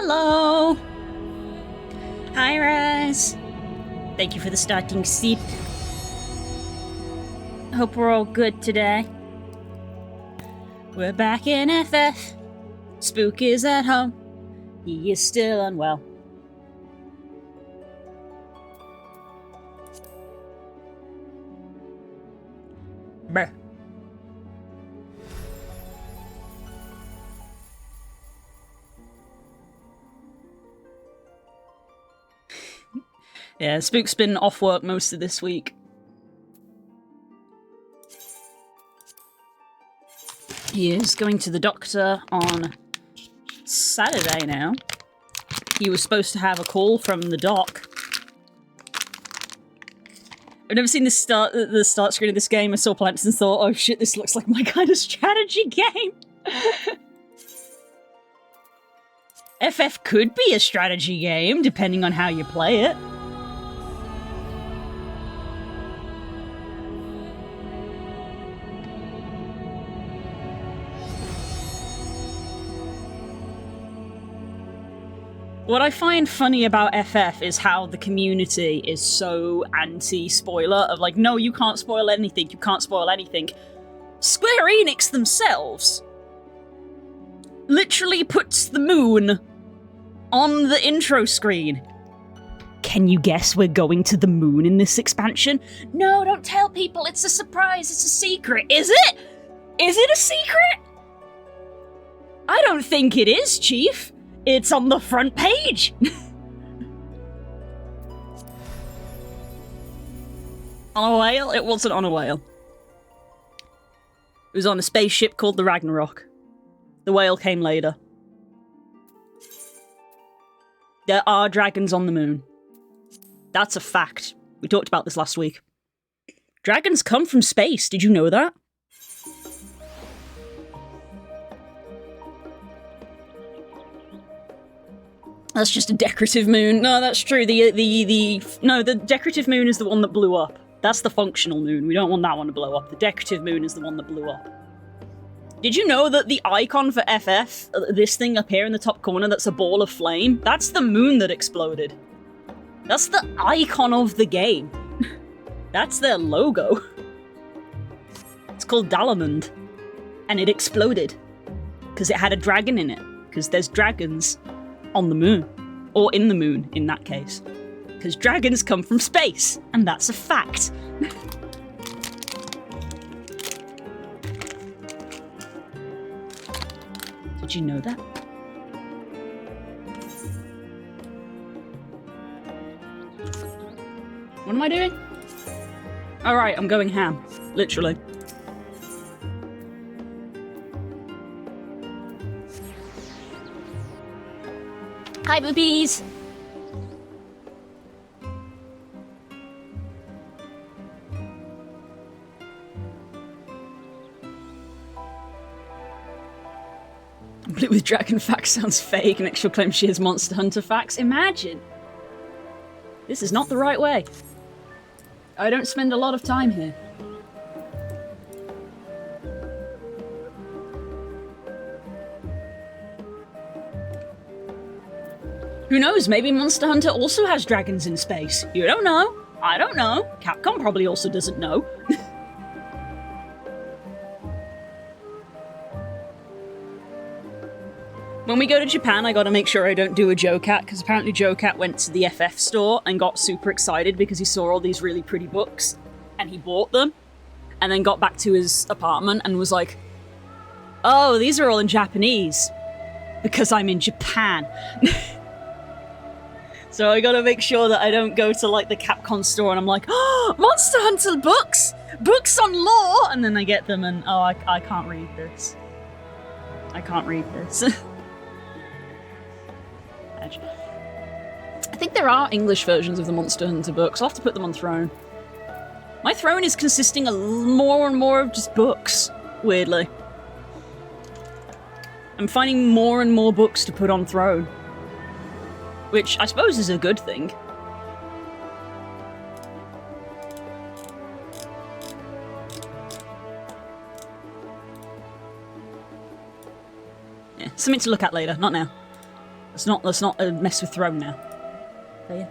Hello! Hi, Raz. Thank you for the starting seat. Hope we're all good today. We're back in FF. Spook is at home. He is still unwell. Bruh. Yeah, Spook's been off work most of this week. He is going to the doctor on Saturday now. He was supposed to have a call from the doc. I've never seen the start screen of this game. I saw plants and thought, oh shit, this looks like my kind of strategy game. FF could be a strategy game, depending on how you play it. What I find funny about FF is how the community is so anti-spoiler, of like, no, you can't spoil anything, you can't spoil anything. Square Enix themselves literally puts the moon on the intro screen. Can you guess we're going to the moon in this expansion? No, don't tell people, it's a surprise, it's a secret. Is it? Is it a secret? I don't think it is, Chief. It's on the front page! On a whale? It wasn't on a whale. It was on a spaceship called the Ragnarok. The whale came later. There are dragons on the moon. That's a fact. We talked about this last week. Dragons come from space, did you know that? That's just a decorative moon. No, that's true. The decorative moon is the one that blew up. That's the functional moon. We don't want that one to blow up. The decorative moon is the one that blew up. Did you know that the icon for FF, this thing up here in the top corner that's a ball of flame, that's the moon that exploded. That's the icon of the game. That's their logo. It's called Dalamund. And it exploded. Because it had a dragon in it. Because there's dragons on the moon. Or in the moon, in that case. Because dragons come from space, and that's a fact. Did you know that? What am I doing? Alright, I'm going ham. Literally. Hi, boobies! Blue with Dragon facts sounds fake, and she'll claim she has Monster Hunter facts. Imagine! This is not the right way. I don't spend a lot of time here. Who knows, maybe Monster Hunter also has dragons in space. You don't know. I don't know. Capcom probably also doesn't know. When we go to Japan, I gotta make sure I don't do a Joe Cat, because apparently Joe Cat went to the FF store and got super excited because he saw all these really pretty books, and he bought them, and then got back to his apartment and was like, oh, these are all in Japanese, because I'm in Japan. So I gotta make sure that I don't go to, like, the Capcom store and I'm like, oh, Monster Hunter books! Books on lore! And then I get them and, oh, I can't read this. I can't read this. I think there are English versions of the Monster Hunter books. I'll have to put them on Throne. My Throne is consisting of more and more of just books, weirdly. I'm finding more and more books to put on Throne. Which I suppose is a good thing. Yeah, something to look at later, not now. Let's not mess with throne now. There.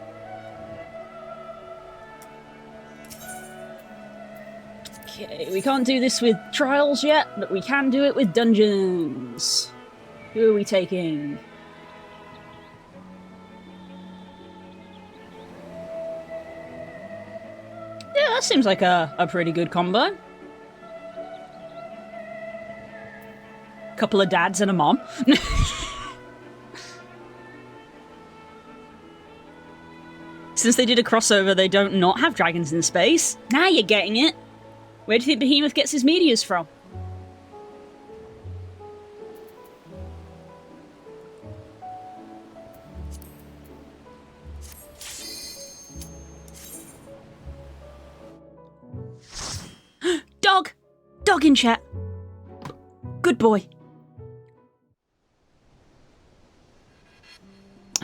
Okay, we can't do this with trials yet, but we can do it with dungeons. Who are we taking? Yeah, that seems like a pretty good combo. Couple of dads and a mom. Since they did a crossover, they don't not have dragons in space. Now you're getting it. Where do you think Behemoth gets his meteors from? Dog! Dog in chat. Good boy.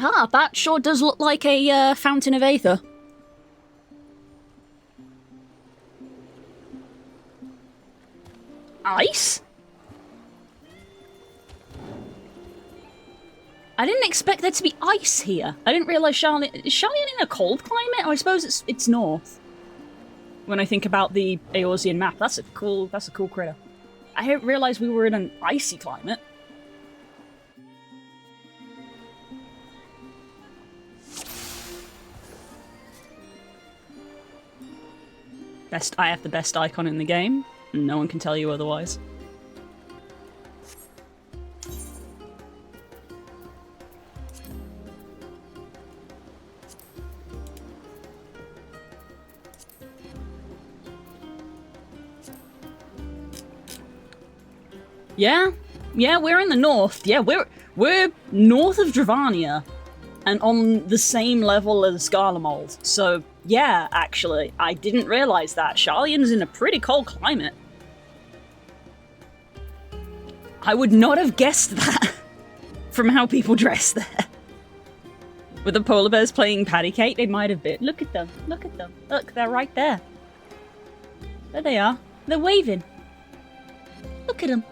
Ah, that sure does look like a fountain of Aether. Ice? I didn't expect there to be ice here. I didn't realise Charlotte... Is Charlotte in a cold climate? Oh, I suppose it's north. When I think about the Eorzean map, that's a cool critter. I didn't realise we were in an icy climate. I have the best icon in the game. No one can tell you otherwise. Yeah, we're in the north. Yeah, we're north of Dravania, and on the same level as Garlemald. So yeah, actually, I didn't realise that. Sharlayan's in a pretty cold climate. I would not have guessed that from how people dress there. With the polar bears playing patty cake, they might have been. Look at them. Look at them. Look, they're right there. There they are. They're waving. Look at them.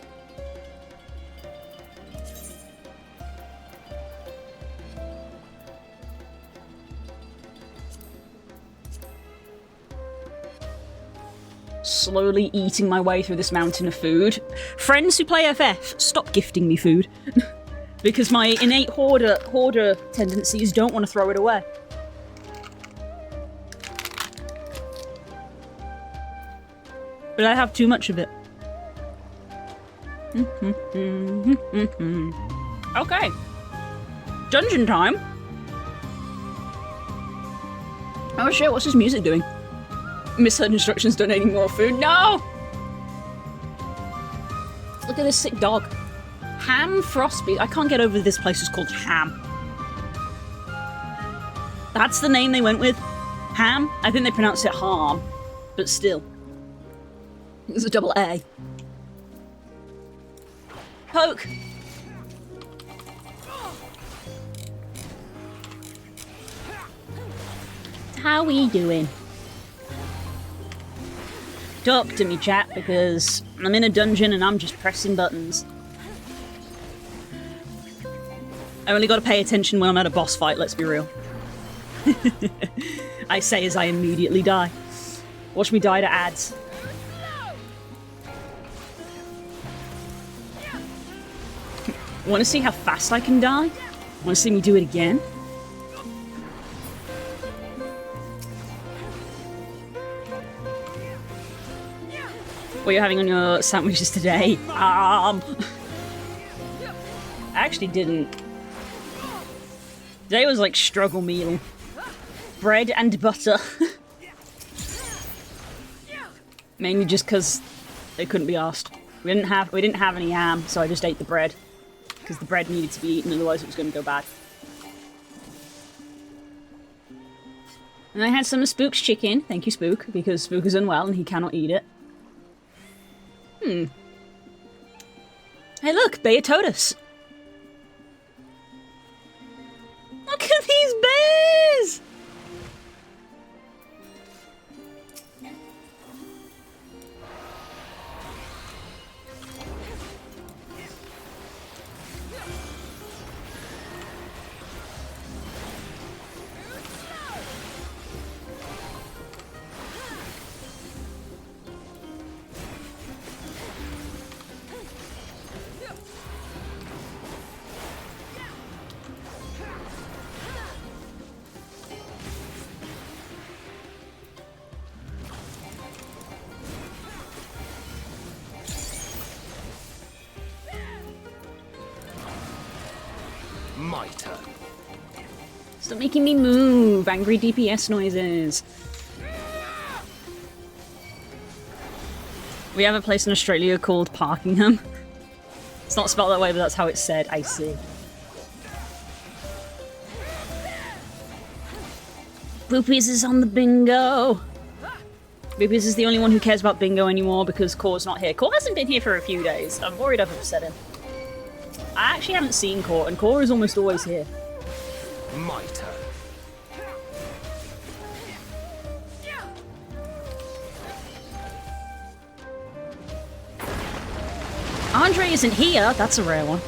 Slowly eating my way through this mountain of food. Friends who play FF, stop gifting me food. Because my innate hoarder tendencies don't want to throw it away. But I have too much of it. Okay. Dungeon time. Oh shit, what's this music doing? Misheard instructions, donating more food. No! Look at this sick dog. Haam Frostbeast. I can't get over this place is called Haam. That's the name they went with. Haam? I think they pronounced it Haam. But still. It's a double A. Poke! How we doing? Talk to me, chat, because I'm in a dungeon and I'm just pressing buttons. I only gotta pay attention when I'm at a boss fight, let's be real. I say as I immediately die. Watch me die to ads. Wanna see how fast I can die? Wanna see me do it again? What are you having on your sandwiches today? I actually didn't. Today was like struggle meal. Bread and butter. Mainly just because they couldn't be asked. We didn't have any ham, so I just ate the bread. Because the bread needed to be eaten, otherwise it was going to go bad. And I had some of Spook's chicken. Thank you, Spook, because Spook is unwell and he cannot eat it. Hey look, Beatotus. Look at these bears! My turn. Stop making me move. Angry DPS noises. We have a place in Australia called Parkingham. It's not spelled that way, but that's how it's said. I see. Boopies is on the bingo. Boopies is the only one who cares about bingo anymore because Core's not here. Core hasn't been here for a few days. I'm worried I've upset him. I actually haven't seen Core, and Core is almost always here. My turn. Andre isn't here. That's a rare one.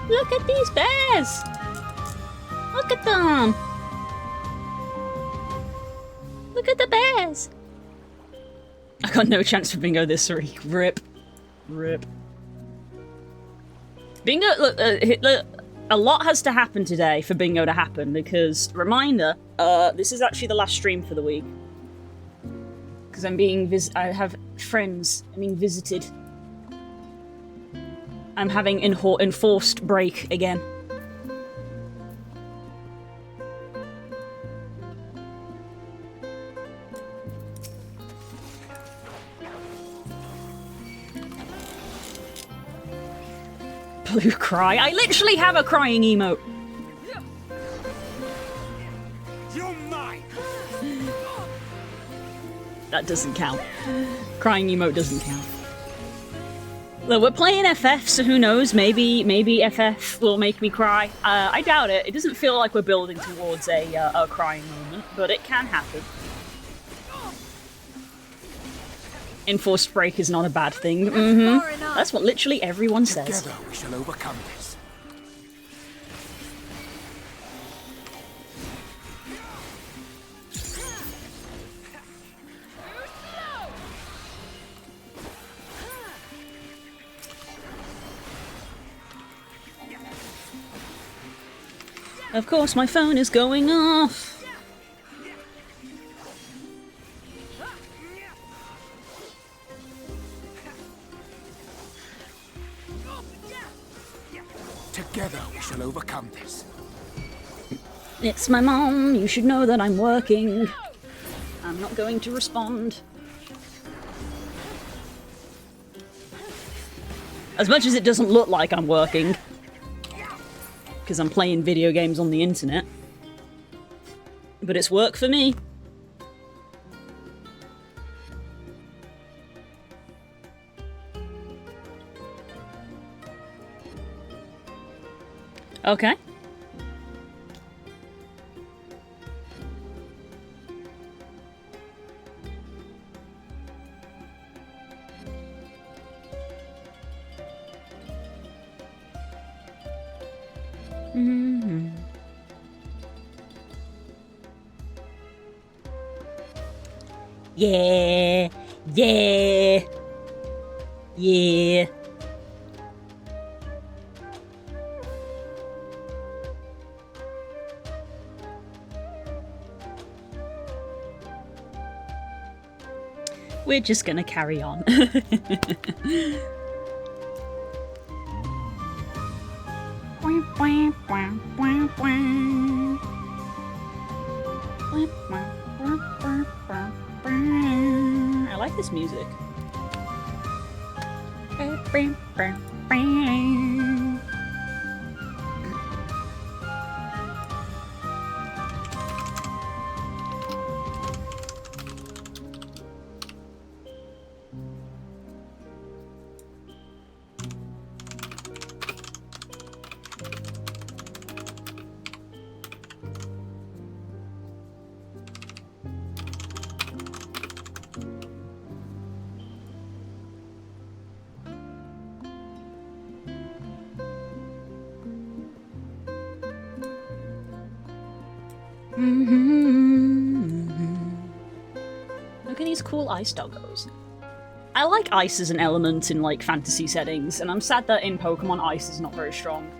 Look at these bears! Look at them! Look at the bears! I got no chance for bingo this week. Rip. Rip. Bingo, look, a lot has to happen today for bingo to happen because, reminder, this is actually the last stream for the week. Because I have friends, I'm being visited. I'm having enforced break again. Blue cry. I literally have a crying emote. You're mine. That doesn't count. Crying emote doesn't count. Look, we're playing FF, so who knows? Maybe FF will make me cry. I doubt it. It doesn't feel like we're building towards a crying moment, but it can happen. Enforced break is not a bad thing. That's what literally everyone says. Together we shall overcome this. Of course, my phone is going off. Together we shall overcome this. It's my mom. You should know that I'm working. I'm not going to respond. As much as it doesn't look like I'm working. Because I'm playing video games on the internet. But it's work for me. Okay. Yeah. Yeah. Yeah. We're just gonna carry on. I like this music. Look at these cool ice doggos. I like ice as an element in, like, fantasy settings, and I'm sad that in Pokemon ice is not very strong.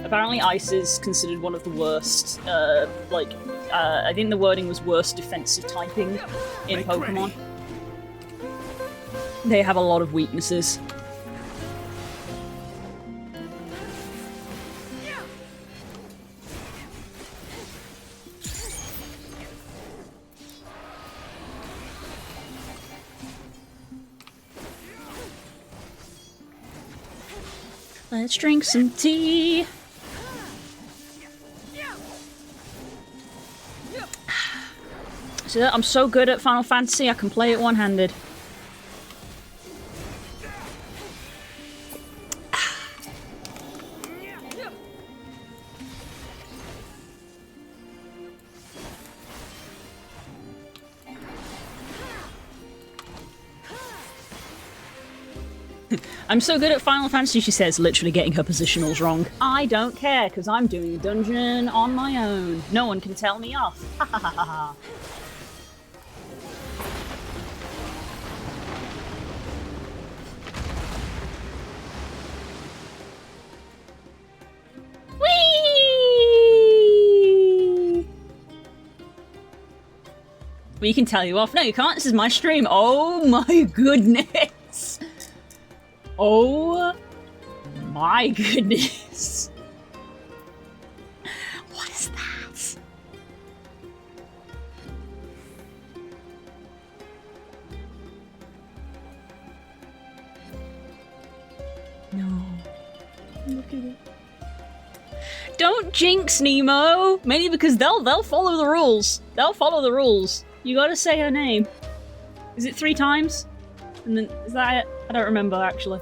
Apparently ice is considered one of the worst, I think the wording was worst defensive typing in Pokemon. They have a lot of weaknesses. Let's drink some tea. So I'm so good at Final Fantasy, I can play it one-handed. I'm so good at Final Fantasy, she says, literally getting her positionals wrong. I don't care, because I'm doing a dungeon on my own. No one can tell me off. Ha ha ha ha ha. Whee! We can tell you off. No, you can't. This is my stream. Oh my goodness. Oh my goodness. What is that? No. Look at it. Don't jinx Nemo! Mainly because they'll follow the rules. They'll follow the rules. You gotta say her name. Is it 3 times? And then, is that it? I don't remember, actually.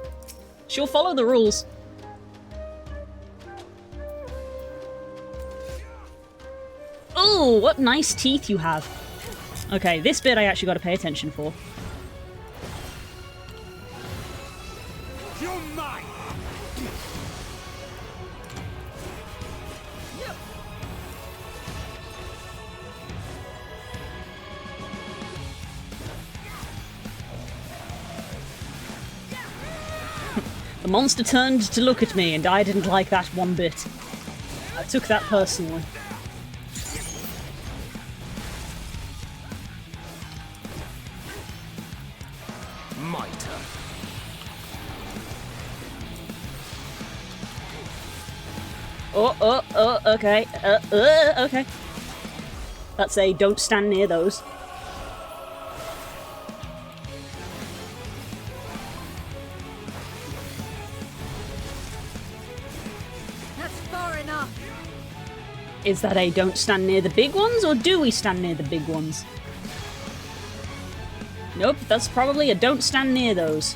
She'll follow the rules. Oh, what nice teeth you have. Okay, this bit I actually gotta pay attention for. You're mine. The monster turned to look at me, and I didn't like that one bit. I took that personally. My turn. Okay. Okay. That's a don't stand near those. Is that a don't stand near the big ones, or do we stand near the big ones? Nope, that's probably a don't stand near those.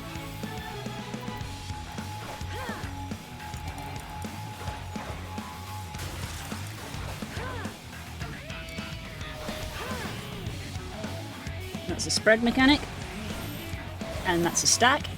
That's a spread mechanic. And that's a stack.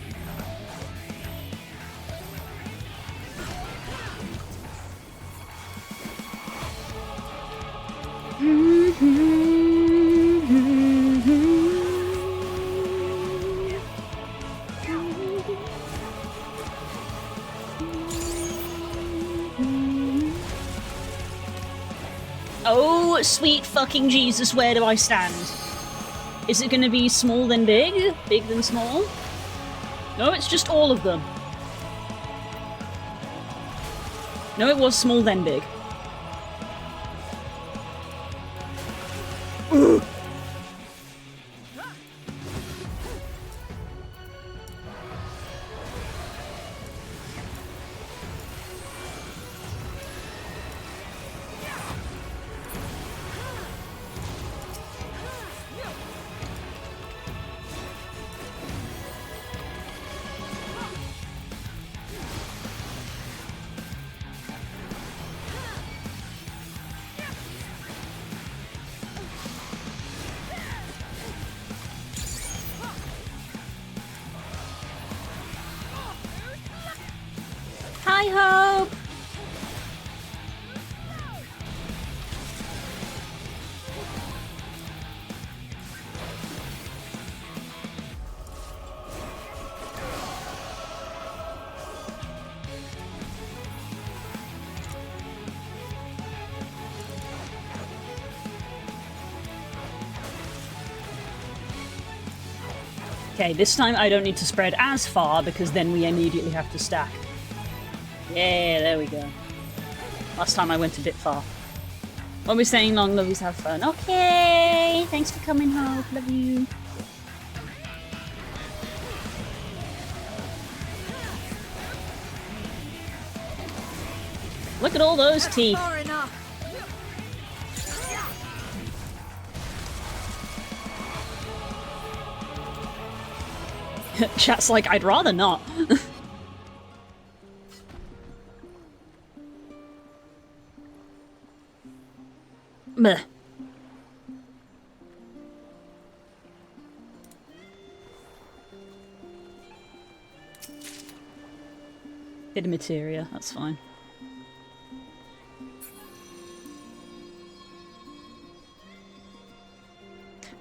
Oh, sweet fucking Jesus, where do I stand? Is it gonna be small then big? Big then small? No, it's just all of them. No, it was small then big. Ugh. Hi, Hope! Okay, this time I don't need to spread as far because then we immediately have to stack. Yeah, there we go. Last time I went a bit far. What we're saying, long lovies, have fun. Okay, thanks for coming, Hope. Love you. Look at all those teeth. Chat's like, I'd rather not. Meh. Bit of materia, that's fine.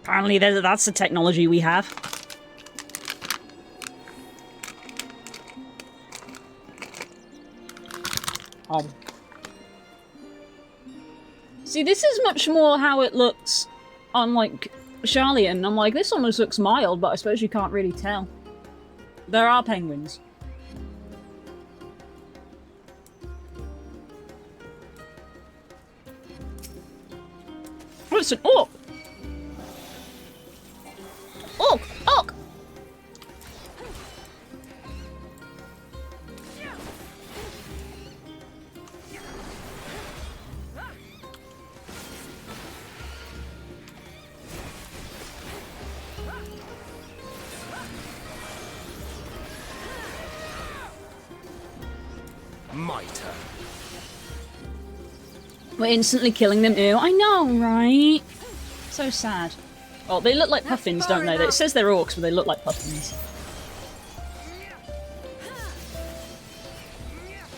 Apparently that's the technology we have. See, this is much more how it looks on, like, Charlian. I'm like, this almost looks mild, but I suppose you can't really tell. There are penguins. Oh, it's an orc! Orc! Orc! My turn. We're instantly killing them. Ew, I know, right? So sad. Oh, they look like puffins, don't they? It says they're orcs, but they look like puffins.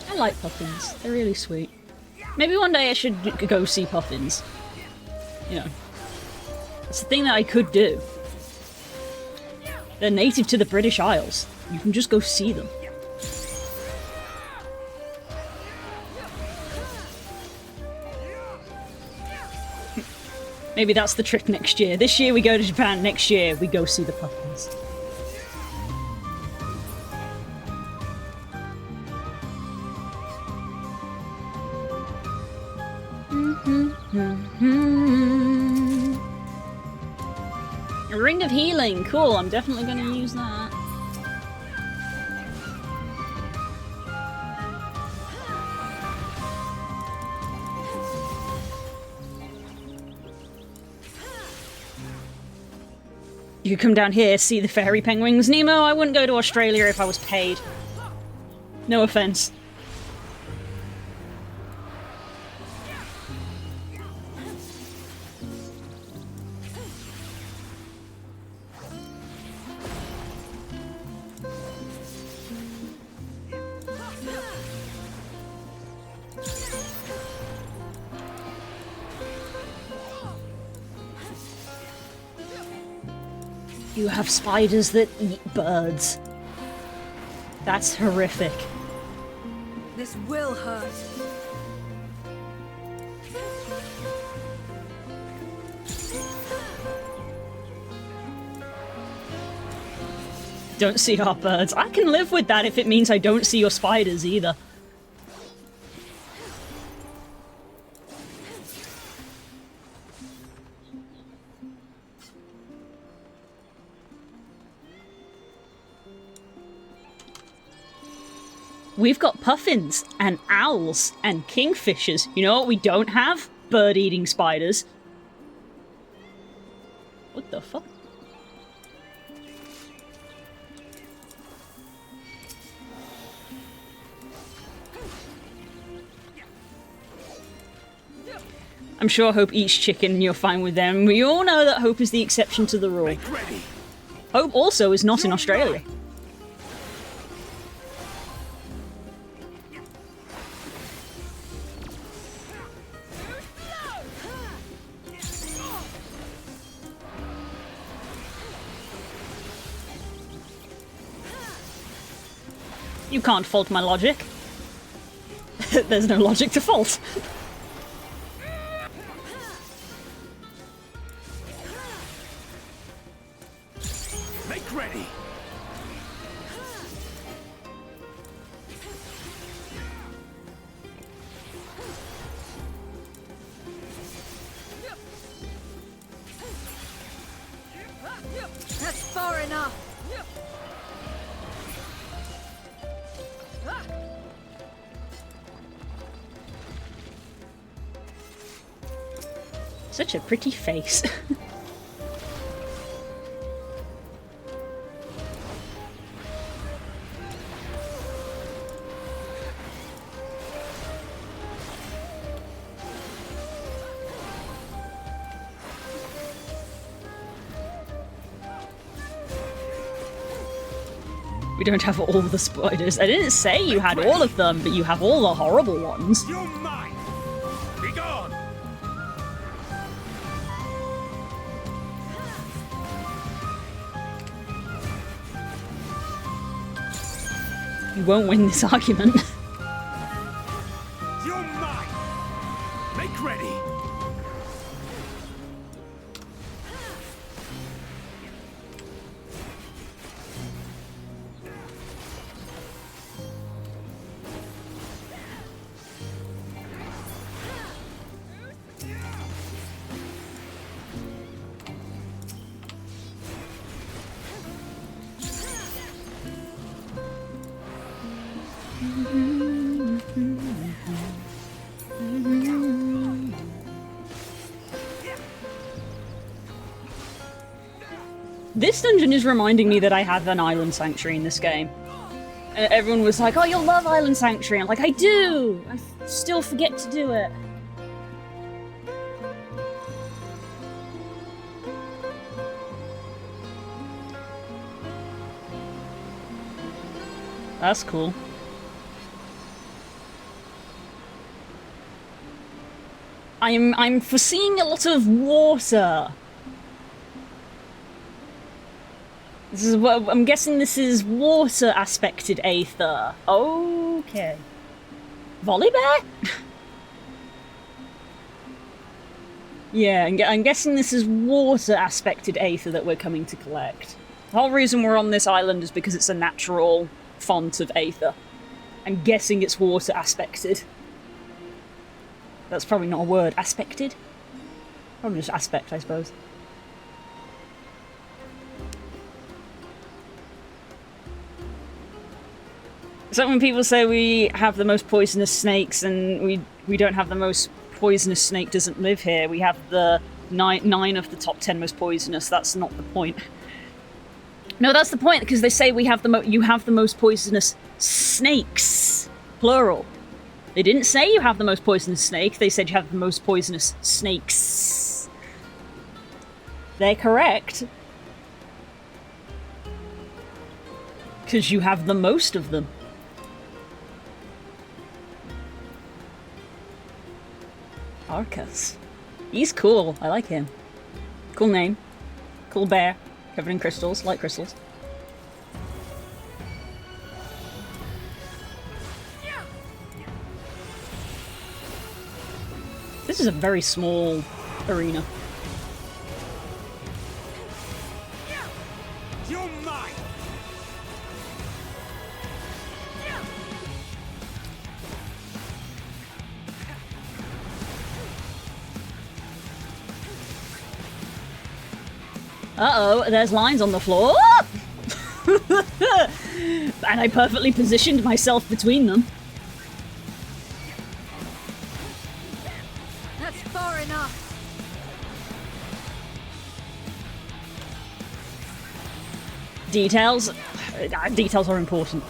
I like puffins. They're really sweet. Maybe one day I should go see puffins. You know. It's a thing that I could do. They're native to the British Isles. You can just go see them. Maybe that's the trick next year. This year we go to Japan, next year we go see the puffins. A ring of healing, cool, I'm definitely going to use that. You could come down here, see the fairy penguins. Nemo, I wouldn't go to Australia if I was paid. No offense. You have spiders that eat birds. That's horrific. This will hurt. Don't see our birds. I can live with that if it means I don't see your spiders either. We've got puffins, and owls, and kingfishers. You know what we don't have? Bird-eating spiders. What the fuck? I'm sure Hope eats chicken and you're fine with them. We all know that Hope is the exception to the rule. Hope also is not in Australia. You can't fault my logic. There's no logic to fault. Make Make ready. That's far enough. Such a pretty face. We don't have all the spiders. I didn't say you had all of them, but you have all the horrible ones. You're mine. Be gone. You won't win this argument. You're mine. Make ready. This dungeon is reminding me that I have an Island Sanctuary in this game. And everyone was like, oh, you'll love Island Sanctuary. I'm like, I do! I still forget to do it. That's cool. I'm foreseeing a lot of water. This is what I'm guessing. This is water aspected Aether. Okay. Volibear? Yeah, I'm guessing this is water aspected Aether that we're coming to collect. The whole reason we're on this island is because it's a natural font of Aether. I'm guessing it's water aspected. That's probably not a word. Aspected? Probably just aspect, I suppose. So when people say we have the most poisonous snakes and we don't have the most poisonous snake doesn't live here, we have the nine of the top 10 most poisonous, that's not the point. No, that's the point, because they say we have you have the most poisonous snakes, plural. They didn't say you have the most poisonous snake, they said you have the most poisonous snakes. They're correct. Because you have the most of them. Arcus. He's cool. I like him. Cool name. Cool bear. Covered in crystals. Like crystals. This is a very small arena. You're mine. Uh-oh, there's lines on the floor! And I perfectly positioned myself between them. That's far enough. Details? Details are important.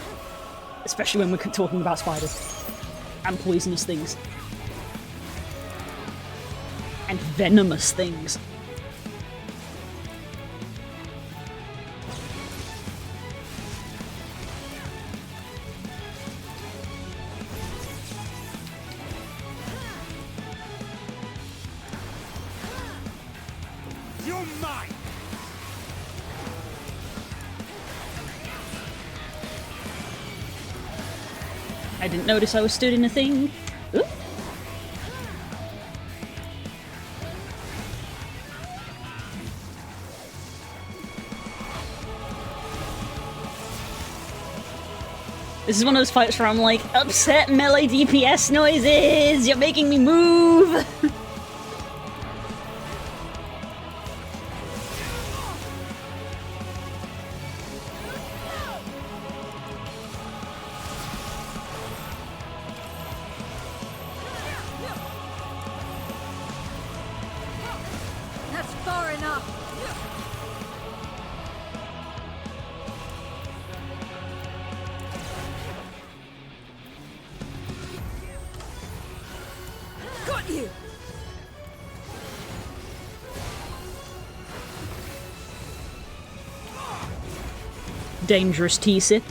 Especially when we're talking about spiders. And poisonous things. And venomous things. You're mine. I didn't notice I was stood in a thing. Ooh. This is one of those fights where I'm like, upset melee DPS noises! You're making me move! That's far enough. Got you. Dangerous T-sip.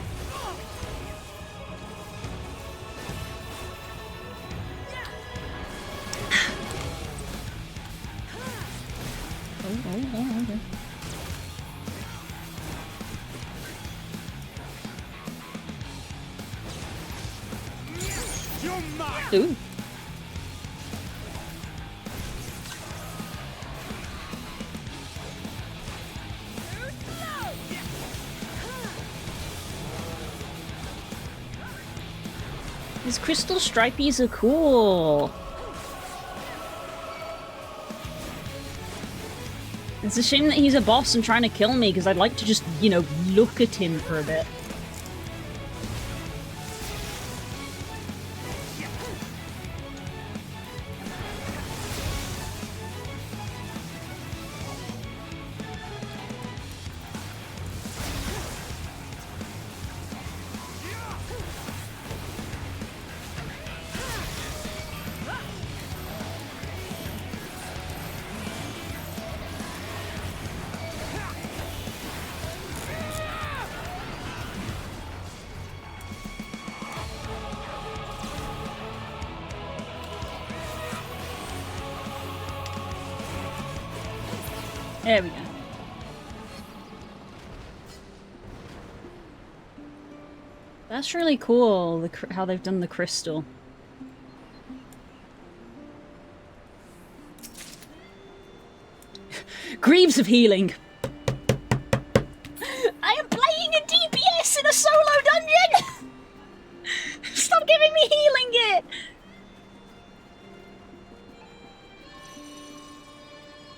Okay. You're mine! Ooh. These crystal stripies are cool. It's a shame that he's a boss and trying to kill me, because I'd like to just, you know, look at him for a bit. There we go. That's really cool, how they've done the crystal. Greaves of healing. I am playing a DPS in a solo dungeon! Stop giving me healing it!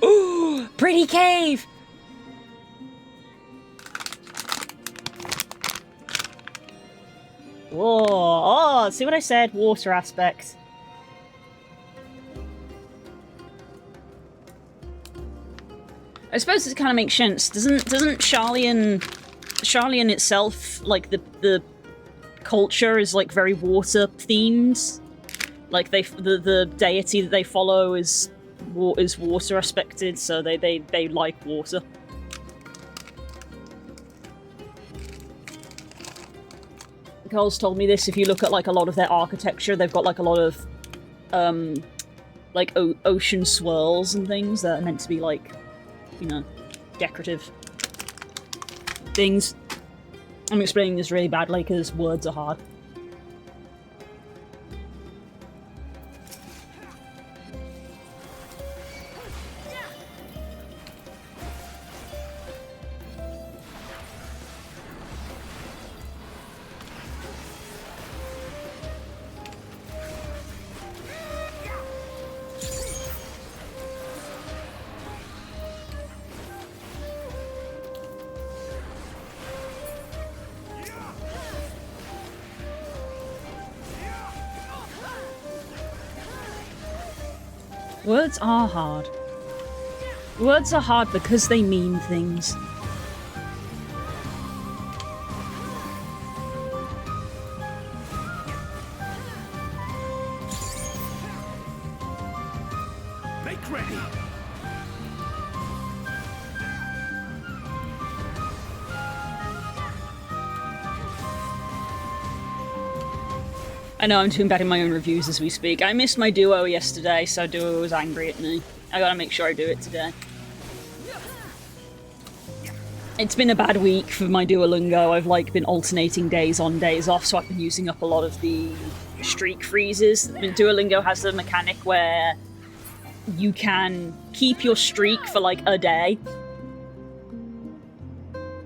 Ooh, pretty cave! Whoa, oh, see what I said? Water aspect. I suppose it kind of makes sense. Doesn't Sharlayan itself, like the culture is like very water themed? Like the deity that they follow is water aspected, so they like water. Cole's told me this. If you look at like a lot of their architecture, they've got like a lot of like ocean swirls and things that are meant to be like, you know, decorative things. I'm explaining this really badly because words are hard. Words are hard. Words are hard because they mean things. Make ready! I know I'm doing bad in my own reviews as we speak. I missed my duo yesterday, so duo was angry at me. I gotta make sure I do it today. It's been a bad week for my Duolingo. I've like been alternating days on, days off, so I've been using up a lot of the streak freezes. I mean, Duolingo has a mechanic where you can keep your streak for like a day.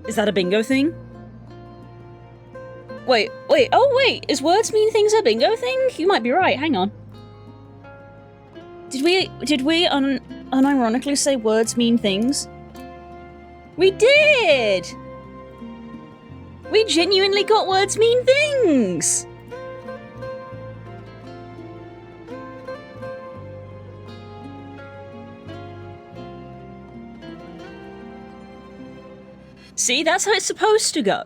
Is that a bingo thing? Wait, oh wait, is words mean things a bingo thing? You might be right, hang on. Did we unironically say words mean things? We did! We genuinely got words mean things! See, that's how it's supposed to go.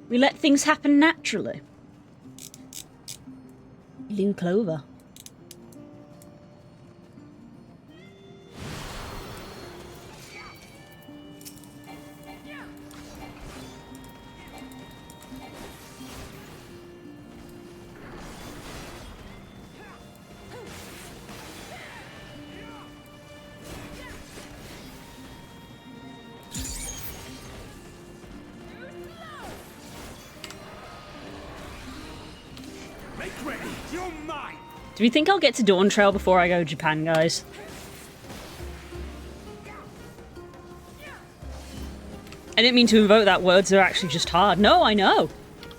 We let things happen naturally. Blue clover. Make ready. You're mine. Do we think I'll get to Dawn Trail before I go to Japan, guys? I didn't mean to invoke that words are actually just hard. No, I know.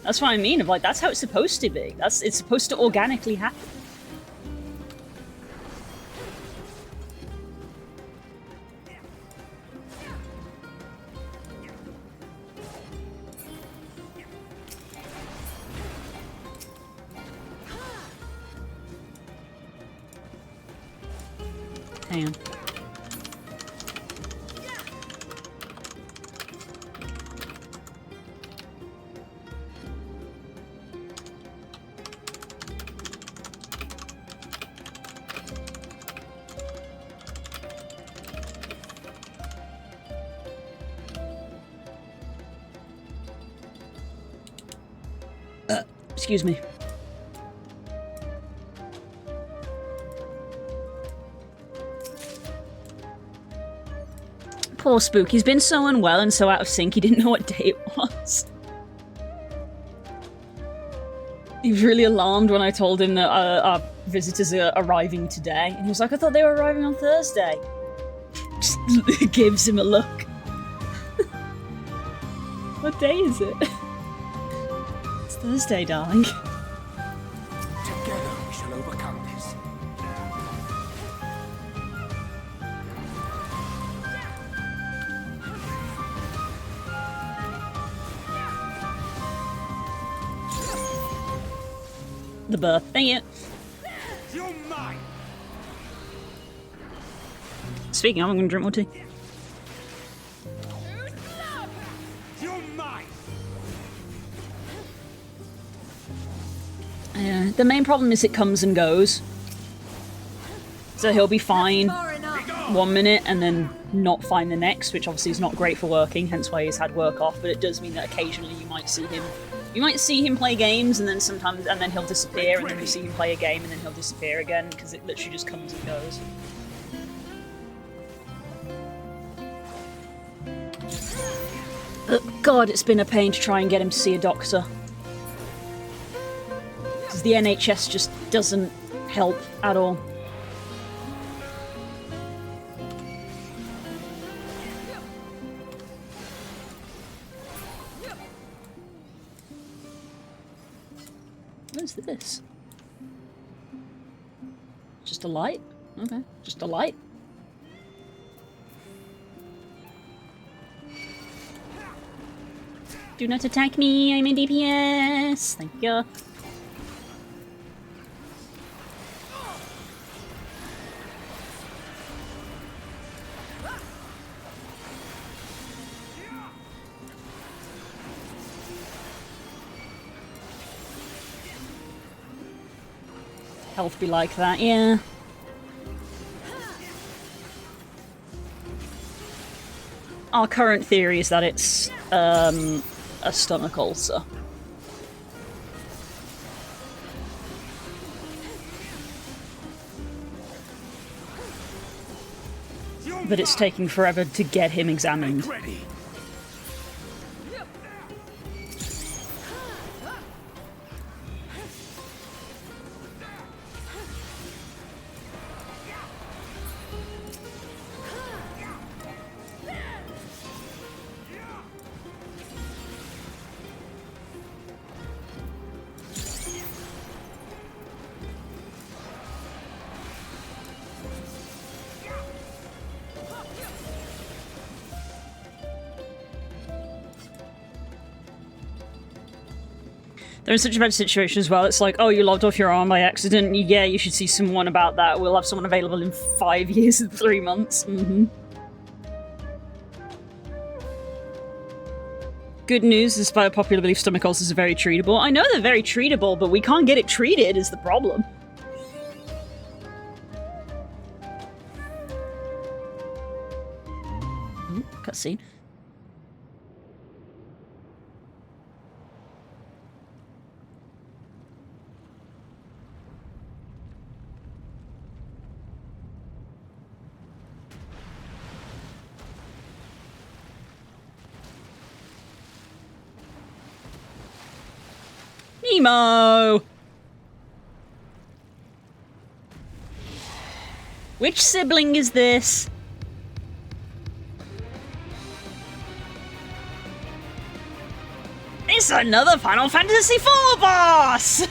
That's what I mean. Of like, that's how it's supposed to be. It's supposed to organically happen. Hang on. Excuse me. Poor Spook. He's been so unwell and so out of sync, he didn't know what day it was. He was really alarmed when I told him that our visitors are arriving today. And he was like, I thought they were arriving on Thursday. Just gives him a look. What day is it? It's Thursday, darling. Together we shall overcome this. The birth. Dang it. You're mine. Speaking of, I'm going to drink more tea. You're mine. Yeah, the main problem is it comes and goes. So he'll be fine Far enough. 1 minute and then not fine the next, which obviously is not great for working, hence why he's had work off, but it does mean that occasionally you might see him play games and then sometimes he'll disappear, and then you see him play a game and then he'll disappear again, because it literally just comes and goes. But God, it's been a pain to try and get him to see a doctor. Because the NHS just doesn't help at all. What is this? Just a light? Okay, just a light. Do not attack me, I'm in DPS. Thank you. Health be like that, yeah. Our current theory is that it's a stomach ulcer. But it's taking forever to get him examined. Ready. They're in such a bad situation as well. It's like, oh, you lobbed off your arm by accident. Yeah, you should see someone about that. We'll have someone available in 5 years and 3 months. Good news, despite a popular belief, stomach ulcers are very treatable. I know they're very treatable, but we can't get it treated is the problem. Ooh, cutscene. Nemo! Which sibling is this? It's another Final Fantasy IV boss!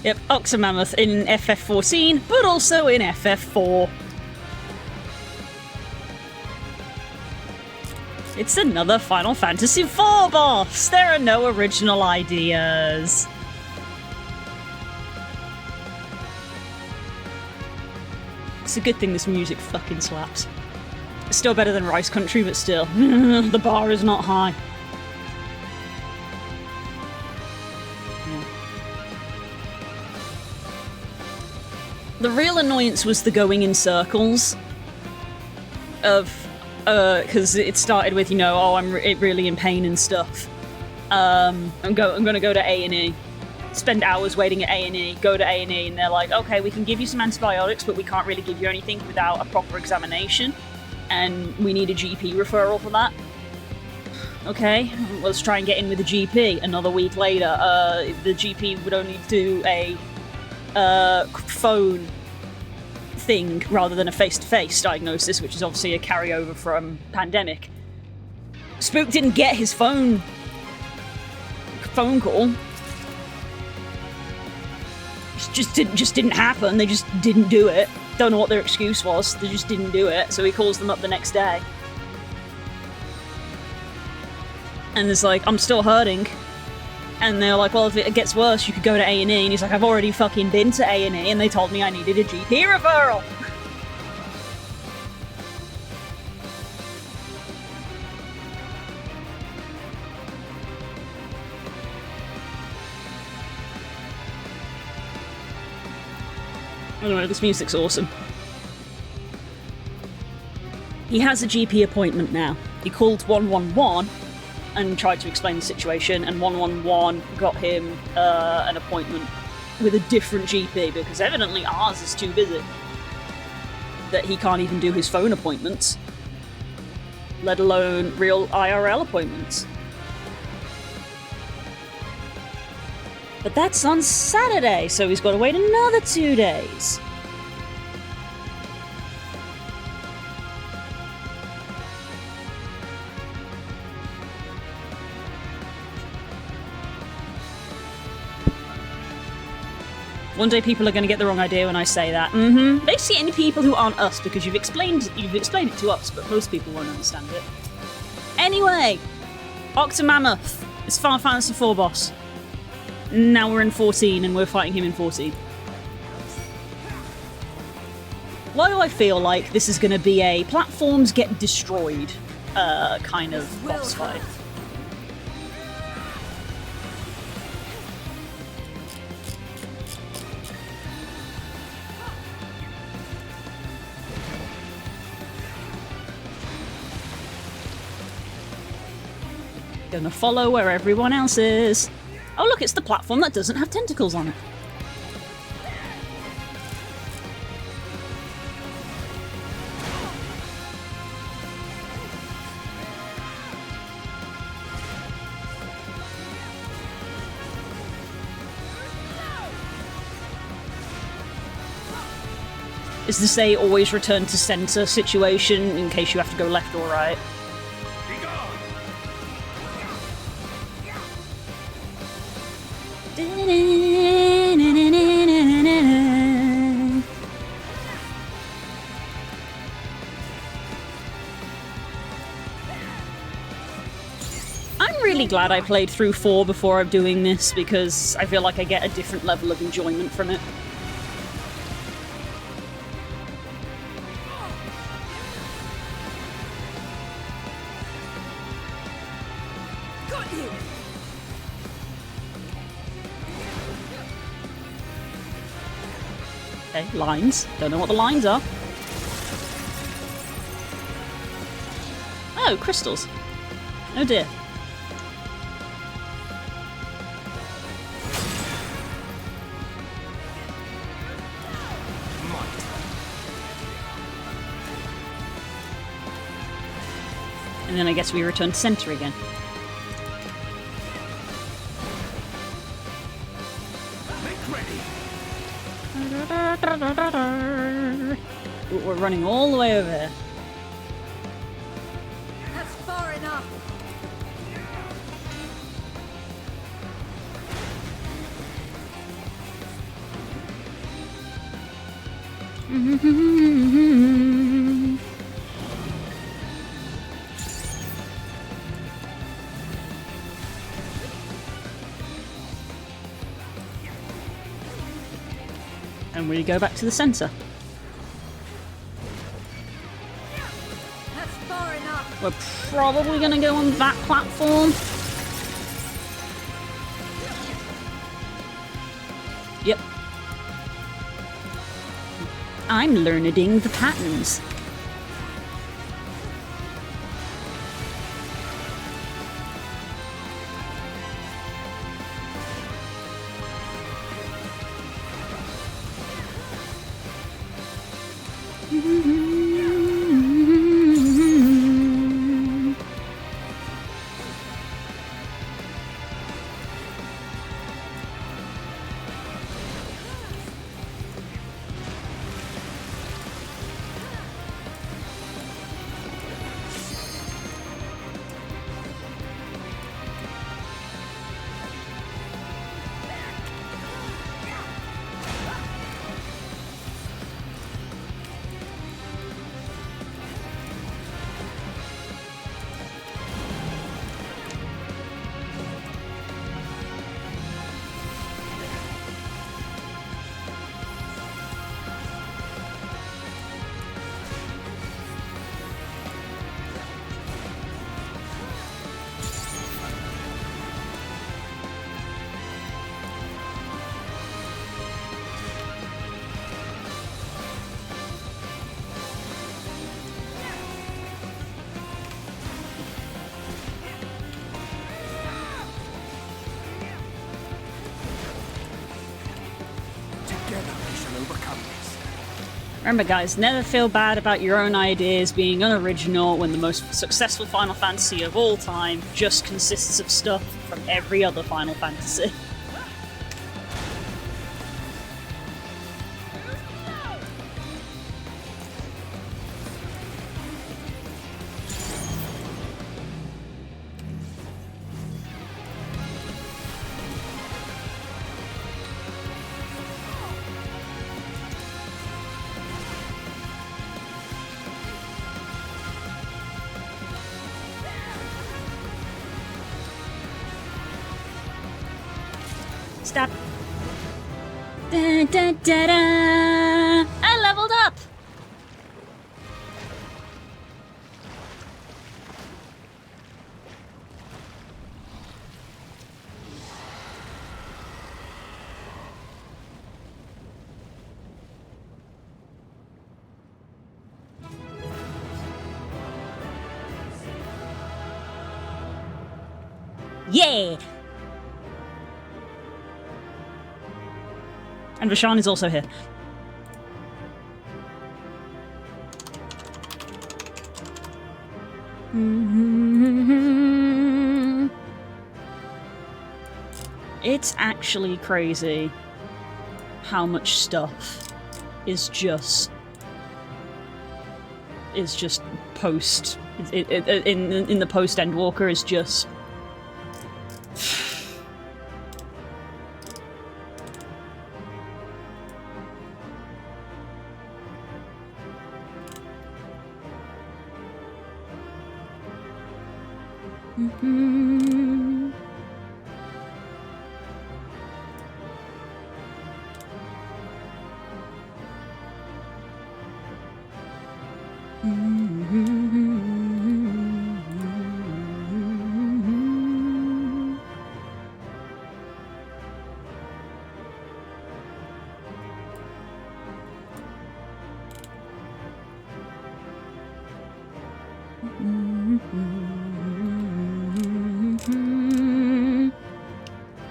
Yep, Oxymammoth in FF14, but also in FF4. It's another Final Fantasy IV boss! There are no original ideas. It's a good thing this music fucking slaps. It's still better than Rice Country, but still. The bar is not high. The real annoyance was the going in circles of, because it started with, you know, oh, I'm really in pain and stuff. I'm gonna go to A&E, spend hours waiting at A&E, go to A&E, and they're like, okay, we can give you some antibiotics, but we can't really give you anything without a proper examination, and we need a GP referral for that. Okay, let's try and get in with the GP. Another week later, the GP would only do a phone thing rather than a face-to-face diagnosis, which is obviously a carryover from pandemic. Spook didn't get his phone call. It just didn't happen. They just didn't do it. Don't know what their excuse was. They just didn't do it. So he calls them up the next day. And it's like, I'm still hurting. And they're like, well, if it gets worse, you could go to A&E. And he's like, I've already fucking been to A&E, and they told me I needed a GP referral. Anyway, this music's awesome. He has a GP appointment now. He called 111 and tried to explain the situation, and 111 got him an appointment with a different GP, because evidently ours is too busy. That he can't even do his phone appointments, let alone real IRL appointments. But that's on Saturday, so he's got to wait another 2 days. One day people are going to get the wrong idea when I say that. Basically any people who aren't us, because you've explained it to us, but most people won't understand it. Anyway, Oxymammoth is Final Fantasy IV boss. Now we're in 14 and we're fighting him in 14. Why do I feel like this is going to be a platforms get destroyed kind of boss fight? Gonna follow where everyone else is. Oh look, it's the platform that doesn't have tentacles on it. is to say always return to center situation in case you have to go left or right. Be gone! I'm really glad I played through 4 before I'm doing this, because I feel like I get a different level of enjoyment from it. Got you! Okay, lines. Don't know what the lines are. Oh, crystals. Oh dear. And then I guess we return to center again. Make ready! Ooh, we're running all the way over here. That's far enough. And we go back to the center. That's far enough. We're probably gonna go on that platform. Yep. I'm learning the patterns. Together we shall overcome this. Remember guys, never feel bad about your own ideas being unoriginal when the most successful Final Fantasy of all time just consists of stuff from every other Final Fantasy. Stop. Da, da, da, da. I leveled up! Yeah! And Rashaan is also here. It's actually crazy how much stuff is just is just post. In the post Endwalker is just.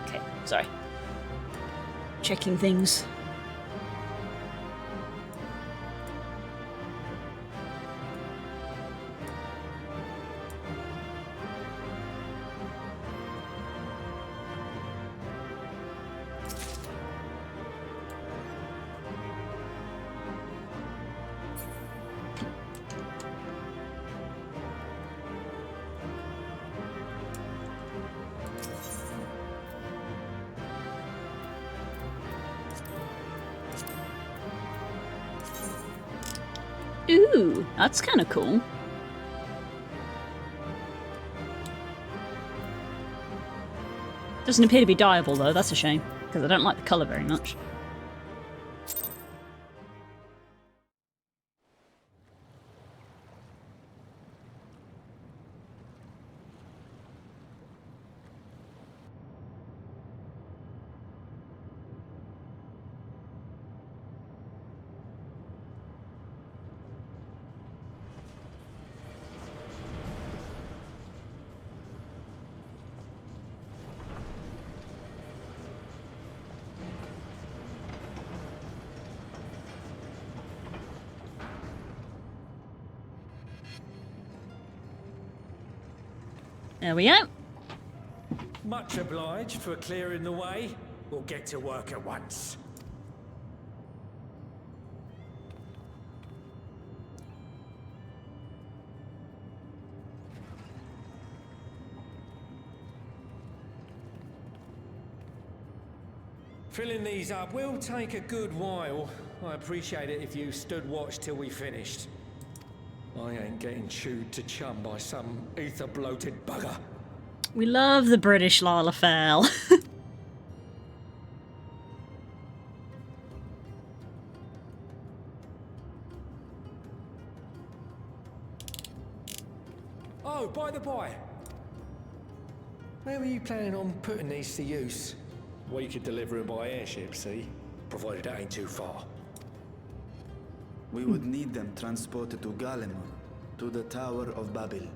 Okay, sorry. Checking things. Ooh, that's kind of cool. Doesn't appear to be dyeable though, that's a shame, because I don't like the colour very much. There we go. Much obliged for clearing the way. We'll get to work at once. Filling these up will take a good while. I appreciate it if you stood watch till we finished. I ain't getting chewed to chum by some ether-bloated bugger. We love the British Lalafell. Oh, by the by. Where were you planning on putting these to use? We could deliver them by airship, see? Provided it ain't too far. We would need them transported to Galemon, to the Tower of Babel.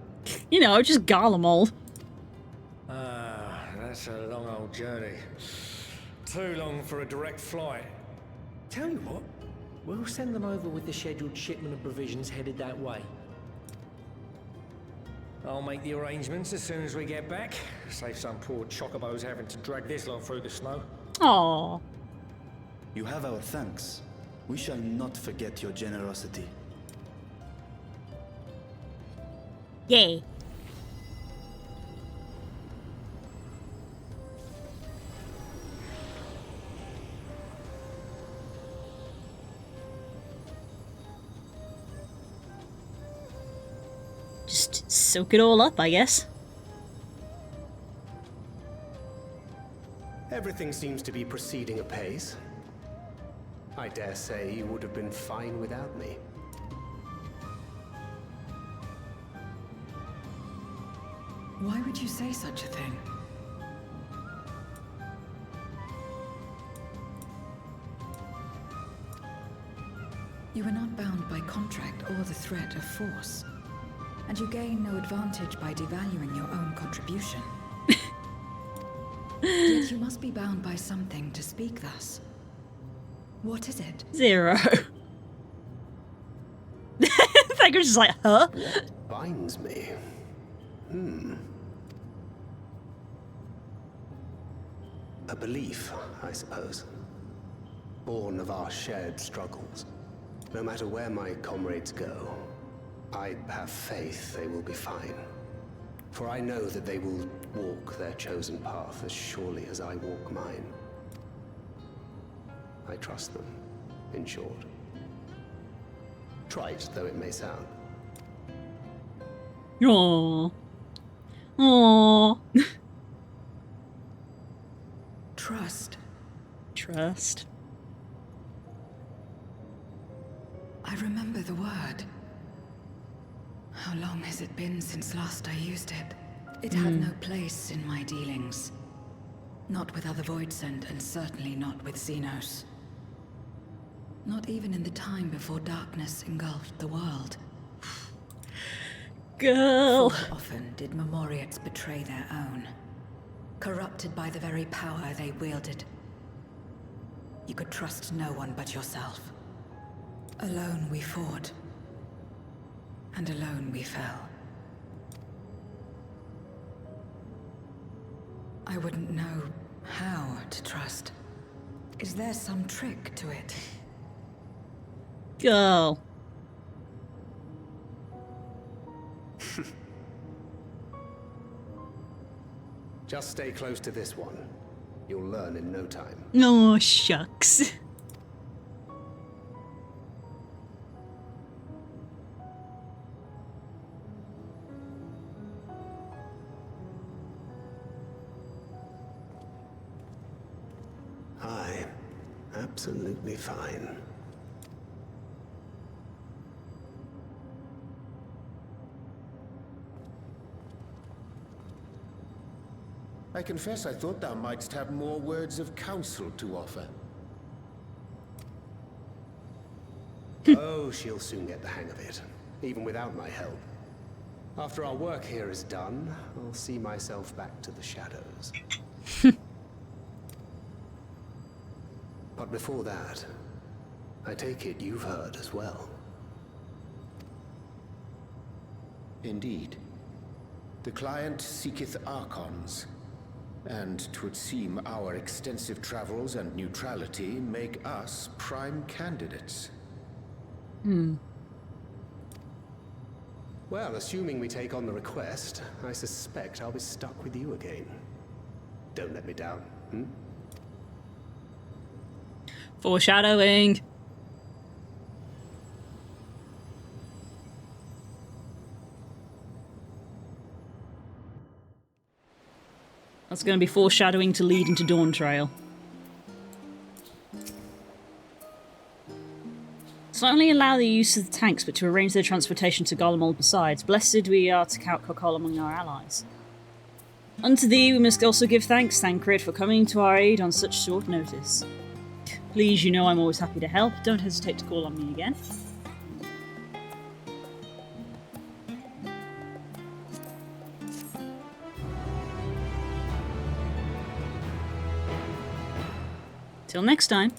You know, just Garlemald. Ah, that's a long old journey. Too long for a direct flight. Tell you what, we'll send them over with the scheduled shipment of provisions headed that way. I'll make the arrangements as soon as we get back. Save some poor chocobos having to drag this lot through the snow. Aww. You have our thanks. We shall not forget your generosity. Yay. Just soak it all up, I guess. Everything seems to be proceeding apace. I dare say you would have been fine without me. Why would you say such a thing? You are not bound by contract or the threat of force. And you gain no advantage by devaluing your own contribution. Yet you must be bound by something to speak thus. What is it? 0. Thager's just like, huh? What binds me? A belief, I suppose. Born of our shared struggles. No matter where my comrades go, I have faith they will be fine. For I know that they will walk their chosen path as surely as I walk mine. I trust them, in short. Trite though it may sound. Aww. Aww. Trust. Trust. I remember the word. How long has it been since last I used it? It had no place in my dealings. Not with other Voidsent, and certainly not with Xenos. Not even in the time before darkness engulfed the world. Girl. Full often did Memoriates betray their own. Corrupted by the very power they wielded. You could trust no one but yourself. Alone we fought. And alone we fell. I wouldn't know how to trust. Is there some trick to it? Girl. Just stay close to this one. You'll learn in no time. Oh, shucks. Aye, absolutely fine. I confess I thought thou mightst have more words of counsel to offer. Oh, she'll soon get the hang of it, even without my help. After our work here is done, I'll see myself back to the shadows. But before that, I take it you've heard as well. Indeed. The client seeketh Archons, and 'twould seem our extensive travels and neutrality make us prime candidates. Well, assuming we take on the request, I suspect I'll be stuck with you again. Don't let me down, hmm? Foreshadowing. That's going to be foreshadowing to lead into Dawn Trail. To not only allow the use of the tanks, but to arrange their transportation to Garlemald besides. Blessed we are to count Kokol among our allies. Unto thee we must also give thanks, Thancred, for coming to our aid on such short notice. Please, you know I'm always happy to help. Don't hesitate to call on me again. Till next time.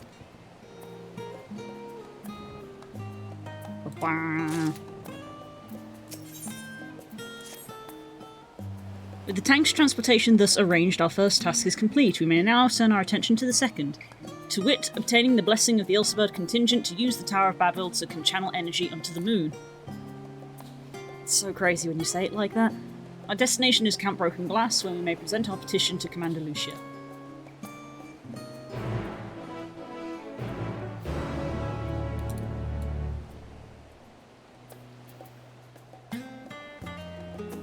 With the tank's transportation thus arranged, our first task is complete. We may now turn our attention to the second. To wit, obtaining the blessing of the Ilsebird contingent to use the Tower of Babel to channel energy onto the moon. It's so crazy when you say it like that. Our destination is Camp Broken Glass, where we may present our petition to Commander Lucia.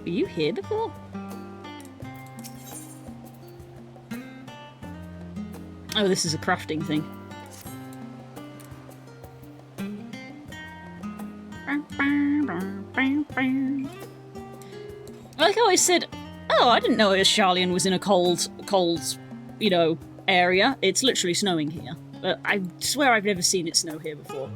Were you here before? Oh, this is a crafting thing. I like how I said, oh, I didn't know Sharlayan was in a cold, you know, area. It's literally snowing here. But I swear I've never seen it snow here before.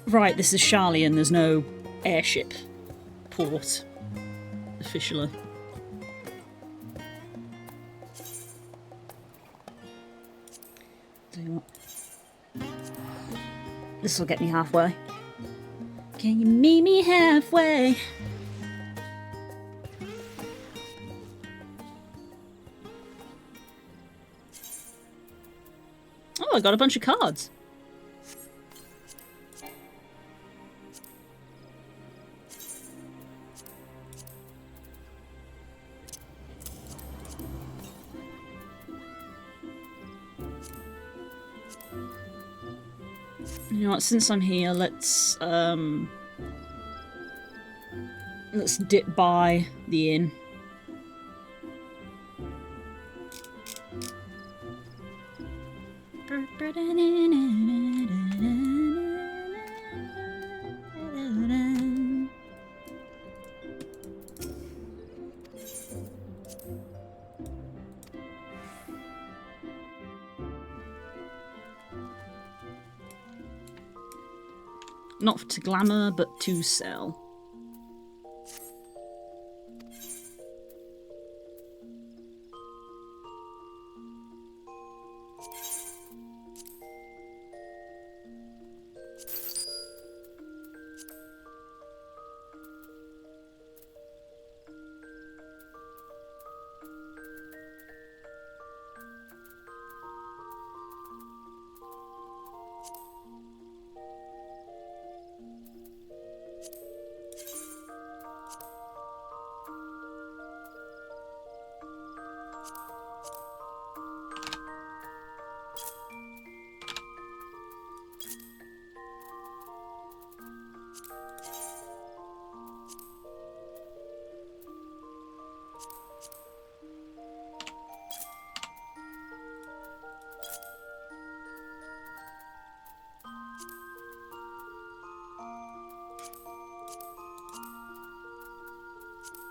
Right, this is Sharlayan, there's no airship port, officially. Tell you what. This will get me halfway. Can you meet me halfway? Oh, I got a bunch of cards. You know what, since I'm here, let's dip by the inn. Not to glamour, but to sell.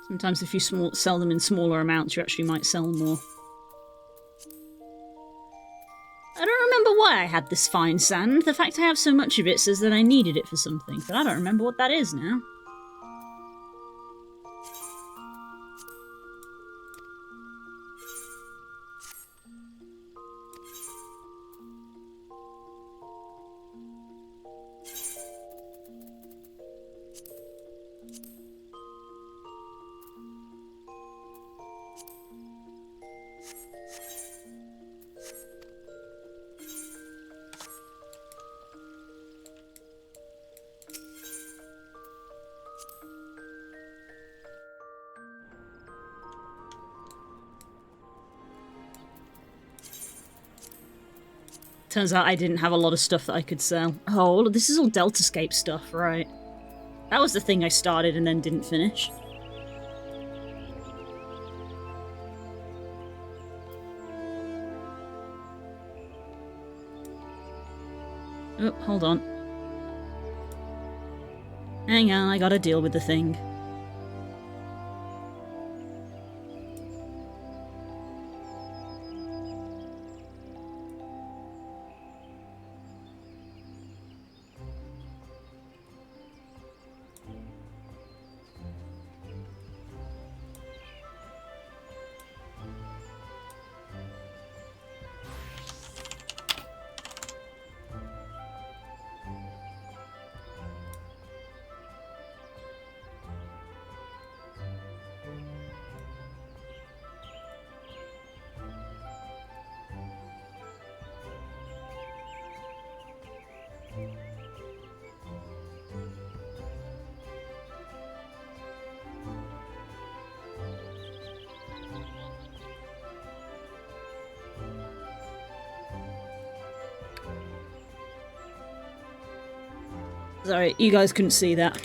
Sometimes if you sell them in smaller amounts, you actually might sell more. I don't remember why I had this fine sand. The fact I have so much of it says that I needed it for something, but I don't remember what that is now. Turns out I didn't have a lot of stuff that I could sell. Oh, this is all Deltascape stuff, right. That was the thing I started and then didn't finish. Oh, hold on. Hang on, I gotta deal with the thing. Sorry, you guys couldn't see that.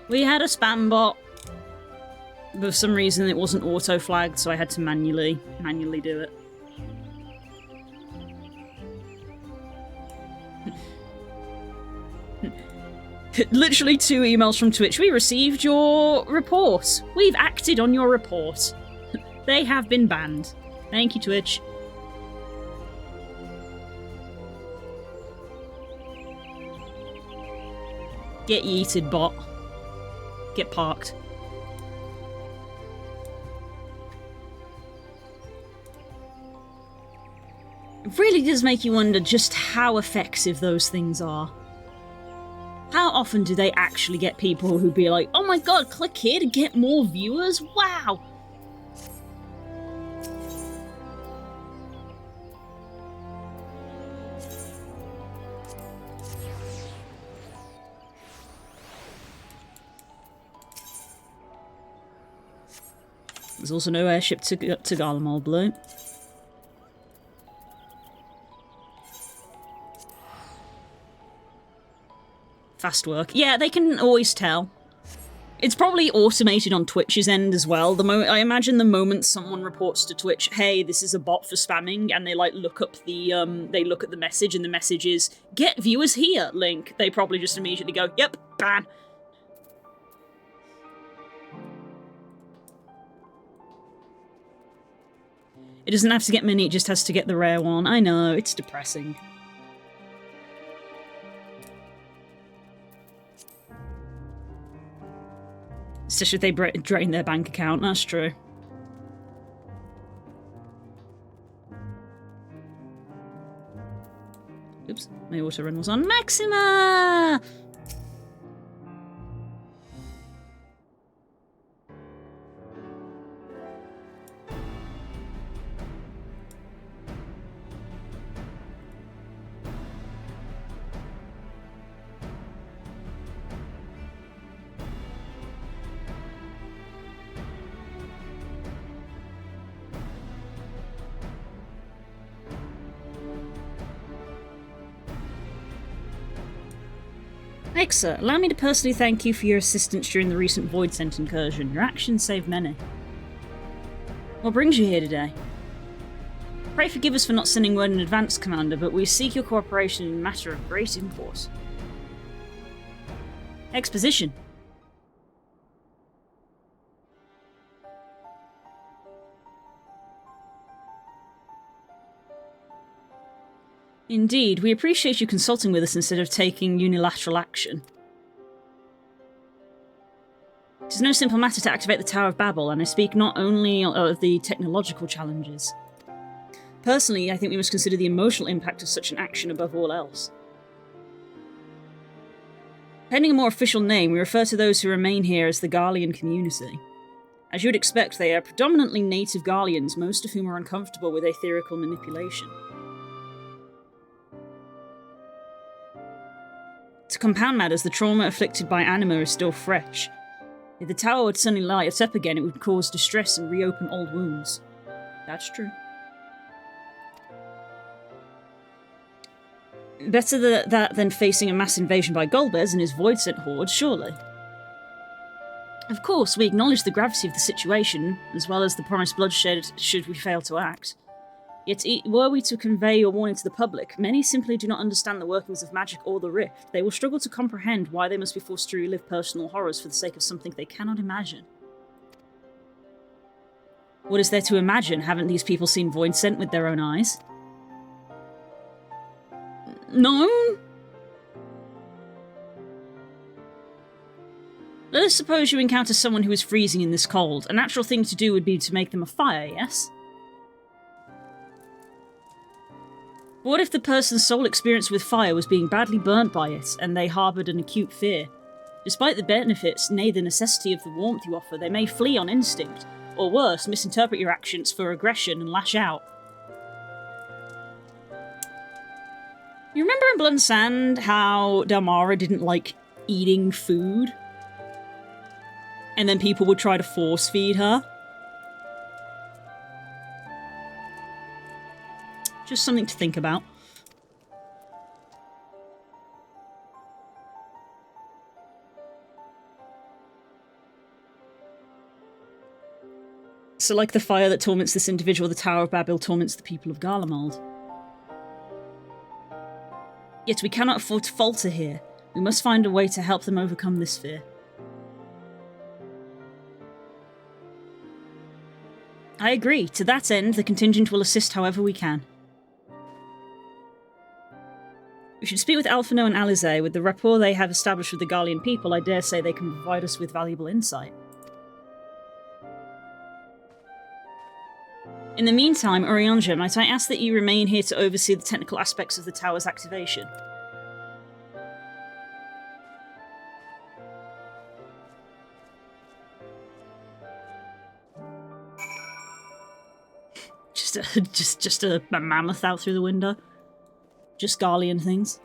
We had a spam bot. For some reason it wasn't auto-flagged, so I had to manually do it. Literally 2 emails from Twitch. We received your report. We've acted on your report. They have been banned. Thank you, Twitch. Get yeeted, bot. Get parked. It really does make you wonder just how effective those things are. How often do they actually get people who be like, oh my god, click here to get more viewers? Wow! There's also no airship to Garlemald Blue. Fast work. Yeah, they can always tell. It's probably automated on Twitch's end as well. I imagine the moment someone reports to Twitch, hey, this is a bot for spamming, and they like look up the they look at the message, and the message is get viewers here link. They probably just immediately go, yep, ban. It doesn't have to get many, it just has to get the rare one. I know, it's depressing. Especially if they drain their bank account, that's true. Oops, my auto run was on Maxima! Exa, allow me to personally thank you for your assistance during the recent Voidsent incursion. Your actions saved many. What brings you here today? Pray forgive us for not sending word in advance, Commander, but we seek your cooperation in a matter of great import. Exposition. Indeed, we appreciate you consulting with us instead of taking unilateral action. It is no simple matter to activate the Tower of Babel, and I speak not only of the technological challenges. Personally, I think we must consider the emotional impact of such an action above all else. Pending a more official name, we refer to those who remain here as the Garlean community. As you would expect, they are predominantly native Garleans, most of whom are uncomfortable with aetherical manipulation. To compound matters, the trauma inflicted by Anima is still fresh. If the tower would suddenly light up again, it would cause distress and reopen old wounds. That's true. Better that than facing a mass invasion by Golbez and his Voidsent horde, surely. Of course, we acknowledge the gravity of the situation, as well as the promised bloodshed should we fail to act. Yet, were we to convey your warning to the public, many simply do not understand the workings of magic or the rift. They will struggle to comprehend why they must be forced to relive personal horrors for the sake of something they cannot imagine. What is there to imagine? Haven't these people seen Voidsent with their own eyes? No? Let us suppose you encounter someone who is freezing in this cold. A natural thing to do would be to make them a fire, yes? But what if the person's sole experience with fire was being badly burnt by it, and they harboured an acute fear? Despite the benefits, nay the necessity of the warmth you offer, they may flee on instinct, or worse, misinterpret your actions for aggression and lash out. You remember in Blood and Sand how Dalmara didn't like eating food? And then people would try to force feed her? Just something to think about. So like the fire that torments this individual, the Tower of Babel torments the people of Garlemald. Yet we cannot afford to falter here. We must find a way to help them overcome this fear. I agree. To that end, the contingent will assist however we can. We should speak with Alphino and Alize. With the rapport they have established with the Garlean people, I dare say they can provide us with valuable insight. In the meantime, Orianja, might I ask that you remain here to oversee the technical aspects of the tower's activation? just a mammoth out through the window. Just Garlean things.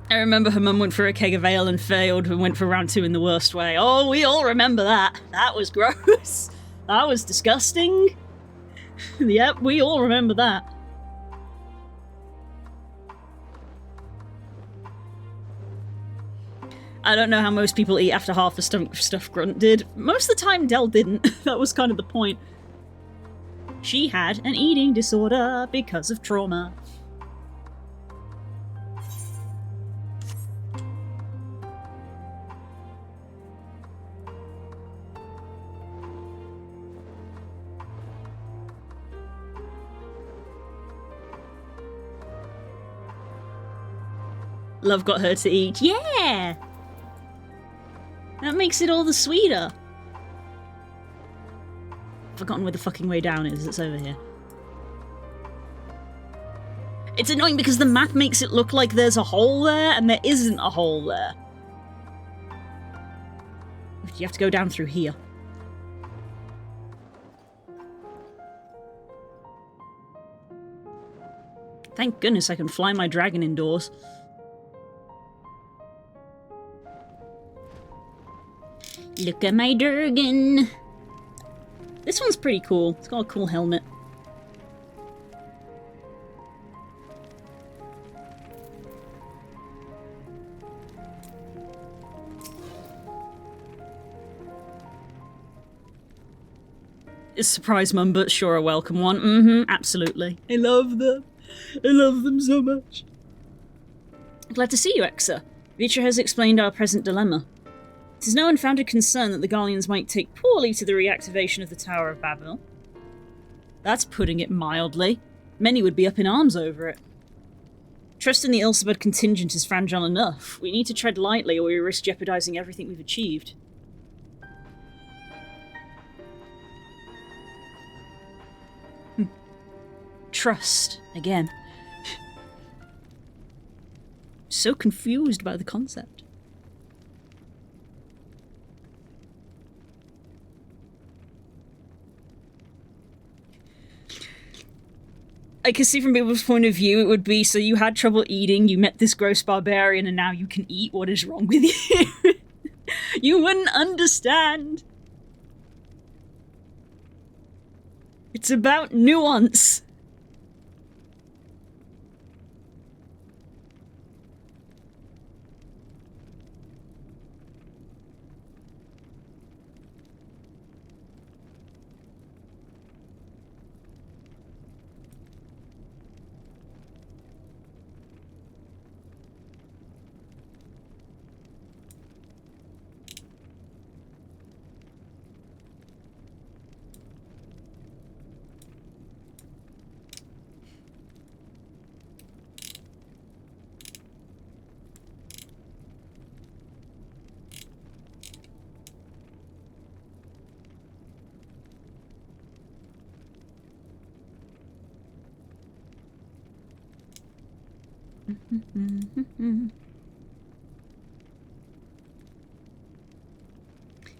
I remember her mum went for a keg of ale and failed and went for round 2 in the worst way. Oh, we all remember that. That was gross. That was disgusting. Yep, we all remember that. I don't know how most people eat after half the stuff Grunt did. Most of the time, Del didn't. That was kind of the point. She had an eating disorder because of trauma. Love got her to eat. Yeah! That makes it all the sweeter. Forgotten where the fucking way down is. It's over here. It's annoying because the map makes it look like there's a hole there, and there isn't a hole there. You have to go down through here. Thank goodness I can fly my dragon indoors. Look at my Durgan. This one's pretty cool. It's got a cool helmet. It's a surprise mum, but sure a welcome one. Mm-hmm, absolutely. I love them. I love them so much. Glad to see you, Exa. Vitra has explained our present dilemma. It is no unfounded concern that the Garleans might take poorly to the reactivation of the Tower of Babel. That's putting it mildly. Many would be up in arms over it. Trust in the Ilsebud contingent is fragile enough. We need to tread lightly or we risk jeopardizing everything we've achieved. Trust, again. So confused by the concept. I can see from people's point of view, it would be, so you had trouble eating, you met this gross barbarian, and now you can eat. What is wrong with you? You wouldn't understand. It's about nuance.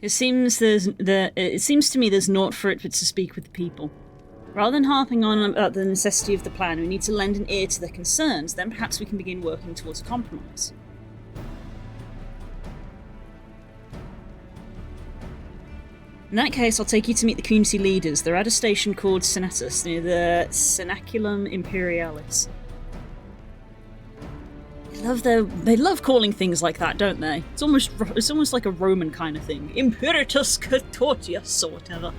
It seems to me there's naught for it but to speak with the people. Rather than harping on about the necessity of the plan, we need to lend an ear to their concerns, then perhaps we can begin working towards a compromise. In that case, I'll take you to meet the community leaders. They're at a station called Senatus, near the Cenaculum Imperialis. They love calling things like that, don't they? It's almost like a Roman kind of thing. Imperatus Catortius or whatever.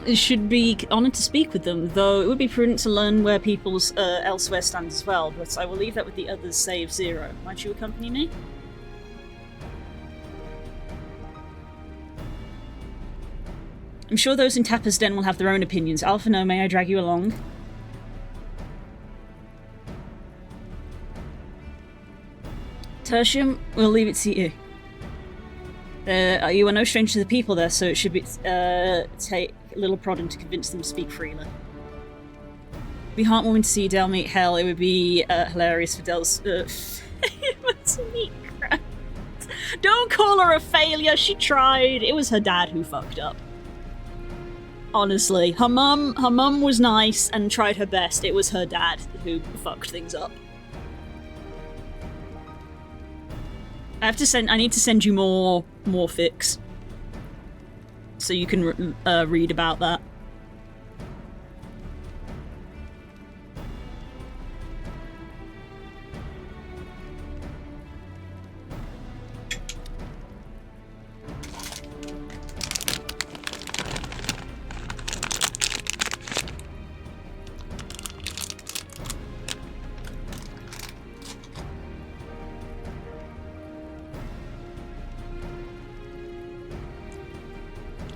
It should be honoured to speak with them, though it would be prudent to learn where people's elsewhere stand as well, but I will leave that with the others save Zero. Might you accompany me? I'm sure those in Tapper's Den will have their own opinions. Alpha, no, may I drag you along? Tertium, we'll leave it to you. You are no stranger to the people there, so it should be A little prodding to convince them to speak freely. Be heartwarming to see Del meet Hell. It would be hilarious for Del's to meet Grant. Don't call her a failure. She tried. It was her dad who fucked up. Honestly, her mum was nice and tried her best. It was her dad who fucked things up. I need to send you more fics so you can read about that.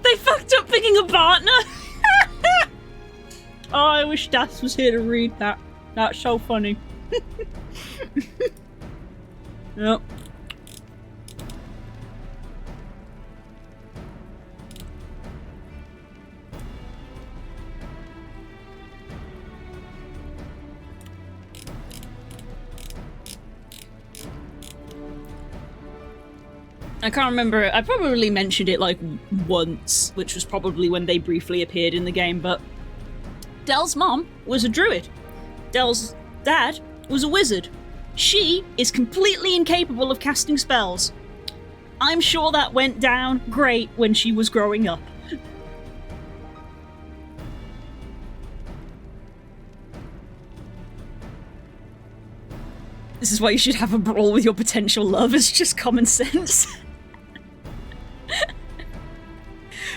They fucked up picking a partner! Oh, I wish Das was here to read that. That's so funny. Yep. I can't remember. I probably mentioned it like once, which was probably when they briefly appeared in the game, but Del's mom was a druid. Del's dad was a wizard. She is completely incapable of casting spells. I'm sure that went down great when she was growing up. This is why you should have a brawl with your potential love. It's just common sense.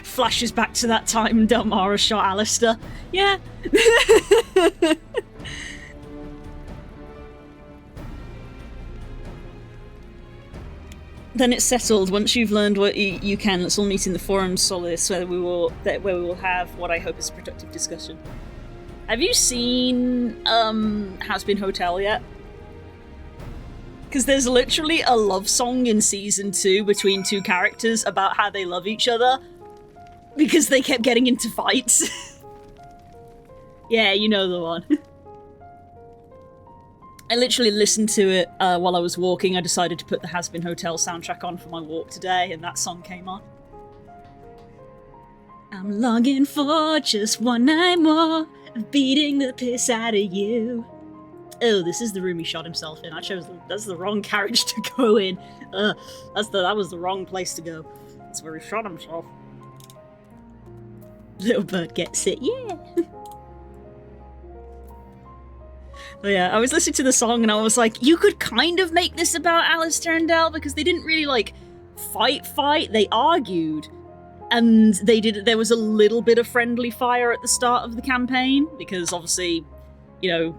Flashes back to that time Delmara shot Alistair. Yeah. Then it's settled. Once you've learned what you can, let's all meet in the Forum Solace, where we will have what I hope is a productive discussion. Have you seen Has Been Hotel yet? Because there's literally a love song in Season 2 between two characters about how they love each other because they kept getting into fights. Yeah, you know the one. I literally listened to it while I was walking. I decided to put the Has Been Hotel soundtrack on for my walk today, and that song came on. I'm longing for just one night more of beating the piss out of you. Oh, this is the room he shot himself in. That's the wrong carriage to go in. That was the wrong place to go. That's where he shot himself. Little bird gets it, yeah. But yeah, I was listening to the song and I was like, you could kind of make this about Alistair and Del because they didn't really like fight. They argued, and there was a little bit of friendly fire at the start of the campaign because obviously, you know,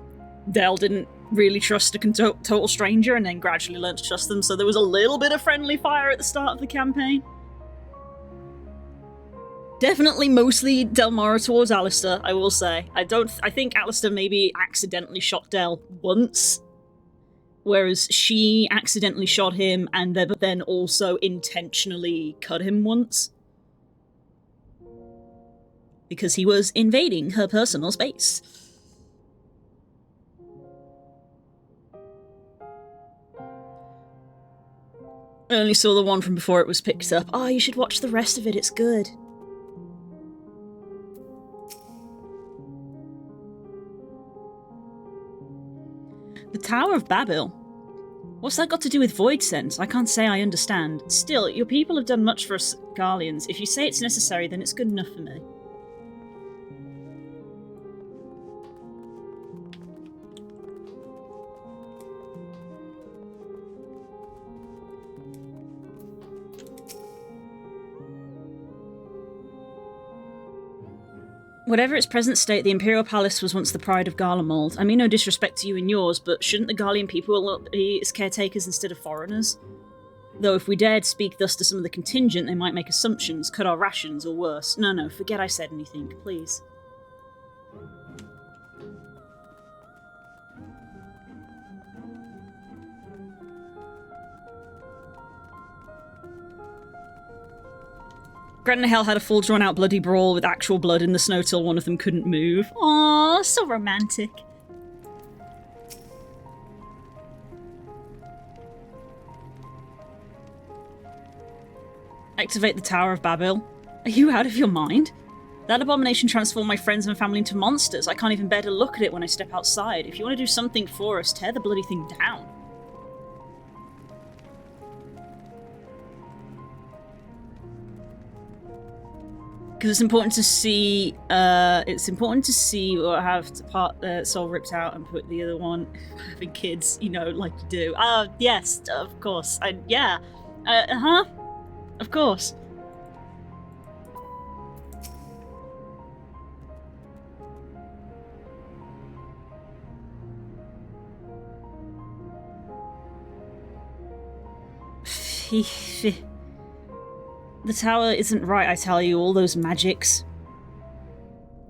Del didn't really trust a total stranger and then gradually learned to trust them, so there was a little bit of friendly fire at the start of the campaign. Definitely mostly Delmara towards Alistair, I will say. I think Alistair maybe accidentally shot Del once, whereas she accidentally shot him but then also intentionally cut him once. Because he was invading her personal space. I only saw the one from before it was picked up. Oh, you should watch the rest of it, it's good. The Tower of Babel? What's that got to do with Void Sense? I can't say I understand. Still, your people have done much for us Garleans. If you say it's necessary, then it's good enough for me. Whatever its present state, the Imperial Palace was once the pride of Garlemald. I mean no disrespect to you and yours, but shouldn't the Garlean people be its caretakers instead of foreigners? Though if we dared speak thus to some of the contingent, they might make assumptions, cut our rations, or worse. No, forget I said anything, please. Grant and Hell had a full drawn-out bloody brawl with actual blood in the snow till one of them couldn't move. Aww, so romantic. Activate the Tower of Babel. Are you out of your mind? That abomination transformed my friends and family into monsters. I can't even bear to look at it when I step outside. If you want to do something for us, tear the bloody thing down. Because it's important to see, or have to part the soul ripped out and put the other one, having kids, you know, like you do. Yes, of course. Yeah. Of course. The tower isn't right, I tell you, all those magics.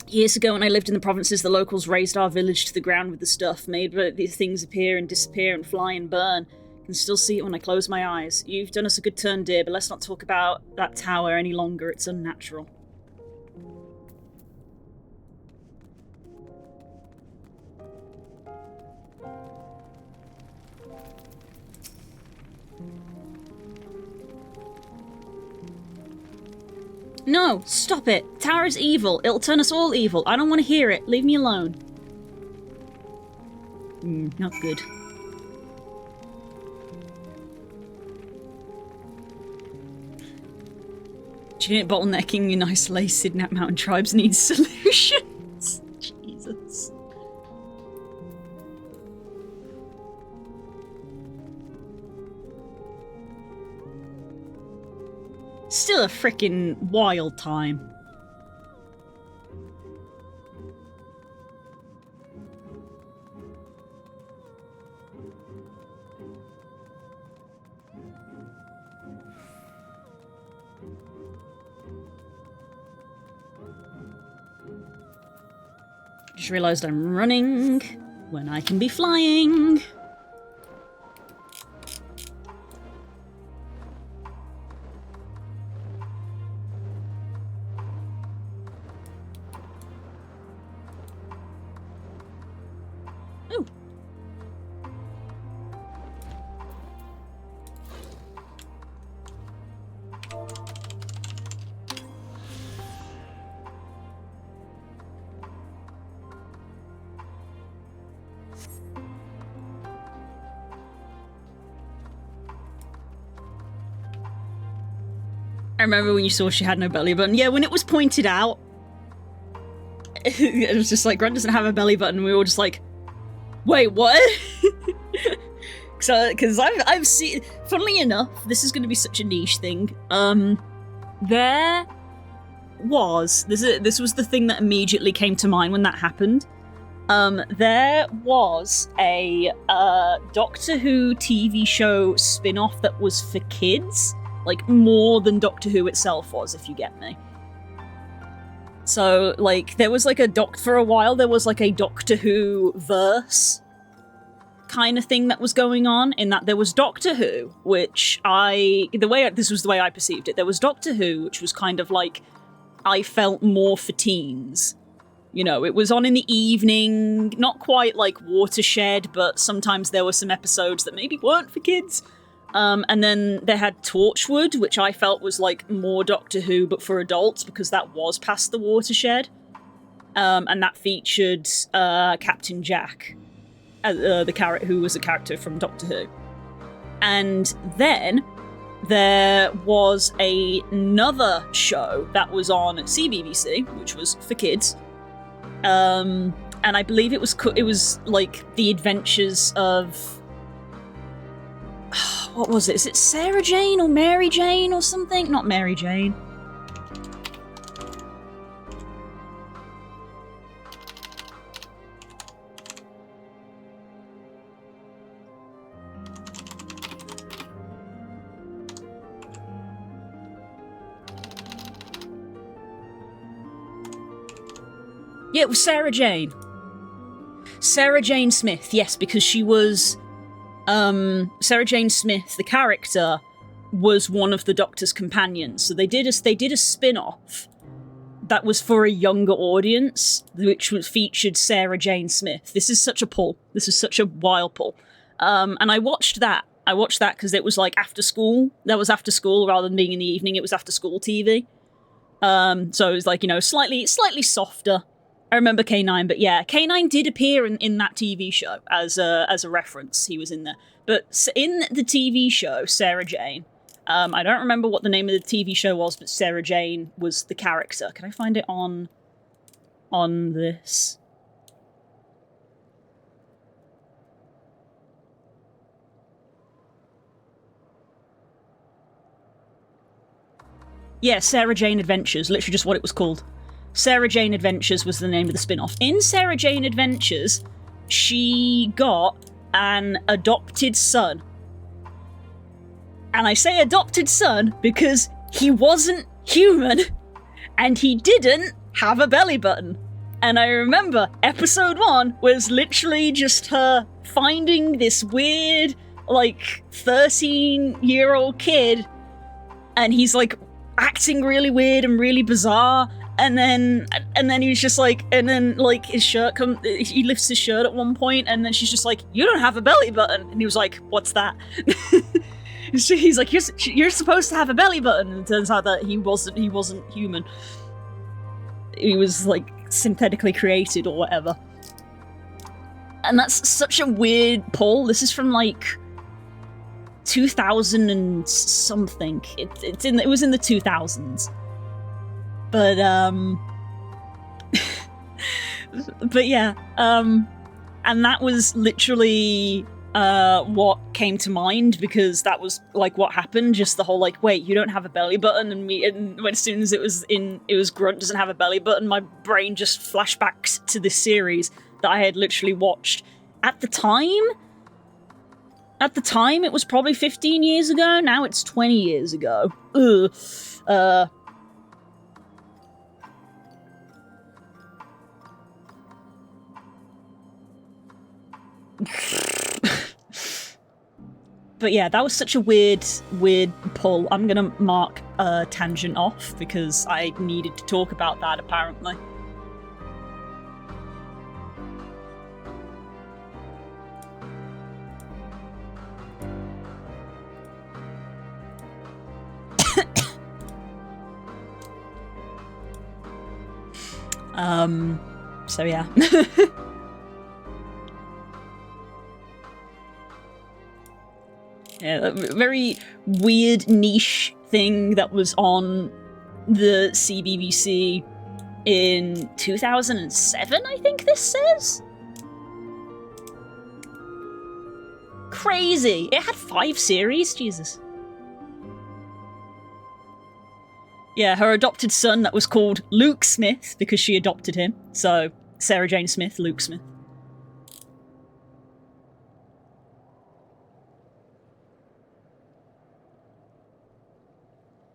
Years ago when I lived in the provinces, the locals razed our village to the ground with the stuff, made these things appear and disappear and fly and burn. I can still see it when I close my eyes. You've done us a good turn, dear, but let's not talk about that tower any longer, it's unnatural. No, stop it. Tower's evil. It'll turn us all evil. I don't want to hear it. Leave me alone. Not good. Genetic bottlenecking in isolated mountain tribes needs solutions. Jesus. Still a frickin' wild time. Just realised I'm running when I can be flying. I remember when you saw she had no belly button. Yeah, when it was pointed out, it was just like, Grant doesn't have a belly button. We were all just like, wait, what? Because I've seen, funnily enough, this is going to be such a niche thing. This was the thing that immediately came to mind when that happened. There was a Doctor Who TV show spin-off that was for kids. Like, more than Doctor Who itself was, if you get me. So, like, there was like for a while, there was like a Doctor Who verse kind of thing that was going on, in that there was Doctor Who, which this was the way I perceived it. There was Doctor Who, which was kind of like, I felt more for teens. You know, it was on in the evening, not quite like Watershed, but sometimes there were some episodes that maybe weren't for kids. And then they had Torchwood, which I felt was like more Doctor Who, but for adults, because that was past the Watershed. And that featured Captain Jack, who was a character from Doctor Who. And then there was another show that was on CBBC, which was for kids. And I believe it was like the adventures of... What was it? Is it Sarah Jane or Mary Jane or something? Not Mary Jane. Yeah, it was Sarah Jane. Sarah Jane Smith, yes, because she was... Sarah Jane Smith, the character, was one of the Doctor's companions. So they did a spin-off that was for a younger audience, which featured Sarah Jane Smith. This is such a pull. This is such a wild pull. And I watched that. I watched that because it was like after school. That was after school rather than being in the evening. It was after school TV. So it was like, you know, slightly softer. I remember K9, but yeah, K9 did appear in that TV show as a reference. He was in there. But in the TV show, Sarah Jane, I don't remember what the name of the TV show was, but Sarah Jane was the character. Can I find it on this? Yeah, Sarah Jane Adventures, literally just what it was called. Sarah Jane Adventures was the name of the spin-off. In Sarah Jane Adventures, she got an adopted son. And I say adopted son because he wasn't human and he didn't have a belly button. And I remember episode 1 was literally just her finding this weird, like, 13-year-old kid, and he's like acting really weird and really bizarre. And then he was just like, and then like his shirt he lifts his shirt at one point, and then she's just like, "You don't have a belly button," and he was like, "What's that?" He's like, "You're supposed to have a belly button," and it turns out that he wasn't human. He was like synthetically created or whatever. And that's such a weird pull. This is from like 2000 and something. It was in the 2000s. But but yeah, and that was literally what came to mind, because that was like what happened. Just the whole like, wait, you don't have a belly button, and when as soon as it was Grunt doesn't have a belly button, my brain just flashbacks to this series that I had literally watched at the time. At the time, it was probably 15 years ago. Now it's 20 years ago. Ugh. But yeah, that was such a weird pull. I'm gonna mark a tangent off because I needed to talk about that, apparently. So yeah. Yeah, a very weird niche thing that was on the CBBC in 2007, I think this says? Crazy! It had 5 series, Jesus. Yeah, her adopted son that was called Luke Smith because she adopted him. So, Sarah Jane Smith, Luke Smith.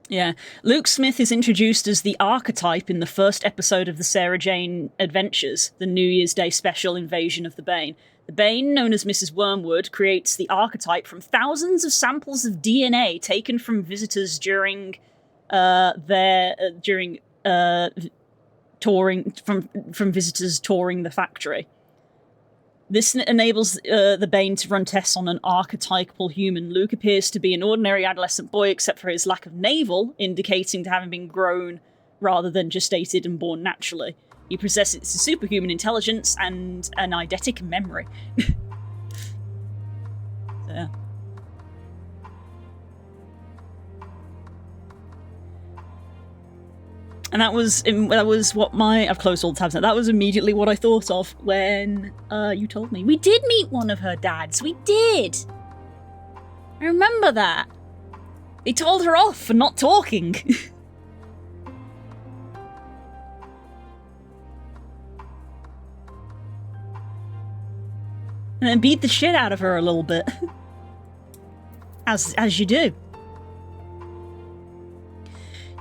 Yeah, Luke Smith is introduced as the archetype in the first episode of the Sarah Jane Adventures, the New Year's Day special invasion of the Bane. The Bane, known as Mrs. Wormwood, creates the archetype from thousands of samples of DNA taken from visitors during touring from visitors touring the factory. This enables the Bane to run tests on an archetypal human. Luke appears to be an ordinary adolescent boy, except for his lack of navel, indicating to having been grown rather than gestated and born naturally. He possesses superhuman intelligence and an eidetic memory. So, yeah. And that was what I've closed all the tabs now. That was immediately what I thought of when you told me. We did meet one of her dads. We did. I remember that. They told her off for not talking. And then beat the shit out of her a little bit. As you do.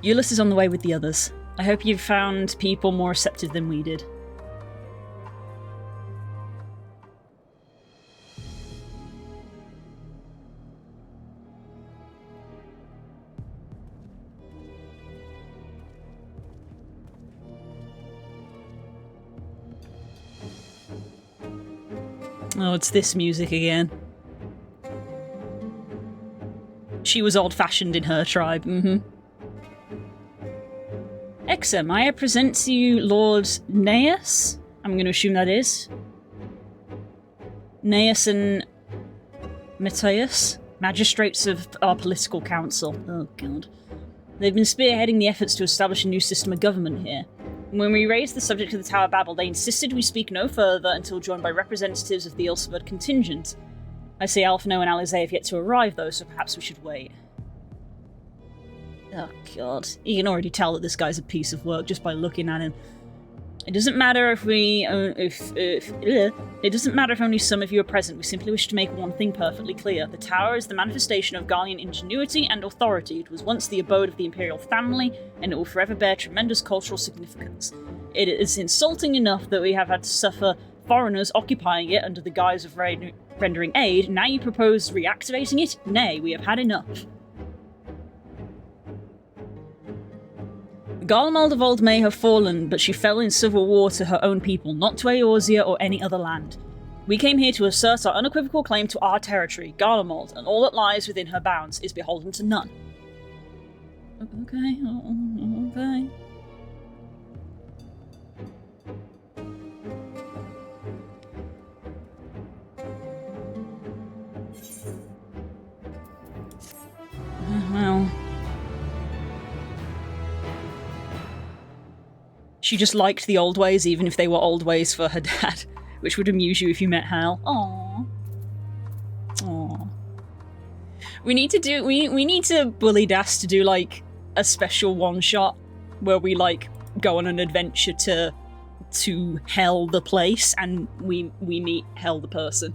Euless is on the way with the others. I hope you've found people more receptive than we did. Oh, it's this music again. She was old-fashioned in her tribe, Exum, I present to you Lord Neus. I'm going to assume that is. Neus and Matthias, magistrates of our political council. Oh, God. They've been spearheading the efforts to establish a new system of government here. When we raised the subject of the Tower of Babel, they insisted we speak no further until joined by representatives of the Ilseford contingent. I see Alphino and Alizé have yet to arrive, though, so perhaps we should wait. Oh, God. You can already tell that this guy's a piece of work just by looking at him. It doesn't matter if it doesn't matter if only some of you are present. We simply wish to make one thing perfectly clear. The Tower is the manifestation of Garlean ingenuity and authority. It was once the abode of the Imperial family, and it will forever bear tremendous cultural significance. It is insulting enough that we have had to suffer foreigners occupying it under the guise of rendering aid. Now you propose reactivating it? Nay, we have had enough. Garlemald of Old may have fallen, but she fell in civil war to her own people, not to Eorzea or any other land. We came here to assert our unequivocal claim to our territory, Garlemald, and all that lies within her bounds is beholden to none. Okay, okay. Well... She just liked the old ways, even if they were old ways for her dad, which would amuse you if you met Hal. Aww. Aww. We need to bully Das to do, like, a special one-shot where we, like, go on an adventure to Hell the place, and we meet Hell the person.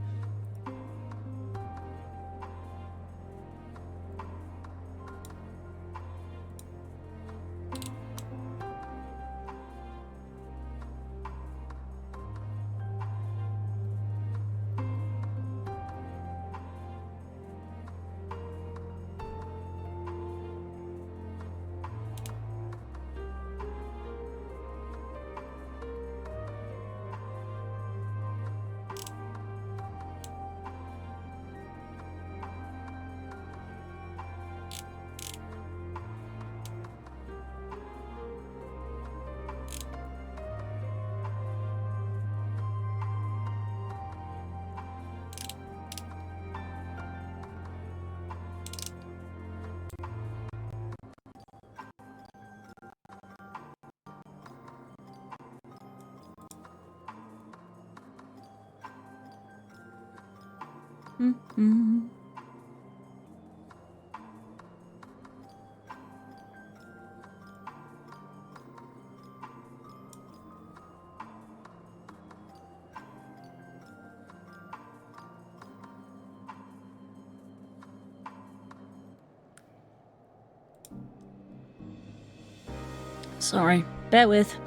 Sorry, bear with.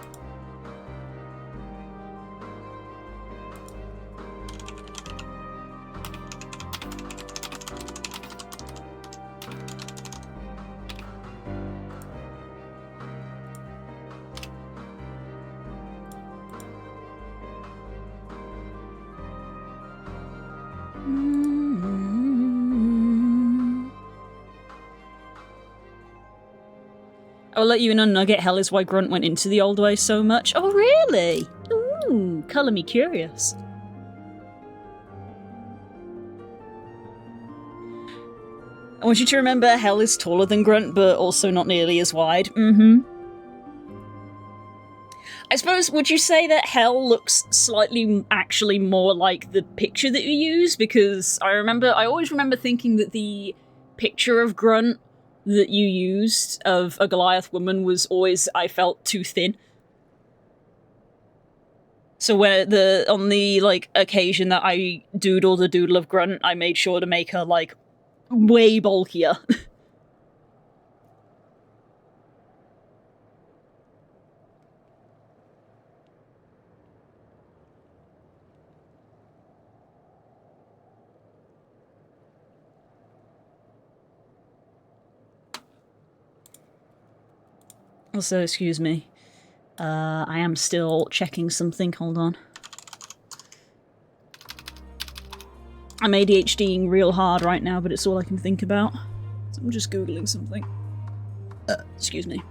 I'll let you in on a nugget. Hell is why Grunt went into the old way so much. Oh, really? Ooh, colour me curious. I want you to remember Hell is taller than Grunt, but also not nearly as wide. I suppose, would you say that Hell looks slightly actually more like the picture that you use? Because I always remember thinking that the picture of Grunt that you used of a Goliath woman was always, I felt, too thin. So when on the, like, occasion that I doodled a doodle of Grunt, I made sure to make her, like, way bulkier. Also, excuse me. I am still checking something. Hold on. I'm ADHDing real hard right now, but it's all I can think about. So I'm just Googling something. Excuse me.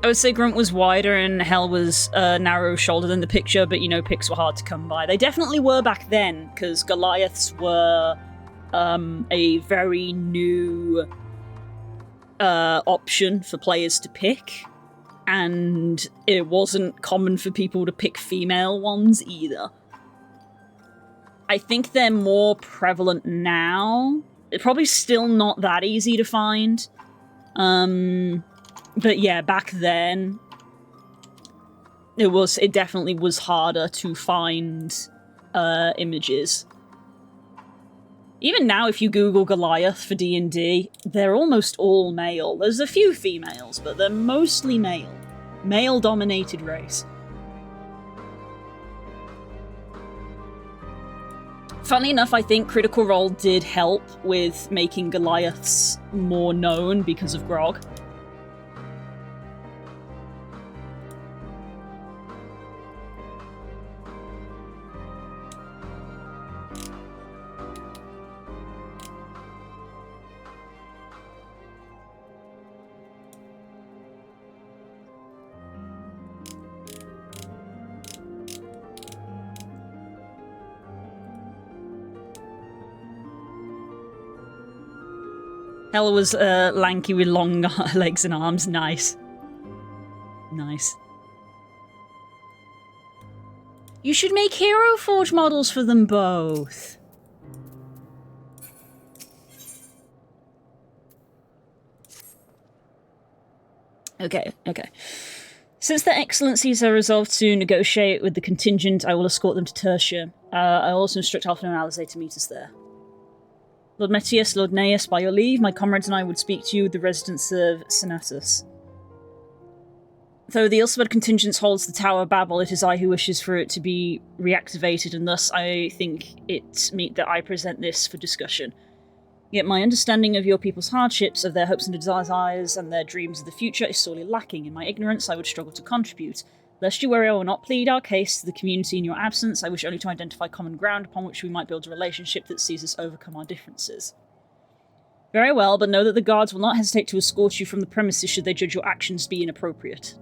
I would say Grunt was wider and Hell was narrow-shouldered in the picture, but, you know, pics were hard to come by. They definitely were back then, because Goliaths were a very new option for players to pick, and it wasn't common for people to pick female ones either. I think they're more prevalent now. It's probably still not that easy to find. But yeah, back then, it definitely was harder to find images. Even now, if you Google Goliath for D&D, they're almost all male. There's a few females, but they're mostly male. Male-dominated race. Funnily enough, I think Critical Role did help with making Goliaths more known because of Grog. Hella was lanky with long legs and arms. Nice. Nice. You should make Hero Forge models for them both. Okay, okay. Since the Excellencies are resolved to negotiate with the contingent, I will escort them to Tertia. I'll also instruct Alpha and Alizé to meet us there. Lord Metius, Lord Neus, by your leave, my comrades and I would speak to you with the residents of Senatus. Though the Ilsebud contingent holds the Tower of Babel, it is I who wishes for it to be reactivated, and thus I think it meet that I present this for discussion. Yet my understanding of your people's hardships, of their hopes and desires, and their dreams of the future is sorely lacking. In my ignorance, I would struggle to contribute. Lest you worry, I will not plead our case to the community in your absence. I wish only to identify common ground upon which we might build a relationship that sees us overcome our differences. Very well, but know that the guards will not hesitate to escort you from the premises should they judge your actions be inappropriate.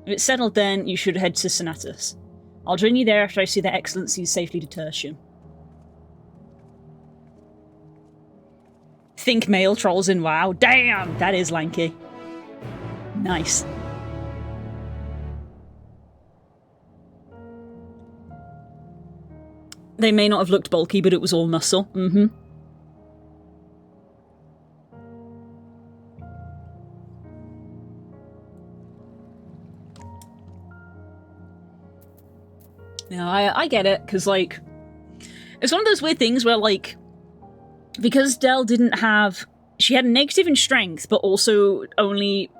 If it's settled then, you should head to Senatus. I'll join you there after I see their excellencies safely to Tertium. Think male trolls in WoW. Damn! That is lanky. Nice. They may not have looked bulky, but it was all muscle. Mm-hmm. No, I get it, because, like, it's one of those weird things where, like, because Dell didn't have... She had a negative in strength, but also only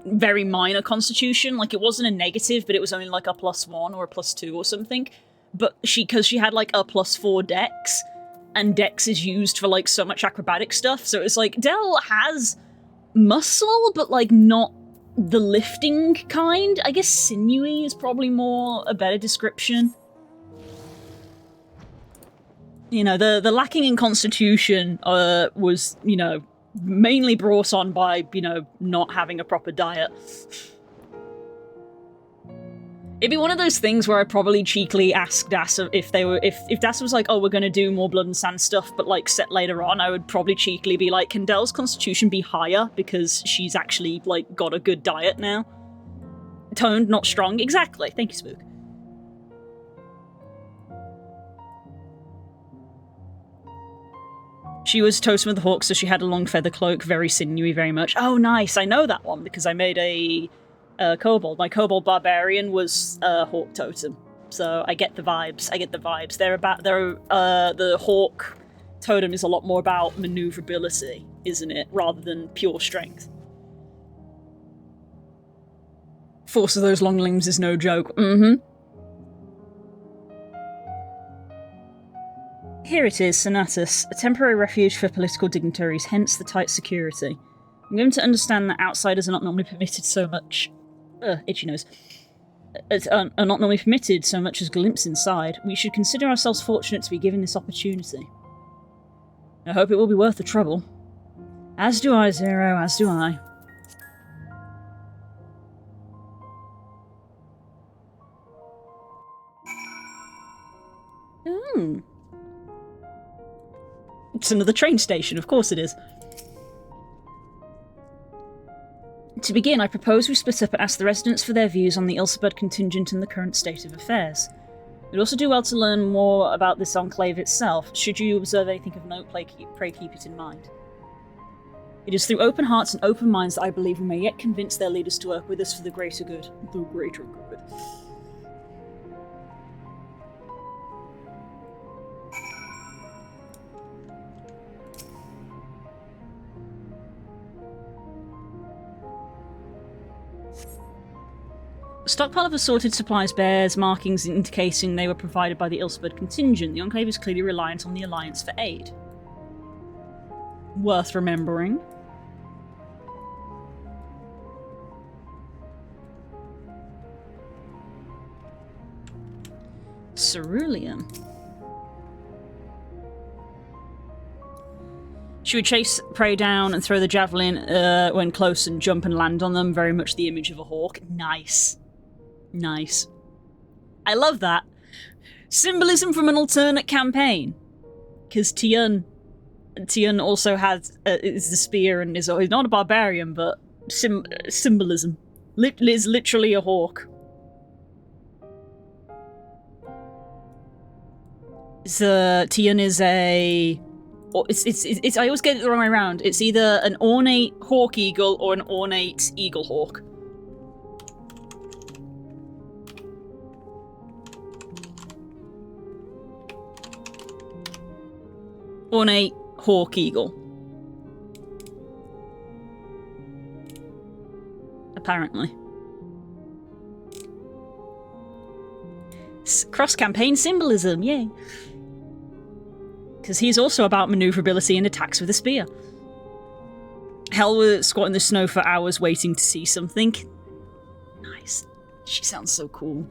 very minor constitution. Like, it wasn't a negative, but it was only, like, a +1 or a +2 or something. But because she had, like, a +4 dex, and dex is used for, like, so much acrobatic stuff, so it's like, Dell has muscle, but, like, not the lifting kind. I guess sinewy is probably more a better description. You know, the lacking in constitution was, you know, mainly brought on by, you know, not having a proper diet. It'd be one of those things where I probably cheekily asked Das if Das was like, oh, we're gonna do more Blood and Sand stuff, but like set later on, I would probably cheekily be like, can Dell's constitution be higher because she's actually like got a good diet now? toned, not strong. Exactly. Thank you, Spook. She was Totem of the Hawk, so she had a long feather cloak, very sinewy, very much. Oh, nice. I know that one because I made a kobold. My kobold barbarian was Hawk Totem. So I get the vibes. I get the vibes. The Hawk Totem is a lot more about maneuverability, isn't it? Rather than pure strength. Force of those long limbs is no joke. Here it is, Senatus, a temporary refuge for political dignitaries, hence the tight security. I'm going to understand that outsiders are not normally permitted so much... itchy nose. Are not normally permitted so much as glimpse inside. We should consider ourselves fortunate to be given this opportunity. I hope it will be worth the trouble. As do I, Zero, as do I. It's another train station, of course it is. To begin, I propose we split up and ask the residents for their views on the Ilsebud contingent and the current state of affairs. We'd also do well to learn more about this enclave itself. Should you observe anything of note, pray keep it in mind. It is through open hearts and open minds that I believe we may yet convince their leaders to work with us for the greater good. The greater good. A stockpile of assorted supplies bears markings indicating they were provided by the Ilsebud contingent. The Enclave is clearly reliant on the Alliance for aid. Worth remembering. Cerulean. She would chase prey down and throw the javelin when close and jump and land on them. Very much the image of a hawk. Nice. Nice. I love that. Symbolism from an alternate campaign. Because Tian also has is the spear and is not a barbarian, but symbolism. Is literally a hawk. Tian is a... It's I always get it the wrong way around. It's either an ornate hawk eagle or an ornate eagle hawk. Ornate hawk eagle. Apparently. Cross-campaign symbolism, yay. Because he's also about maneuverability and attacks with a spear. Hell will squat in the snow for hours waiting to see something. Nice. She sounds so cool.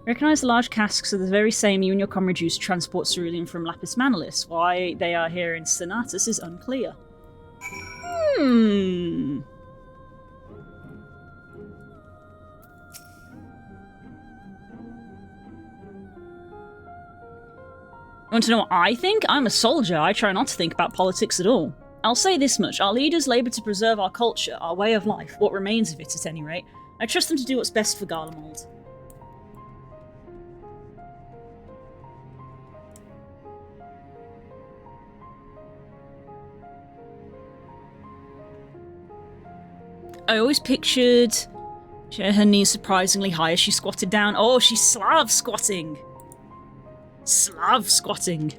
Recognise the large casks are the very same you and your comrade used to transport cerulean from Lapis Manalis. Why they are here in Senatus is unclear. I want to know what I think? I'm a soldier. I try not to think about politics at all. I'll say this much. Our leaders labour to preserve our culture, our way of life, what remains of it at any rate. I trust them to do what's best for Garlemald. I always pictured her knees surprisingly high as she squatted down. Oh, she's Slav squatting! Slav squatting.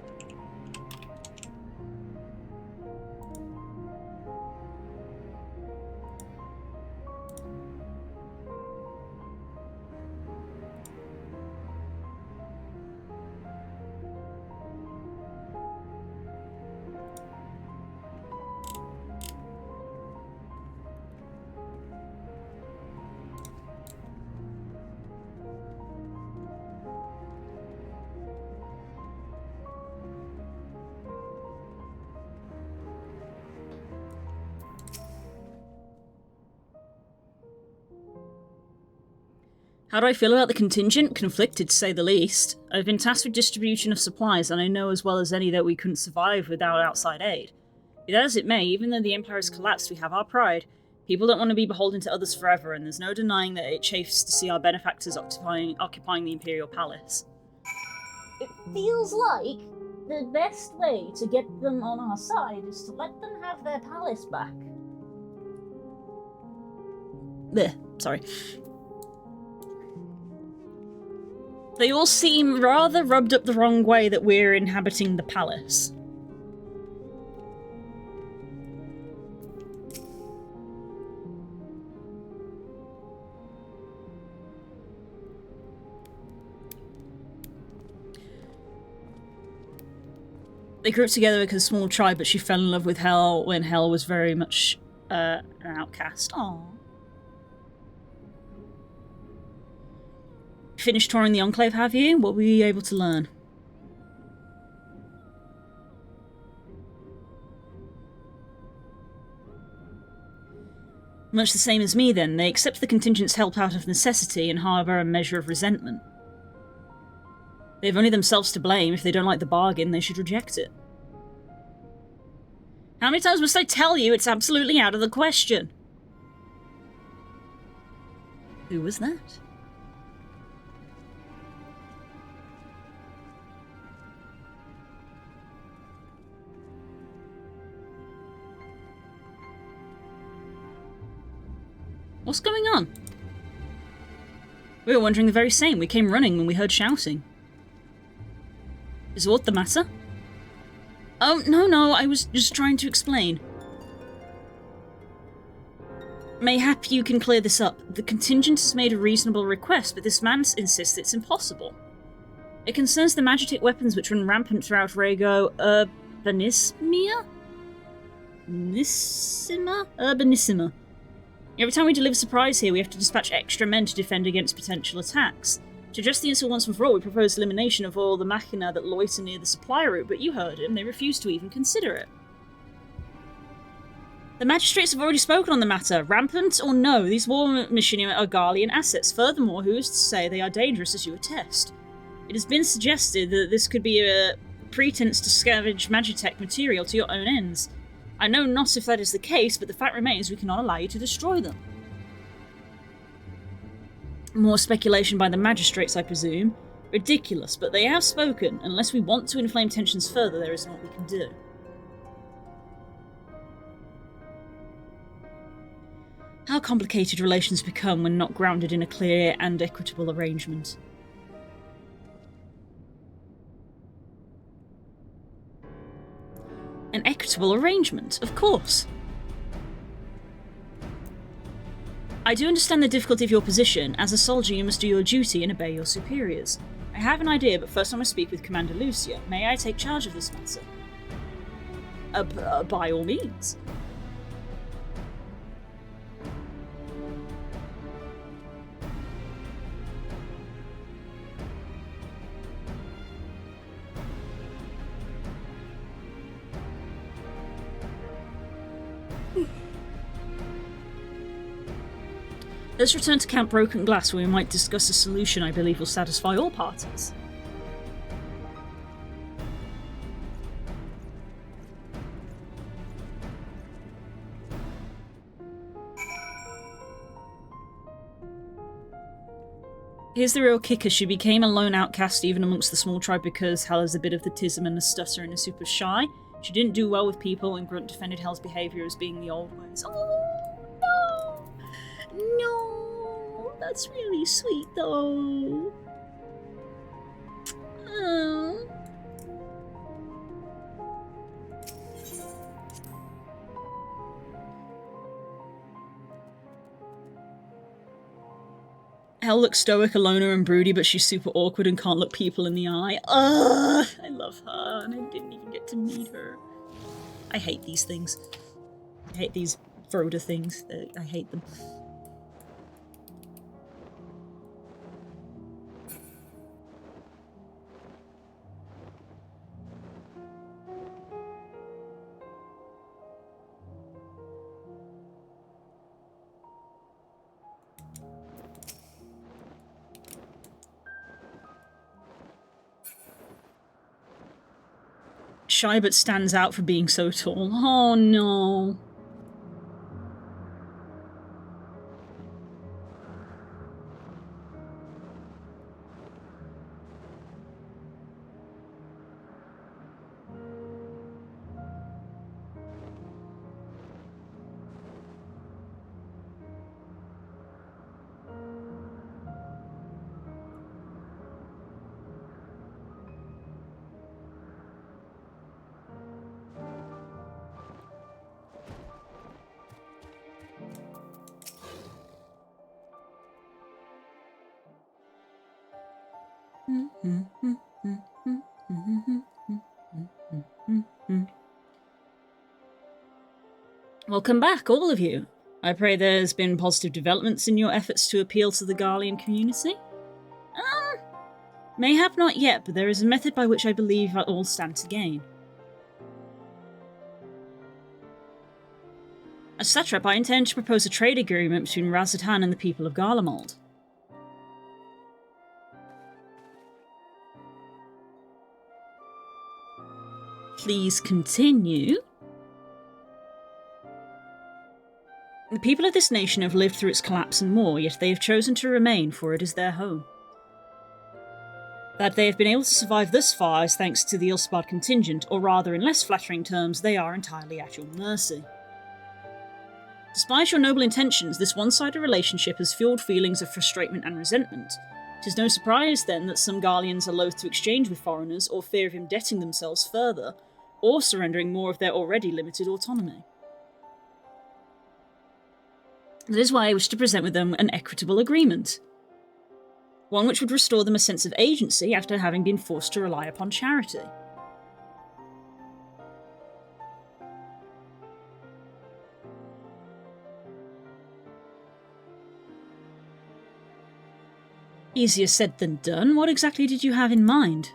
How do I feel about the contingent? Conflicted, to say the least. I've been tasked with distribution of supplies, and I know as well as any that we couldn't survive without outside aid. Be that as it may, even though the Empire has collapsed, we have our pride. People don't want to be beholden to others forever, and there's no denying that it chafes to see our benefactors occupying the Imperial Palace. It feels like the best way to get them on our side is to let them have their palace back. There, sorry. They all seem rather rubbed up the wrong way that we're inhabiting the palace. They grew up together because a small tribe, but she fell in love with Hel when Hel was very much an outcast. Aww. Finished touring the Enclave, have you? What were you able to learn? Much the same as me, then. They accept the contingent's help out of necessity and harbour a measure of resentment. They've only themselves to blame. If they don't like the bargain, they should reject it. How many times must I tell you it's absolutely out of the question? Who was that? What's going on? We were wondering the very same. We came running when we heard shouting. Is what the matter? Oh, no, I was just trying to explain. Mayhap you can clear this up. The contingent has made a reasonable request, but this man insists it's impossible. It concerns the magitic weapons which run rampant throughout Rego Urbanissima? Urbanissima. Every time we deliver surprise here, we have to dispatch extra men to defend against potential attacks. To address the incident once and for all, we proposed elimination of all the machina that loiter near the supply route, but you heard him, they refused to even consider it. The magistrates have already spoken on the matter. Rampant or no, these war machina are Garlean assets. Furthermore, who is to say they are dangerous, as you attest? It has been suggested that this could be a pretense to scavenge magitech material to your own ends. I know not if that is the case, but the fact remains we cannot allow you to destroy them. More speculation by the magistrates, I presume. Ridiculous, but they have spoken. Unless we want to inflame tensions further, there isn't what we can do. How complicated relations become when not grounded in a clear and equitable arrangement. An equitable arrangement, of course. I do understand the difficulty of your position. As a soldier, you must do your duty and obey your superiors. I have an idea, but first I must speak with Commander Lucia. May I take charge of this matter? By all means. Let's return to Camp Broken Glass, where we might discuss a solution I believe will satisfy all parties. Here's the real kicker. She became a lone outcast even amongst the small tribe because Hel has a bit of the tism and a stutter and is super shy. She didn't do well with people, and Grunt defended Hel's behaviour as being the old ways. Oh, no! No! That's really sweet, though. Oh. Hel looks stoic, a loner, and broody, but she's super awkward and can't look people in the eye. Ugh! I love her, and I didn't even get to meet her. I hate these things. I hate these Froda things. I hate them. Shy but stands out for being so tall. Oh no. Welcome back, all of you. I pray there's been positive developments in your efforts to appeal to the Garlean community? Mayhap not yet, but there is a method by which I believe all stand to gain. As satrap, I intend to propose a trade agreement between Razatan and the people of Garlemald. Please continue. The people of this nation have lived through its collapse and more, yet they have chosen to remain, for it is their home. That they have been able to survive thus far is thanks to the Ilsbard contingent, or rather, in less flattering terms, they are entirely at your mercy. Despite your noble intentions, this one-sided relationship has fueled feelings of frustratement and resentment. It is no surprise, then, that some Garleans are loath to exchange with foreigners, or fear of indebting themselves further, or surrendering more of their already limited autonomy. That is why I wish to present with them an equitable agreement. One which would restore them a sense of agency after having been forced to rely upon charity. Easier said than done. What exactly did you have in mind?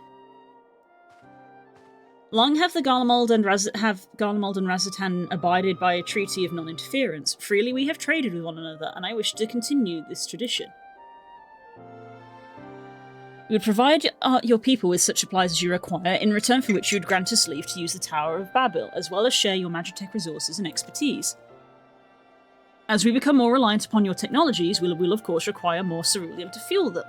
Long have Garlemald and Razatan abided by a treaty of non-interference. Freely we have traded with one another, and I wish to continue this tradition. We would provide your people with such supplies as you require, in return for which you would grant us leave to use the Tower of Babil, as well as share your Magitech resources and expertise. As we become more reliant upon your technologies, we will of course require more ceruleum to fuel them.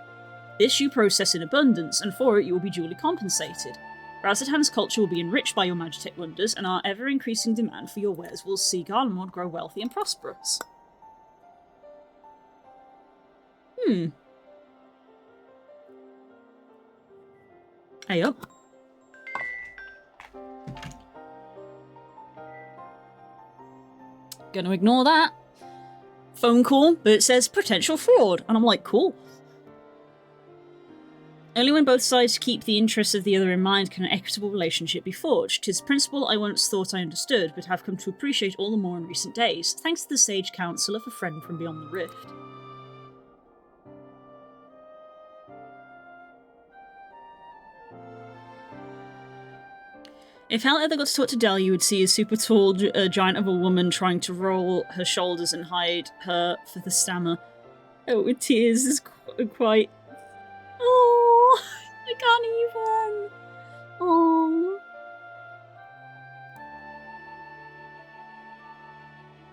This you process in abundance, and for it you will be duly compensated. Razatan's culture will be enriched by your Magitech wonders, and our ever-increasing demand for your wares will see Garlemald grow wealthy and prosperous. Hey up. Gonna ignore that. Phone call, but it says potential fraud, and I'm like, cool. Only when both sides keep the interests of the other in mind can an equitable relationship be forged. 'Tis a principle I once thought I understood, but have come to appreciate all the more in recent days, thanks to the sage counsel of a friend from beyond the rift. If Hal ever got to talk to Del, you would see a super tall giant of a woman trying to roll her shoulders and hide her for the stammer. Oh, with tears is quite... Oh, I can't even. Oh.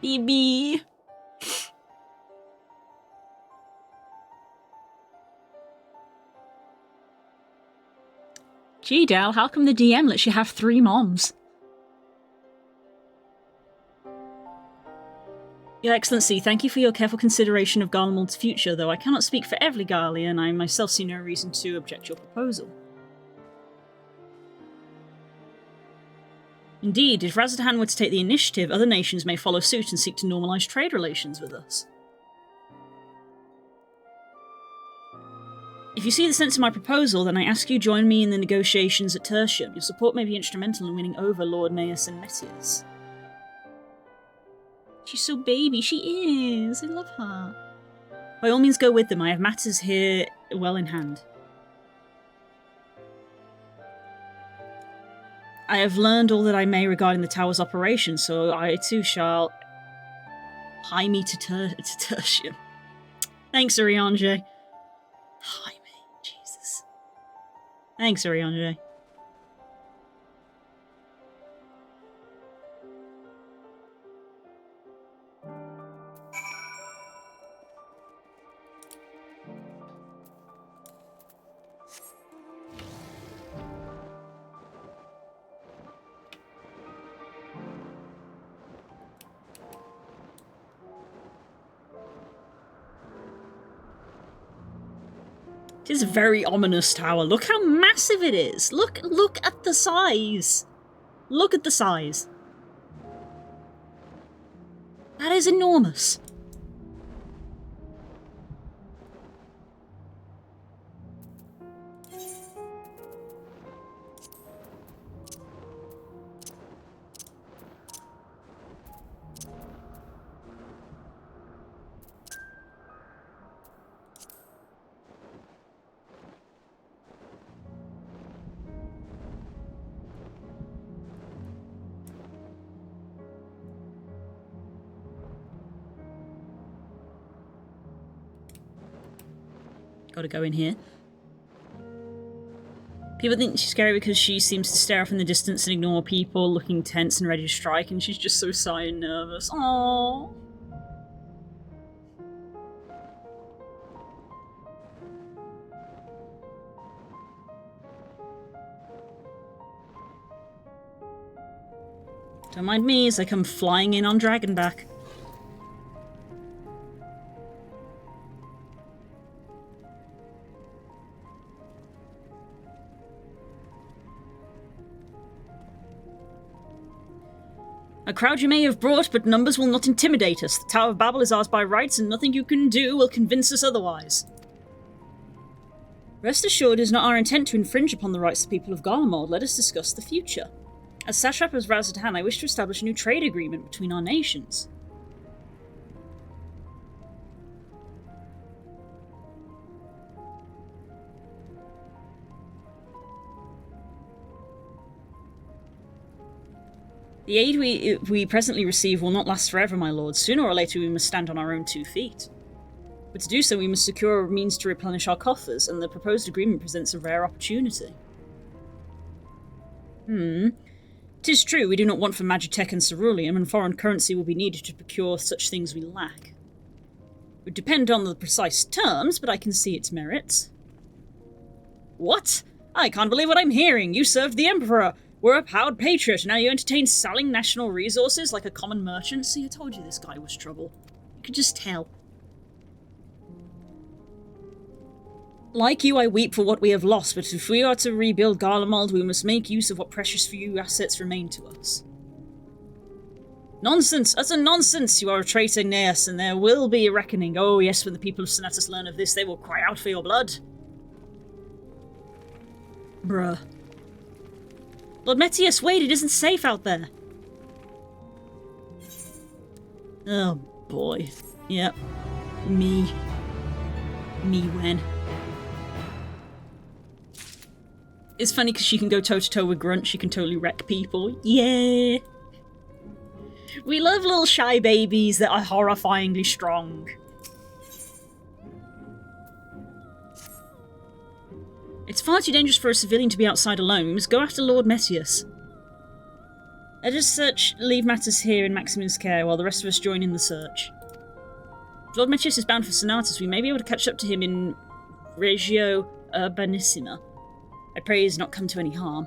BB. Gee, Del, how come the DM lets you have 3 moms? Your Excellency, thank you for your careful consideration of Garlemald's future, though I cannot speak for every Garlean, I myself see no reason to object your proposal. Indeed, if Razatan were to take the initiative, other nations may follow suit and seek to normalise trade relations with us. If you see the sense of my proposal, then I ask you join me in the negotiations at Tertium. Your support may be instrumental in winning over Lord Neus and Metius. She's so baby, she is. I love her. By all means go with them, I have matters here well in hand. I have learned all that I may regarding the tower's operation, so I too shall hie me to Tertium. Thanks, Ariange. Hie me, Jesus. Thanks, Ariange. It is a very ominous tower. Look how massive it is. Look at the size. Look at the size. That is enormous. Gotta go in here. People think she's scary because she seems to stare off in the distance and ignore people, looking tense and ready to strike, and she's just so shy and nervous. Aww. Don't mind me as I come flying in on Dragonback. A crowd you may have brought, but numbers will not intimidate us. The Tower of Babel is ours by rights, and nothing you can do will convince us otherwise. Rest assured, it is not our intent to infringe upon the rights of the people of Garlemald. Let us discuss the future. As Satrap of Razadhan, I wish to establish a new trade agreement between our nations. The aid we presently receive will not last forever, my lord. Sooner or later we must stand on our own 2 feet. But to do so we must secure a means to replenish our coffers, and the proposed agreement presents a rare opportunity. 'Tis true, we do not want for Magitech and Ceruleum, and foreign currency will be needed to procure such things we lack. It would depend on the precise terms, but I can see its merits. What? I can't believe what I'm hearing! You served the Emperor! Were a proud patriot, and now you entertain selling national resources like a common merchant? See, I told you this guy was trouble. You could just tell. Like you, I weep for what we have lost, but if we are to rebuild Garlemald, we must make use of what precious few assets remain to us. Nonsense! Utter nonsense! You are a traitor, Neas, and there will be a reckoning. Oh yes, when the people of Senatus learn of this, they will cry out for your blood. Bruh. Lord Metius, wait, it isn't safe out there. Oh boy. Yep. Me. Me when. It's funny because she can go toe-to-toe with Grunt, she can totally wreck people. Yeah! We love little shy babies that are horrifyingly strong. It's far too dangerous for a civilian to be outside alone. We must go after Lord Metius. Let us leave matters here in Maximin's care while the rest of us join in the search. If Lord Metius is bound for Senatus, we may be able to catch up to him in Regio Urbanissima. I pray he has not come to any harm.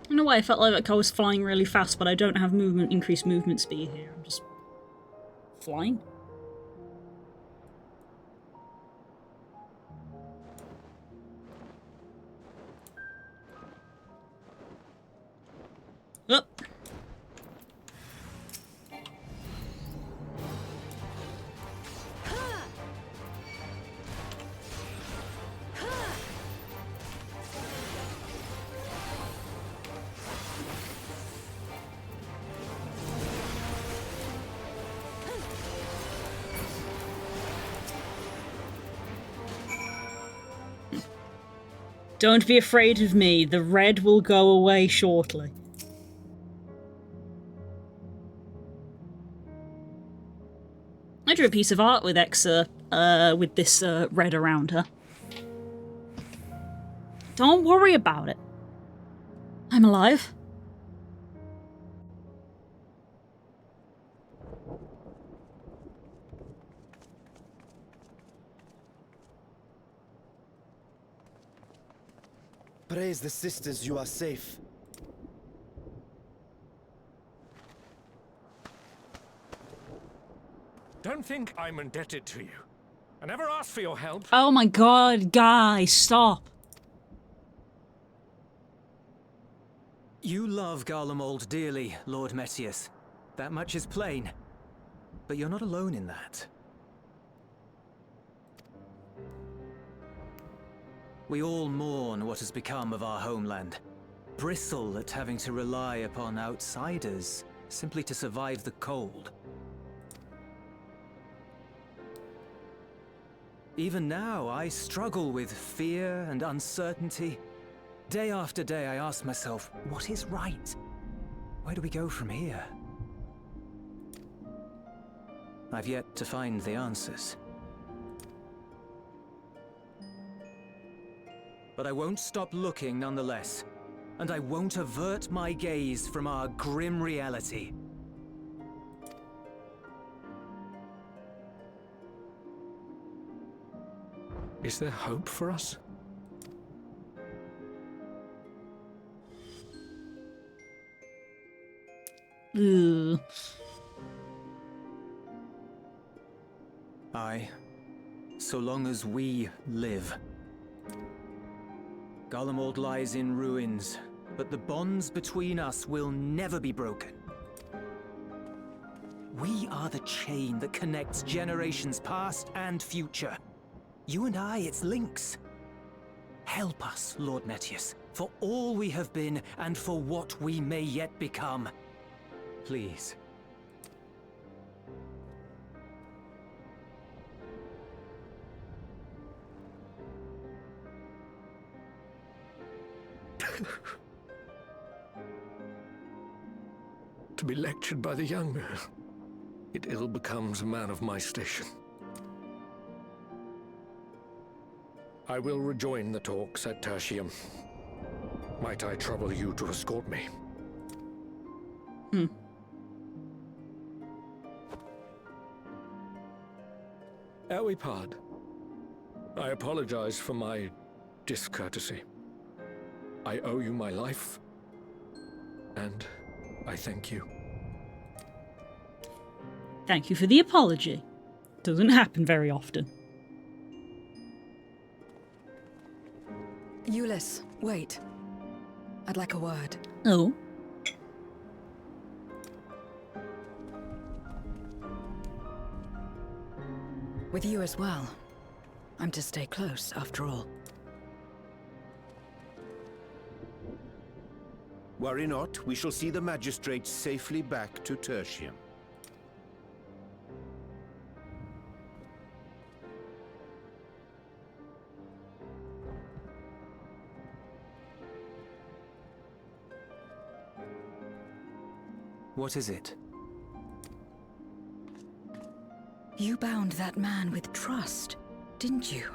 I don't know why I felt like I was flying really fast, but I don't have increased movement speed here. I'm just flying. Oh. Don't be afraid of me. The red will go away shortly. I drew a piece of art with Exa, with this red around her. Don't worry about it. I'm alive. Praise the sisters, you are safe. Don't think I'm indebted to you. I never asked for your help. Oh my god, guys, stop. You love Garlemald dearly, Lord Metius. That much is plain. But you're not alone in that. We all mourn what has become of our homeland. Bristle at having to rely upon outsiders simply to survive the cold. Even now, I struggle with fear and uncertainty. Day after day, I ask myself, what is right? Where do we go from here? I've yet to find the answers. But I won't stop looking nonetheless. And I won't avert my gaze from our grim reality. Is there hope for us? Ugh. Aye. So long as we live. Garlemald lies in ruins, but the bonds between us will never be broken. We are the chain that connects generations past and future. You and I, it's links. Help us, Lord Metius, for all we have been and for what we may yet become. Please. To be lectured by the younger, it ill becomes a man of my station. I will rejoin the talks at Tertium. Might I trouble you to escort me? Elwipard, I apologize for my discourtesy. I owe you my life, and I thank you. Thank you for the apology. Doesn't happen very often. Euless, wait. I'd like a word. Oh. With you as well. I'm to stay close, after all. Worry not, we shall see the magistrate safely back to Tertium. What is it? You bound that man with trust, didn't you?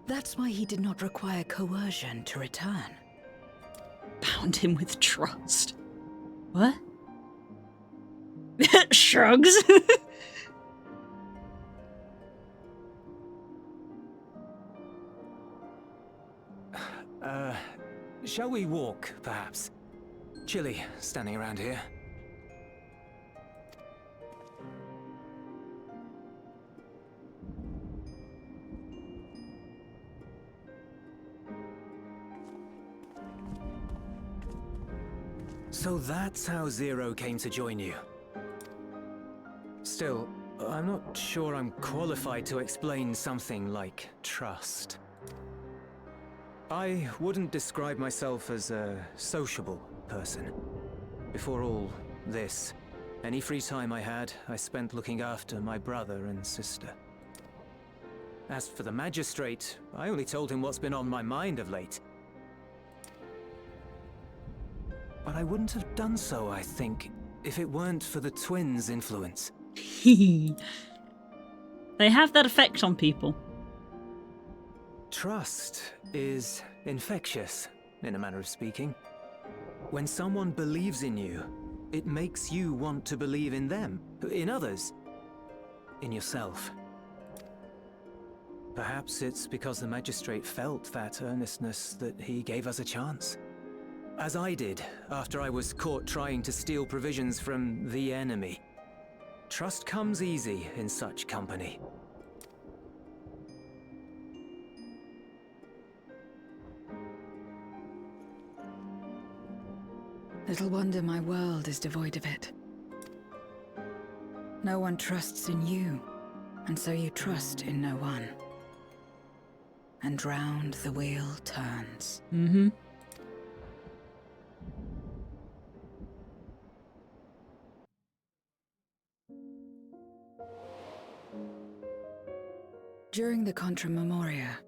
That's why he did not require coercion to return. Bound him with trust. What? Shrugs. Shall we walk, perhaps? Chilly, standing around here. So that's how Zero came to join you. Still, I'm not sure I'm qualified to explain something like trust. I wouldn't describe myself as a sociable person. Before all this, any free time I had, I spent looking after my brother and sister. As for the magistrate, I only told him what's been on my mind of late. But I wouldn't have done so, I think, if it weren't for the twins' influence. They have that effect on people. Trust is infectious, in a manner of speaking. When someone believes in you, it makes you want to believe in them, in others, in yourself. Perhaps it's because the magistrate felt that earnestness that he gave us a chance. As I did, after I was caught trying to steal provisions from the enemy. Trust comes easy in such company. Little wonder my world is devoid of it. No one trusts in you, and so you trust in no one. And round the wheel turns. Mm-hmm. During the Contra Memoria,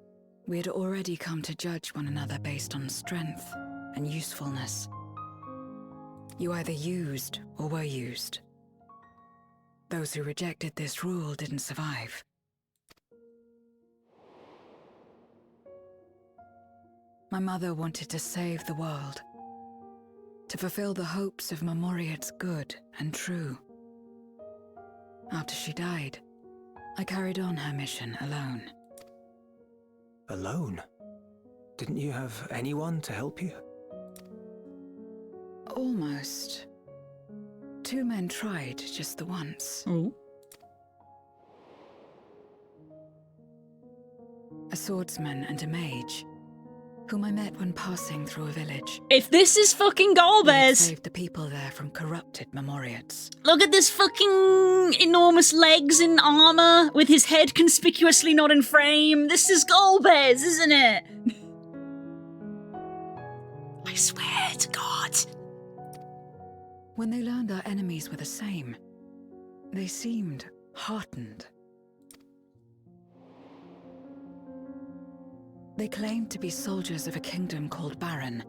we had already come to judge one another based on strength and usefulness. You either used or were used. Those who rejected this rule didn't survive. My mother wanted to save the world, to fulfill the hopes of Memoria's good and true. After she died, I carried on her mission alone. Alone? Didn't you have anyone to help you? Almost. 2 men tried just the once. Oh. A swordsman and a mage, whom I met when passing through a village. If this is fucking They had Golbez, saved the people there from corrupted Memoriates. look at this fucking enormous legs in armor with his head conspicuously not in frame. This is Golbez, isn't it? I swear to God. When they learned our enemies were the same, they seemed heartened. They claimed to be soldiers of a kingdom called Baron,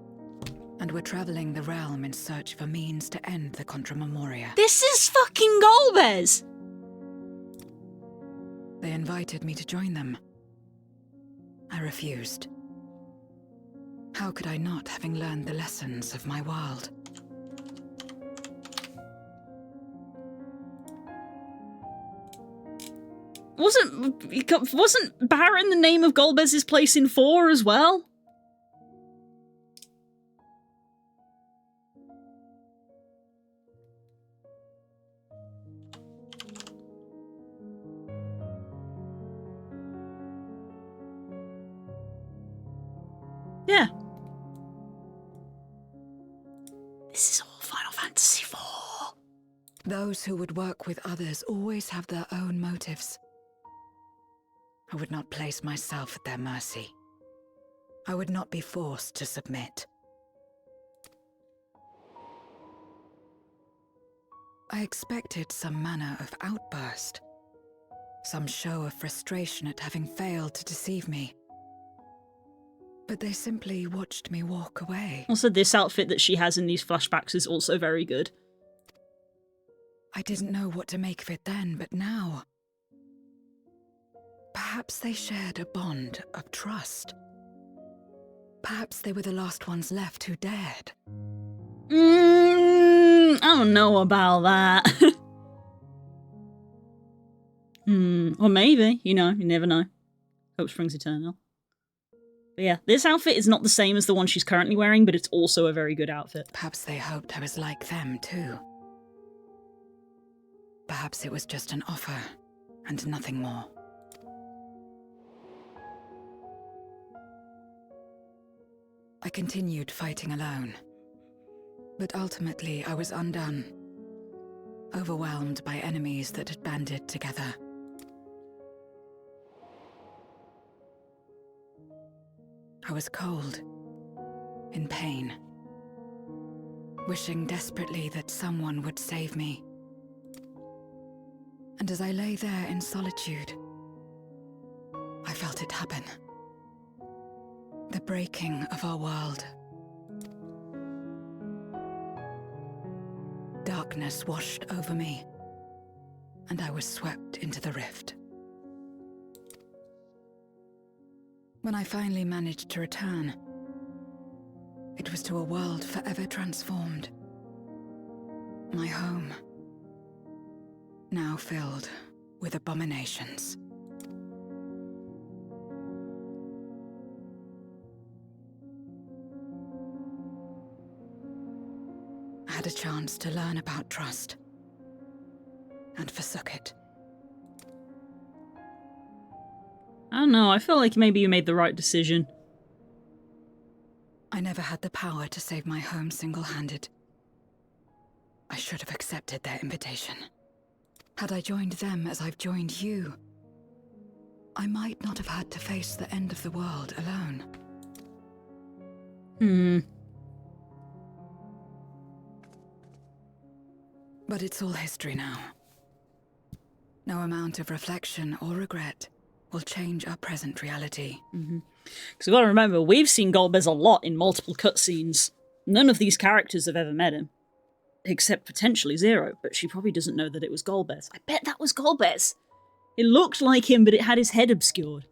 and were traveling the realm in search for means to end the Contra Memoria. This is fucking Golbez. They invited me to join them. I refused. How could I not, having learned the lessons of my world? Wasn't Baron the name of Golbez's place in 4 as well? Yeah. This is all Final Fantasy IV. Those who would work with others always have their own motives. I would not place myself at their mercy. I would not be forced to submit. I expected some manner of outburst, some show of frustration at having failed to deceive me. But they simply watched me walk away. Also, this outfit that she has in these flashbacks is also very good. I didn't know what to make of it then, but now... Perhaps they shared a bond of trust. Perhaps they were the last ones left who dared. I don't know about that. Or maybe, you know, you never know. Hope springs eternal. But yeah, this outfit is not the same as the one she's currently wearing, but it's also a very good outfit. Perhaps they hoped I was like them too. Perhaps it was just an offer, and nothing more. I continued fighting alone. But ultimately, I was undone. Overwhelmed by enemies that had banded together. I was cold, in pain, wishing desperately that someone would save me. And as I lay there in solitude, I felt it happen. The breaking of our world. Darkness washed over me, and I was swept into the rift. When I finally managed to return, it was to a world forever transformed. My home, now filled with abominations. I had a chance to learn about trust, and forsook it. I don't know, I feel like maybe you made the right decision. I never had the power to save my home single-handed. I should have accepted their invitation. Had I joined them as I've joined you, I might not have had to face the end of the world alone. But it's all history now. No amount of reflection or regret will change our present reality. Because we've got to remember, we've seen Golbez a lot in multiple cutscenes. None of these characters have ever met him. Except potentially Zero, but she probably doesn't know that it was Golbez. I bet that was Golbez! It looked like him, but it had his head obscured.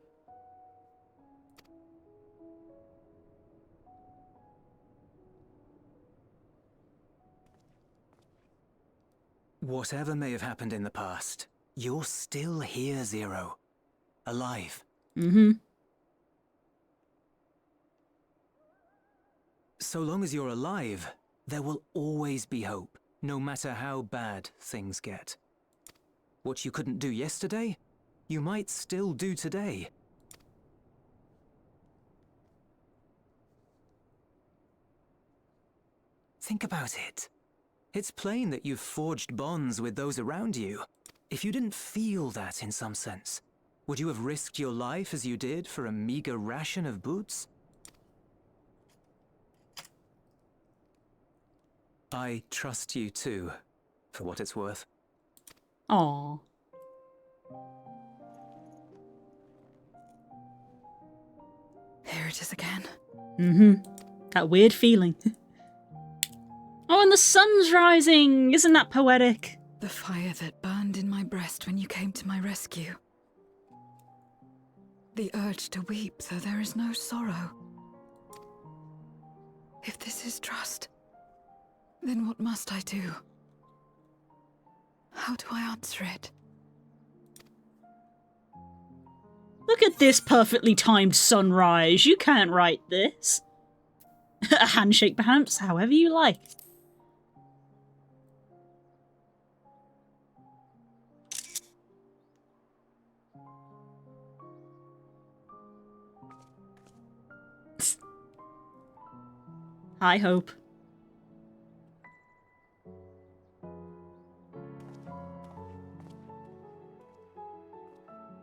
Whatever may have happened in the past, you're still here, Zero. Alive. So long as you're alive, there will always be hope, no matter how bad things get. What you couldn't do yesterday, you might still do today. Think about it. It's plain that you've forged bonds with those around you. If you didn't feel that in some sense, would you have risked your life as you did for a meager ration of boots? I trust you too, for what it's worth. Aww. Here it is again. That weird feeling. Oh, and the sun's rising! Isn't that poetic? The fire that burned in my breast when you came to my rescue. The urge to weep, though there is no sorrow. If this is trust, then what must I do? How do I answer it? Look at this perfectly timed sunrise. You can't write this. A handshake, perhaps, however you like. Hi, Hope.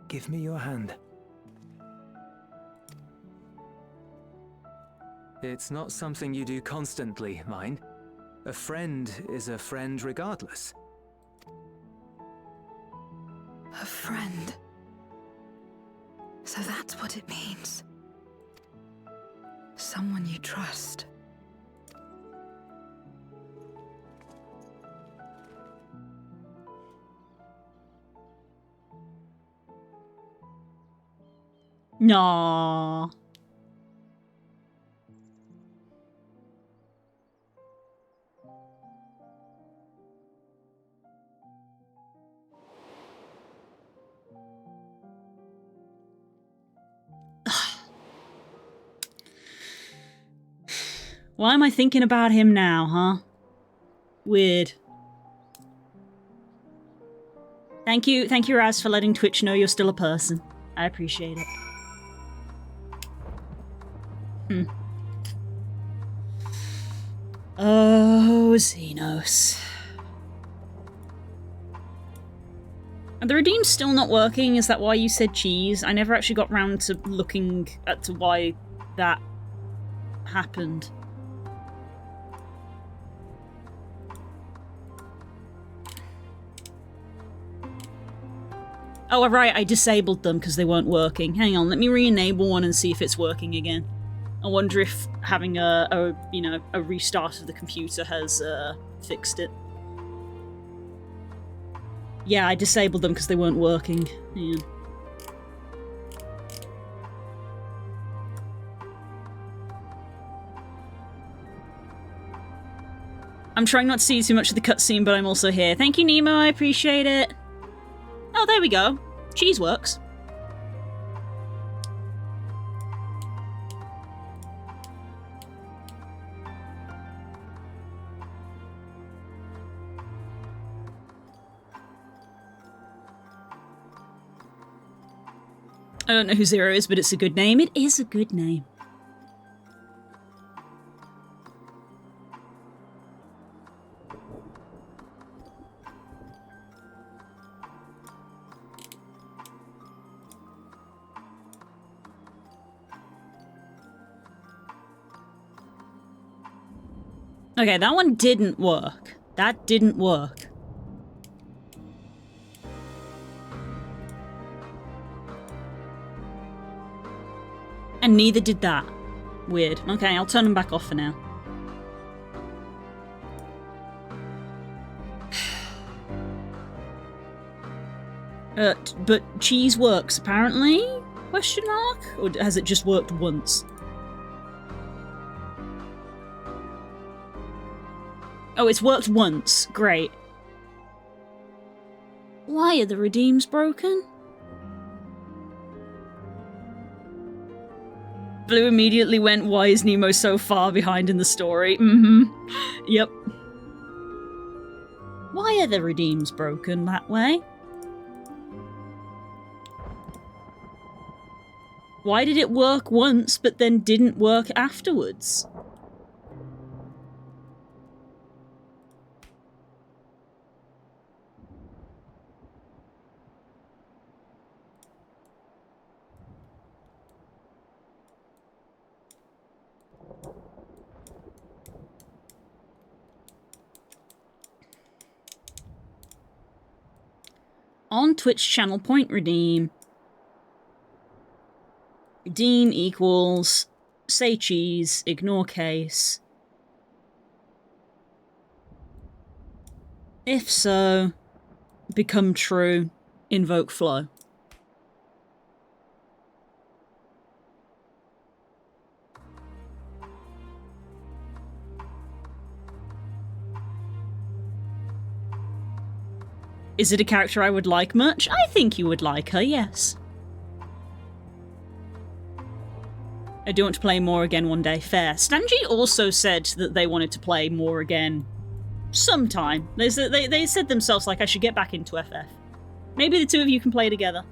Give me your hand. It's not something you do constantly, mind. A friend is a friend regardless. A friend. So that's what it means. Someone you trust. Aww. Why am I thinking about him now, huh? Weird. Thank you, Raz, for letting Twitch know you're still a person. I appreciate it. Oh, Xenos. And the redeem's still not working, is that why you said cheese? I never actually got round to looking at why that happened. Oh, right, I disabled them because they weren't working. Hang on, let me re-enable one and see if it's working again. I wonder if having a restart of the computer has fixed it. Yeah, I disabled them because they weren't working. Yeah. I'm trying not to see too much of the cutscene, but I'm also here. Thank you, Nemo, I appreciate it. Oh, there we go. Cheese works. I don't know who Zero is, but it's a good name. It is a good name. Okay, that one didn't work. That didn't work. And neither did that. Weird. Okay, I'll turn them back off for now. But cheese works, apparently? Question mark? Or has it just worked once? Oh, it's worked once. Great. Why are the redeems broken? Blue immediately went, why is Nemo so far behind in the story? Yep. Why are the redeems broken that way? Why did it work once, but then didn't work afterwards? On Twitch channel point redeem. Redeem equals say cheese, ignore case. If so, become true, invoke flow. Is it a character I would like much? I think you would like her, yes. I do want to play more again one day. Fair. Stanji also said that they wanted to play more again sometime. They said themselves, like, I should get back into FF. Maybe the two of you can play together.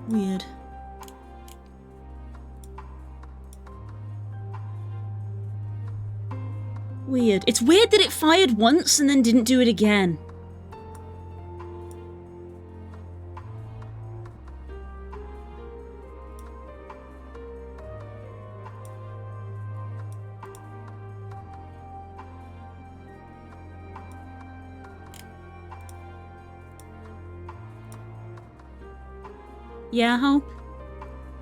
Weird. Weird. It's weird that it fired once and then didn't do it again. Yeah, Hope?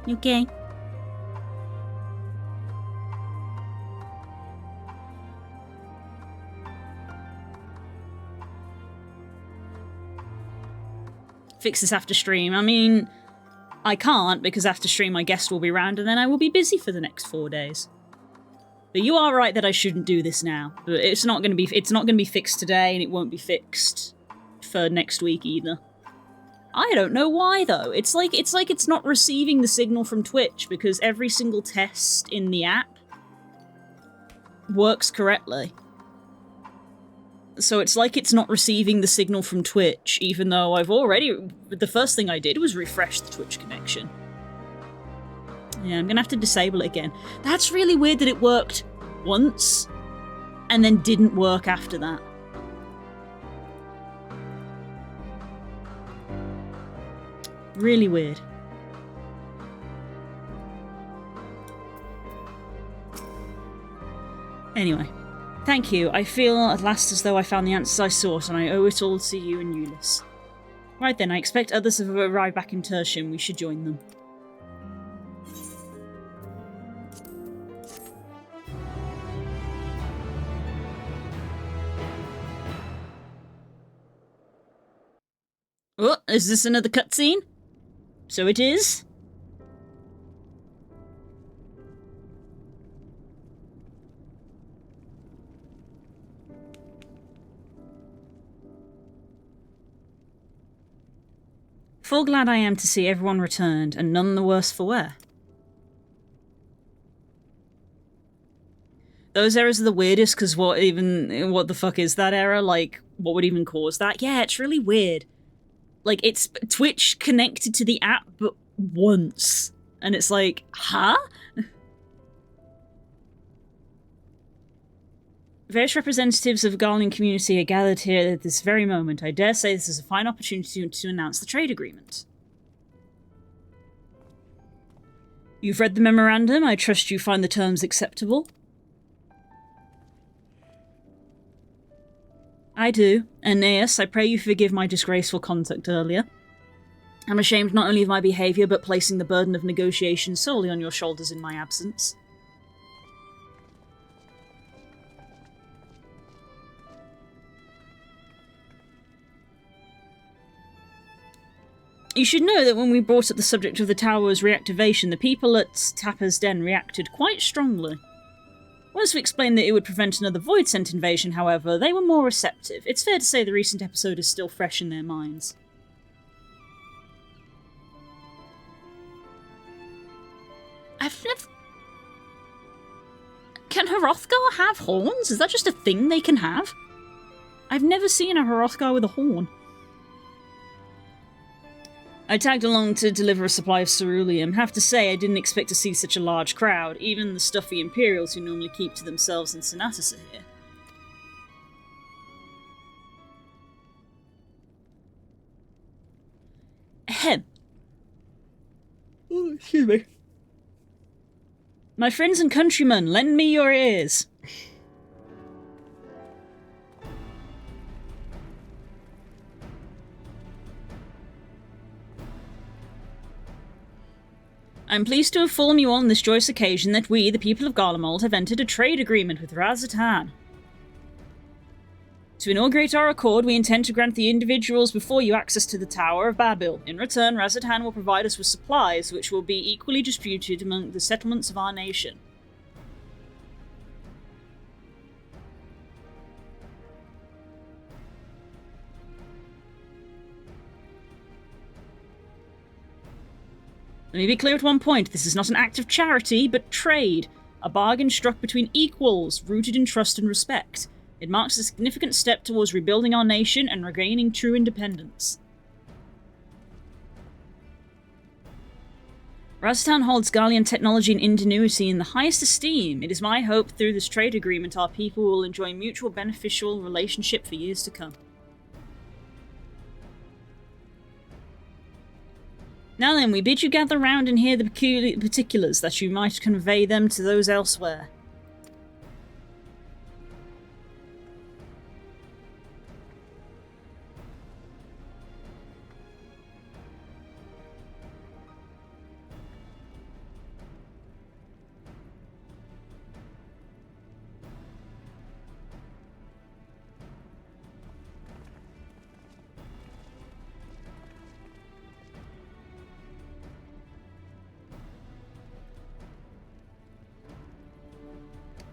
You okay? Fix this after stream. I mean, I can't because after stream my guest will be around and then I will be busy for the next 4 days. But you are right that I shouldn't do this now. But it's not going to be fixed today and it won't be fixed for next week either. I don't know why though. It's like it's not receiving the signal from Twitch because every single test in the app works correctly. So it's like it's not receiving the signal from Twitch, even though the first thing I did was refresh the Twitch connection. Yeah, I'm gonna have to disable it again. That's really weird that it worked once and then didn't work after that. Really weird. Anyway, thank you. I feel at last as though I found the answers I sought, and I owe it all to you and Euless. Right then, I expect others have arrived back in Tertium. We should join them. Oh, is this another cutscene? So it is. Full glad I am to see everyone returned, and none the worse for wear. Those errors are the weirdest, because what the fuck is that error? Like, what would even cause that? Yeah, it's really weird. Like, it's Twitch connected to the app, but once. And it's like, huh? Various representatives of the Garland community are gathered here at this very moment. I dare say this is a fine opportunity to announce the trade agreement. You've read the memorandum. I trust you find the terms acceptable. I do. Aeneas, I pray you forgive my disgraceful conduct earlier. I'm ashamed not only of my behaviour, but placing the burden of negotiation solely on your shoulders in my absence. You should know that when we brought up the subject of the tower's reactivation, the people at Tapper's Den reacted quite strongly. Once we explained that it would prevent another Void Scent invasion, however, they were more receptive. It's fair to say the recent episode is still fresh in their minds. I've never... Can Hrothgar have horns? Is that just a thing they can have? I've never seen a Hrothgar with a horn. I tagged along to deliver a supply of ceruleum. Have to say, I didn't expect to see such a large crowd. Even the stuffy Imperials who normally keep to themselves in Senatus are here. Ahem. Oh, excuse me. My friends and countrymen, lend me your ears. I'm pleased to inform you on this joyous occasion that we, the people of Garlemald, have entered a trade agreement with Raz-Atan. To inaugurate our accord, we intend to grant the individuals before you access to the Tower of Babil. In return, Raz-Atan will provide us with supplies, which will be equally distributed among the settlements of our nation. Let me be clear at one point, this is not an act of charity, but trade. A bargain struck between equals, rooted in trust and respect. It marks a significant step towards rebuilding our nation and regaining true independence. Raz-Atan holds Garlean technology and ingenuity in the highest esteem. It is my hope through this trade agreement our people will enjoy mutual beneficial relationship for years to come. Now then, we bid you gather round and hear the particulars, that you might convey them to those elsewhere.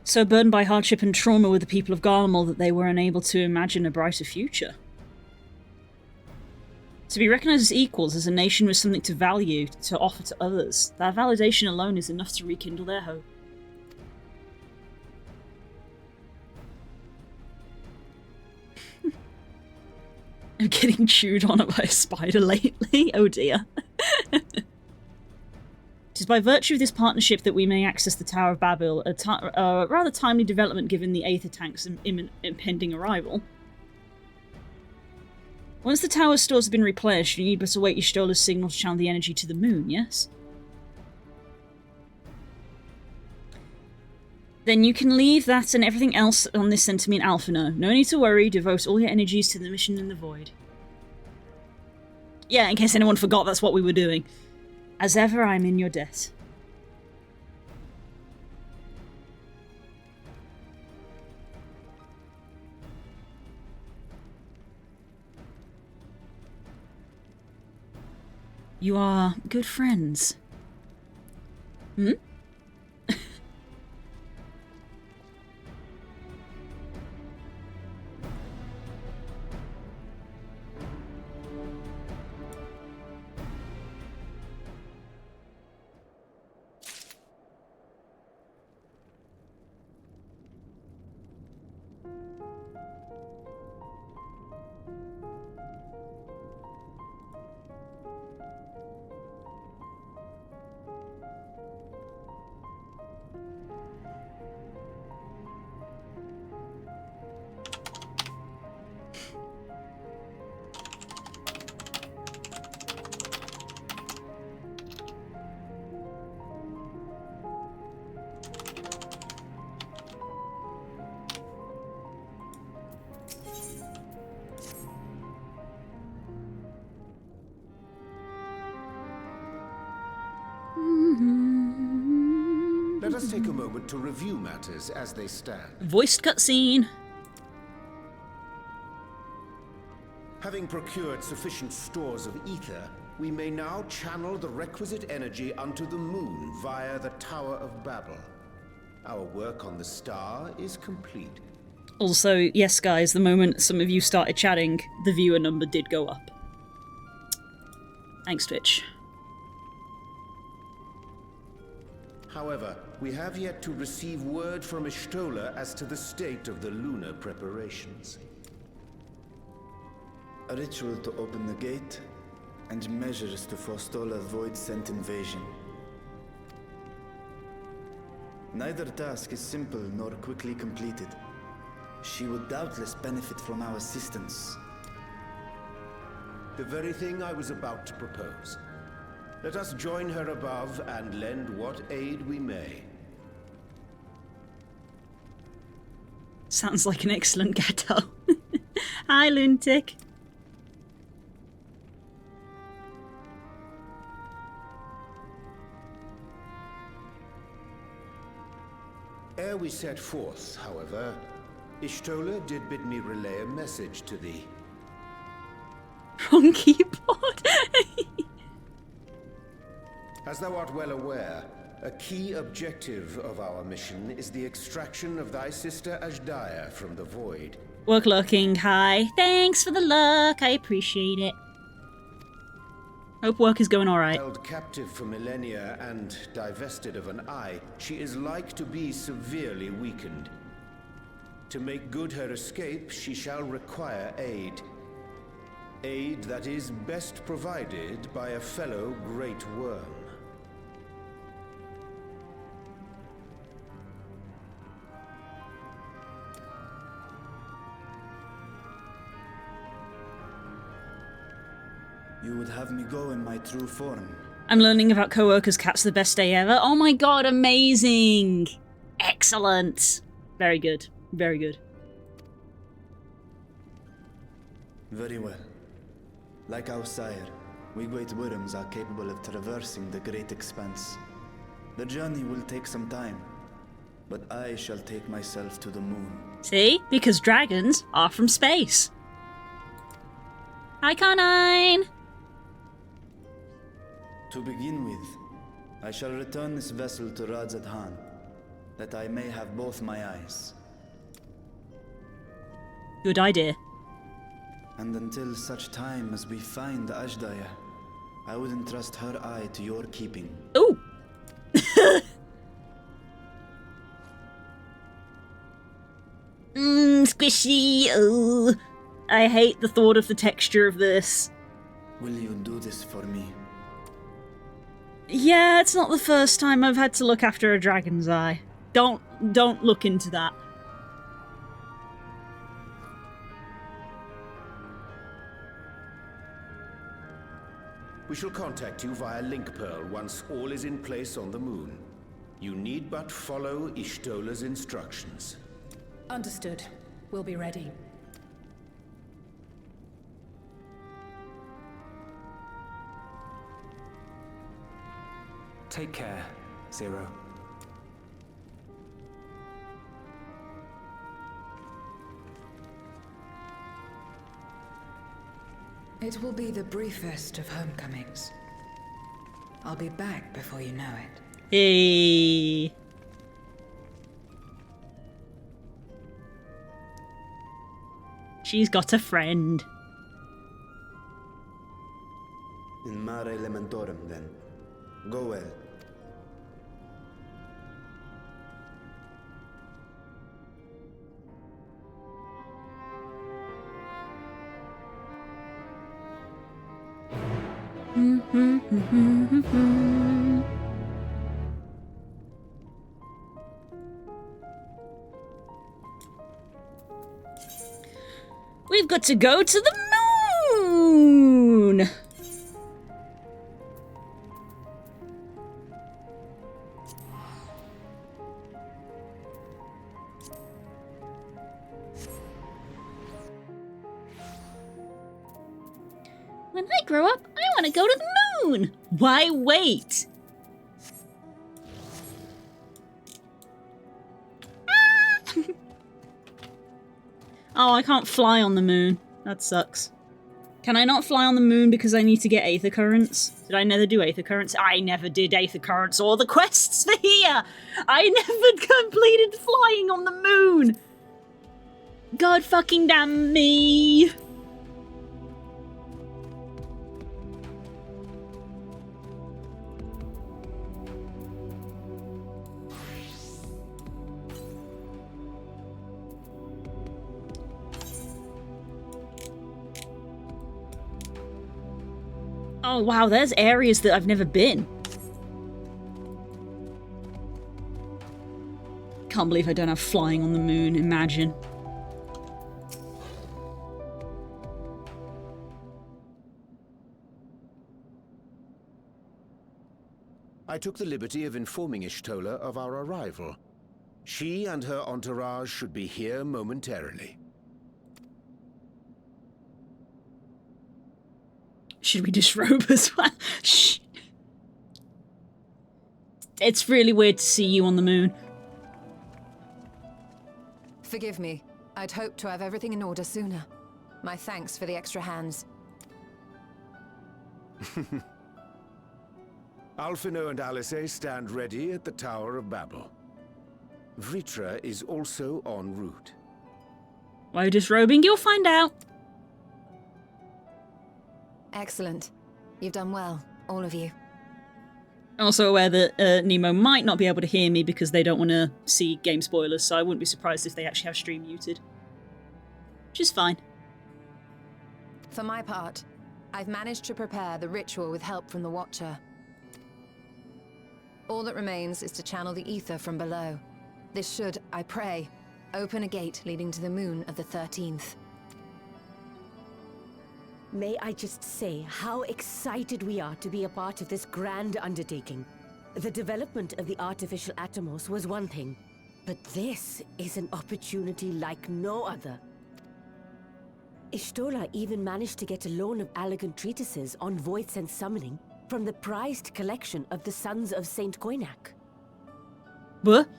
So burdened by hardship and trauma with the people of Garlemald that they were unable to imagine a brighter future. To be recognised as equals as a nation with something to value, to offer to others, that validation alone is enough to rekindle their hope. I'm getting chewed on by a spider lately, oh dear. It is by virtue of this partnership that we may access the Tower of Babil, a rather timely development given the Aether tank's impending arrival. Once the tower's stores have been replenished, you need but await Y'shtola's signal to channel the energy to the moon, yes? Then you can leave that and everything else on this sent to me in Alphino. No need to worry, devote all your energies to the mission in the void. Yeah, in case anyone forgot, that's what we were doing. As ever, I am in your debt. You are good friends. Hmm? Let us take a moment to review matters as they stand. Voiced cutscene. Having procured sufficient stores of ether, we may now channel the requisite energy unto the moon via the Tower of Babel. Our work on the star is complete. Also, yes, guys, the moment some of you started chatting, the viewer number did go up. Thanks, Twitch. However, we have yet to receive word from Ishtola as to the state of the lunar preparations. A ritual to open the gate, and measures to forestall a void-sent invasion. Neither task is simple nor quickly completed. She would doubtless benefit from our assistance. The very thing I was about to propose. Let us join her above and lend what aid we may. Sounds like an excellent ghetto. Hi, lunatic. Ere we set forth, however, Ishtola did bid me relay a message to thee. Wrong keyboard. As thou art well aware, a key objective of our mission is the extraction of thy sister Ashdaya from the Void. Work looking. Hi. Thanks for the luck. I appreciate it. Hope work is going alright. Held captive for millennia and divested of an eye, she is like to be severely weakened. To make good her escape, she shall require aid. Aid that is best provided by a fellow Great Worm. You would have me go in my true form. I'm learning about co-workers cats the best day ever. Oh my god, amazing! Excellent! Very good. Very good. Very well. Like our sire, we great worms are capable of traversing the great expanse. The journey will take some time, but I shall take myself to the moon. See? Because dragons are from space. Hi, Carnine! To begin with, I shall return this vessel to Radzat Han, that I may have both my eyes. Good idea. And until such time as we find Ashdaya, I would entrust her eye to your keeping. Ooh! Squishy! Ooh. I hate the thought of the texture of this. Will you do this for me? Yeah, it's not the first time I've had to look after a dragon's eye. Don't look into that. We shall contact you via Link Pearl once all is in place on the moon. You need but follow Ishtola's instructions. Understood. We'll be ready. Take care, Zero. It will be the briefest of homecomings. I'll be back before you know it. Hey. She's got a friend. In Mare Elementorum, then. Go well. We've got to go to the moon! When I grow up, I want to go to the moon! Why wait? Oh, I can't fly on the moon. That sucks. Can I not fly on the moon because I need to get Aether Currents? Did I never do Aether Currents? I never did Aether Currents or the quests for here! I never completed flying on the moon! God fucking damn me! Oh wow, there's areas that I've never been. Can't believe I don't have flying on the moon, imagine. I took the liberty of informing Ishtola of our arrival. She and her entourage should be here momentarily. Should we disrobe as well? Shh. It's really weird to see you on the moon. Forgive me. I'd hoped to have everything in order sooner. My thanks for the extra hands. Alphino and Alice stand ready at the Tower of Babel. Vritra is also en route. Why disrobing? You'll find out. Excellent. You've done well, all of you. Also aware that Nemo might not be able to hear me because they don't want to see game spoilers, so I wouldn't be surprised if they actually have stream muted. Which is fine. For my part, I've managed to prepare the ritual with help from the Watcher. All that remains is to channel the ether from below. This should, I pray, open a gate leading to the moon of the 13th. May I just say how excited we are to be a part of this grand undertaking. The development of the artificial Atomos was one thing, but this is an opportunity like no other. Ishtola even managed to get a loan of elegant treatises on void sense summoning from the prized collection of the Sons of Saint Koinak. What?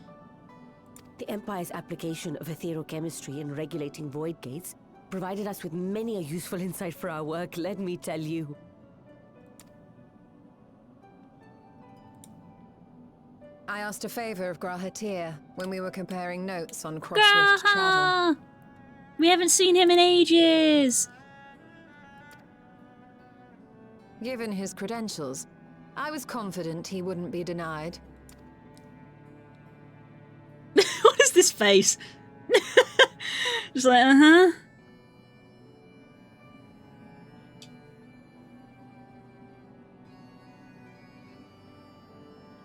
The Empire's application of etherochemistry in regulating void gates provided us with many a useful insight for our work, let me tell you. I asked a favor of Grahatir when we were comparing notes on cross-rift travel. We haven't seen him in ages! Given his credentials, I was confident he wouldn't be denied. What is this face? Just like, uh-huh.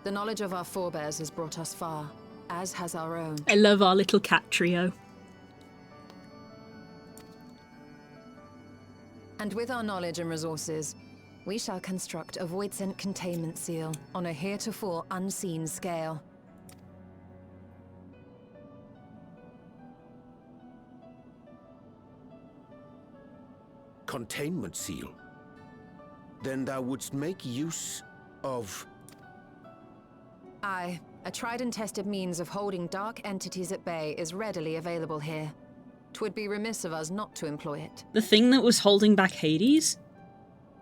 The knowledge of our forebears has brought us far, as has our own. I love our little cat trio. And with our knowledge and resources, we shall construct a voidsent containment seal on a heretofore unseen scale. Containment seal? Then thou wouldst make use of... Aye, a tried and tested means of holding dark entities at bay is readily available here. 'Twould be remiss of us not to employ it. The thing that was holding back Hades?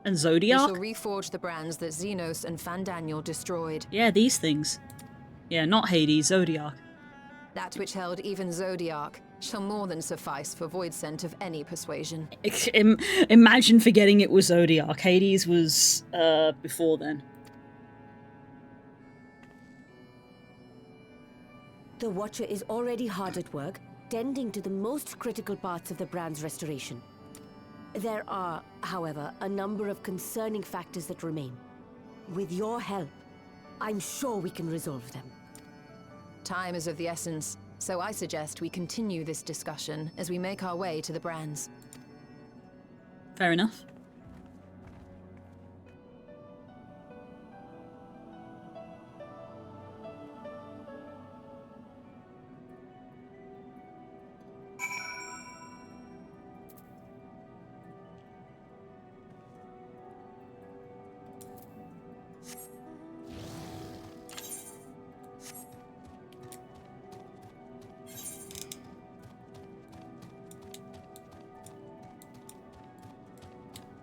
And We Zodiac? shall reforge the brands that Xenos and Fandaniel destroyed. Yeah, these things. Yeah, not Hades, Zodiac. That which held even Zodiac shall more than suffice for voidsent of any persuasion. Imagine forgetting it was Zodiac. Hades was before then. The Watcher is already hard at work, tending to the most critical parts of the brand's restoration. There are, however, a number of concerning factors that remain. With your help, I'm sure we can resolve them. Time is of the essence, so I suggest we continue this discussion as we make our way to the brands. Fair enough.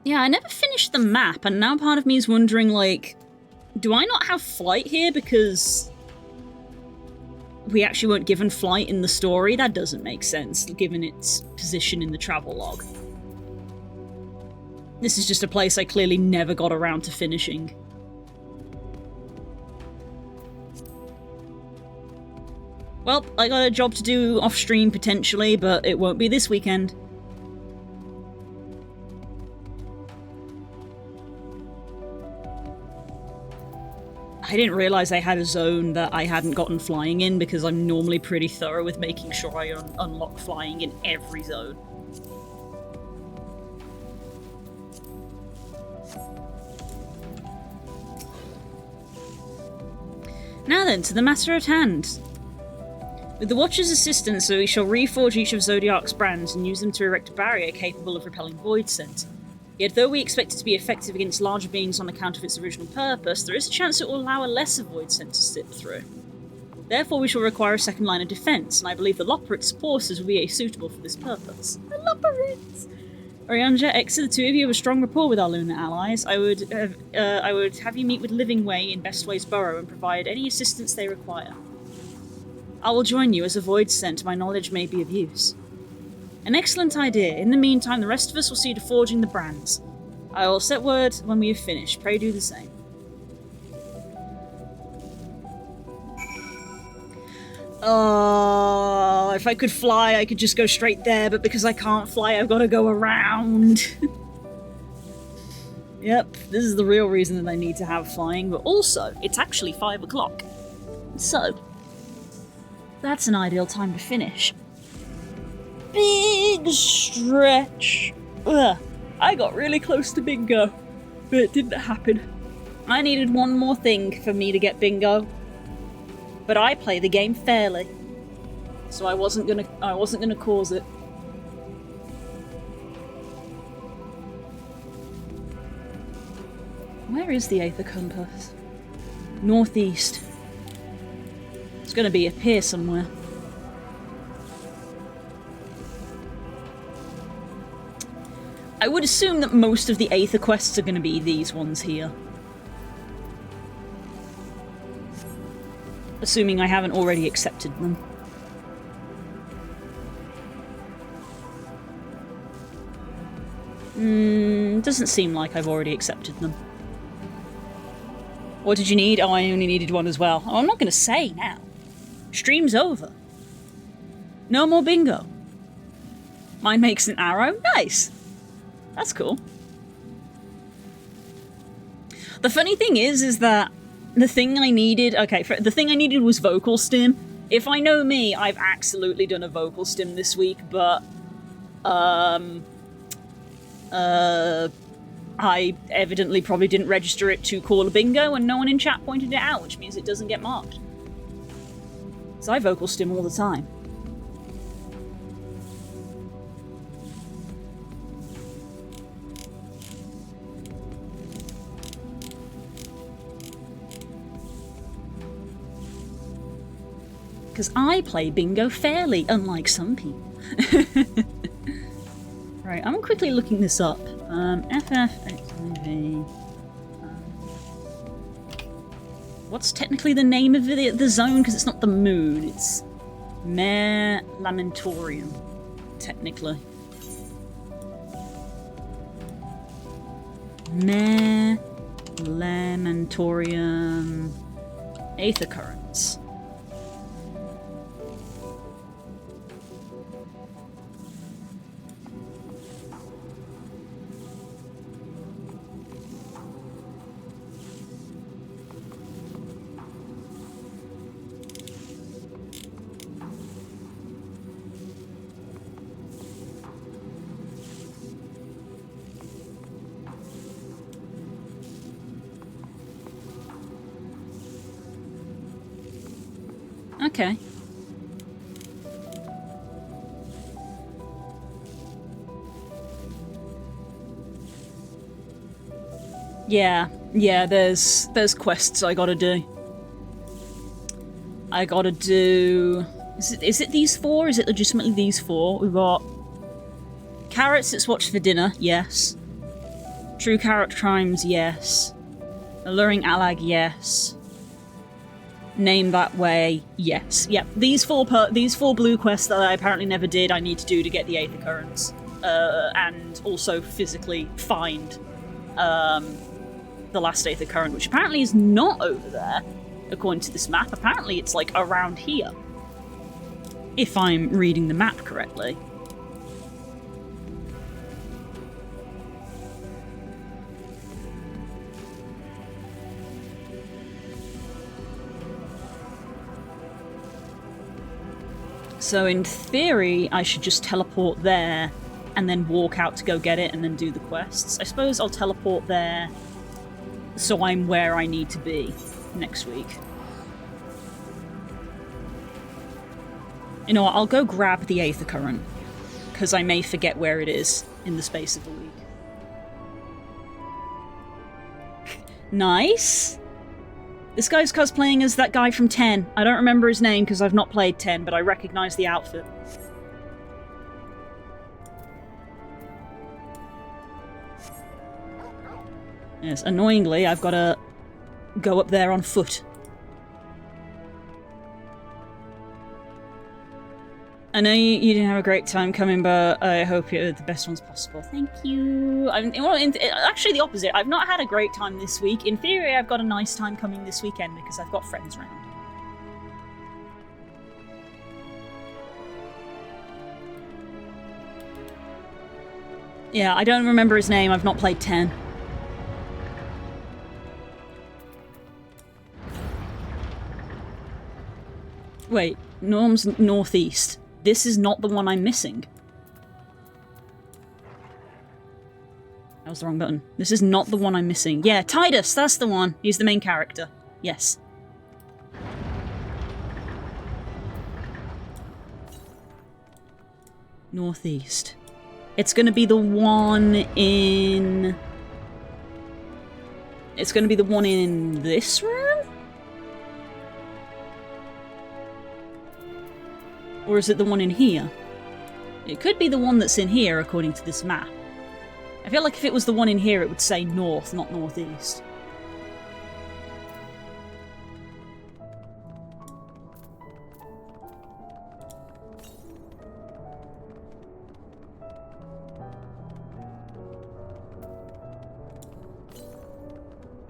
Yeah, I never finished the map, and now part of me is wondering, like, do I not have flight here because we actually weren't given flight in the story? That doesn't make sense, given its position in the travel log. This is just a place I clearly never got around to finishing. Well, I got a job to do off-stream potentially, but it won't be this weekend. I didn't realise I had a zone that I hadn't gotten flying in, because I'm normally pretty thorough with making sure I unlock flying in every zone. Now then, to the matter at hand. With the Watcher's assistance, we shall reforge each of Zodiac's brands and use them to erect a barrier capable of repelling void scent. Yet though we expect it to be effective against larger beings on account of its original purpose, there is a chance it will allow a lesser void scent to slip through. Therefore we shall require a second line of defence, and I believe the Loporrit's supporters will be suitable for this purpose. The Loporrits! Orianja, Exa, the two of you have a strong rapport with our lunar allies. I would have you meet with Living Way in Bestway's Burrow and provide any assistance they require. I will join you as a void scent, my knowledge may be of use. An excellent idea. In the meantime, the rest of us will see to forging the brands. I will set word when we have finished. Pray do the same. Oh, if I could fly, I could just go straight there, but because I can't fly, I've got to go around. Yep, this is the real reason that I need to have flying, but also, it's actually 5 o'clock. So, that's an ideal time to finish. Big stretch. Ugh, I got really close to bingo, but it didn't happen. I needed one more thing for me to get bingo, but I play the game fairly, so I wasn't gonna cause it. Where is the Aether compass? Northeast. It's gonna be up here somewhere. I would assume that most of the Aether quests are going to be these ones here. Assuming I haven't already accepted them. Doesn't seem like I've already accepted them. What did you need? Oh, I only needed one as well. Oh, I'm not going to say now. Stream's over. No more bingo. Mine makes an arrow? Nice. That's cool. The funny thing is that the thing I needed... Okay, the thing I needed was vocal stim. If I know me, I've absolutely done a vocal stim this week, but... I evidently probably didn't register it to call a bingo, and no one in chat pointed it out, which means it doesn't get marked. So I vocal stim all the time. Because I play bingo fairly, unlike some people. Right, I'm quickly looking this up. FFXIV. What's technically the name of the zone? Because it's not the moon, it's Mare Lamentorium, technically. Mare Lamentorium Aether Currents. Okay. Yeah, there's quests I gotta do. I gotta do... Is it these four? Is it legitimately these four? We've got... Carrots, it's watch for dinner, yes. True Carrot Chimes, yes. Alluring Alag, yes. Name That Way, yes. Yep, these four blue quests that I apparently never did, I need to do to get the Aether Currents. And also physically find the last Aether Current, which apparently is not over there, according to this map. Apparently it's, like, around here. If I'm reading the map correctly. So in theory, I should just teleport there and then walk out to go get it and then do the quests. I suppose I'll teleport there so I'm where I need to be next week. You know what, I'll go grab the Aether Current, because I may forget where it is in the space of a week. Nice! This guy's cosplaying as that guy from 10. I don't remember his name because I've not played 10, but I recognize the outfit. Yes, annoyingly, I've got to go up there on foot. I know you didn't have a great time coming, but I hope you're the best ones possible. Thank you. Actually, the opposite. I've not had a great time this week. In theory, I've got a nice time coming this weekend because I've got friends around. Yeah, I don't remember his name. I've not played 10. Wait, Norm's northeast. This is not the one I'm missing. That was the wrong button. This is not the one I'm missing. Yeah, Titus, that's the one. He's the main character. Yes. Northeast. It's gonna be the one in... It's gonna be the one in this room? Or is it the one in here? It could be the one that's in here, according to this map. I feel like if it was the one in here, it would say north, not northeast.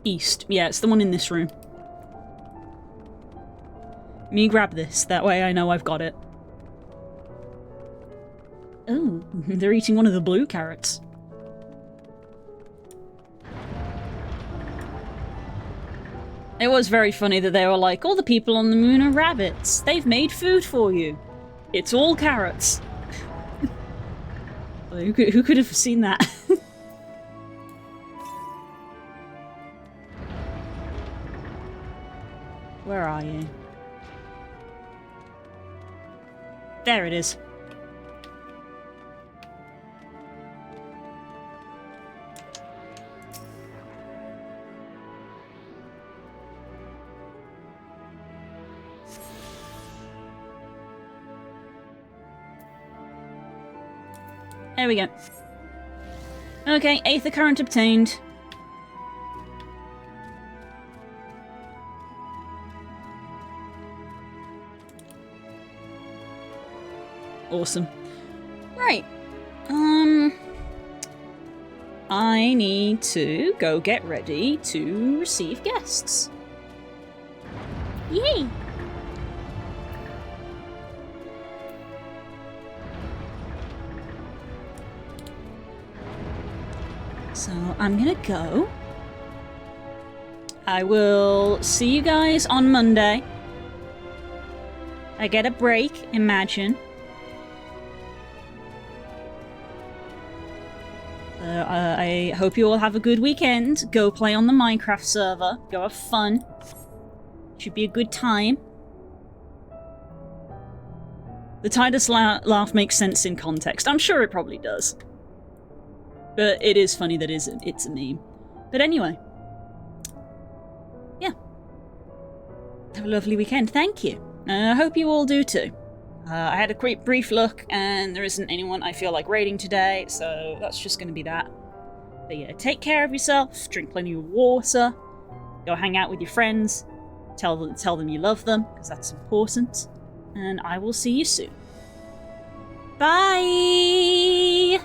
East. Yeah, it's the one in this room. Me grab this, that way I know I've got it. Oh, they're eating one of the blue carrots. It was very funny that they were like, all the people on the moon are rabbits. They've made food for you. It's all carrots. Who could have seen that? Where are you? There it is. There we go. Okay, Aether Current obtained. Awesome. Right. I need to go get ready to receive guests. Yay! So I'm gonna go. I will see you guys on Monday. I get a break, imagine. I hope you all have a good weekend. Go play on the Minecraft server. Go have fun. Should be a good time. The Titus laugh makes sense in context. I'm sure it probably does. But it is funny that it's a meme. But anyway. Yeah. Have a lovely weekend. Thank you. I hope you all do too. I had a quick brief look, and there isn't anyone I feel like raiding today, so that's just going to be that. But yeah, take care of yourself, drink plenty of water, go hang out with your friends, tell them you love them, because that's important, and I will see you soon. Bye!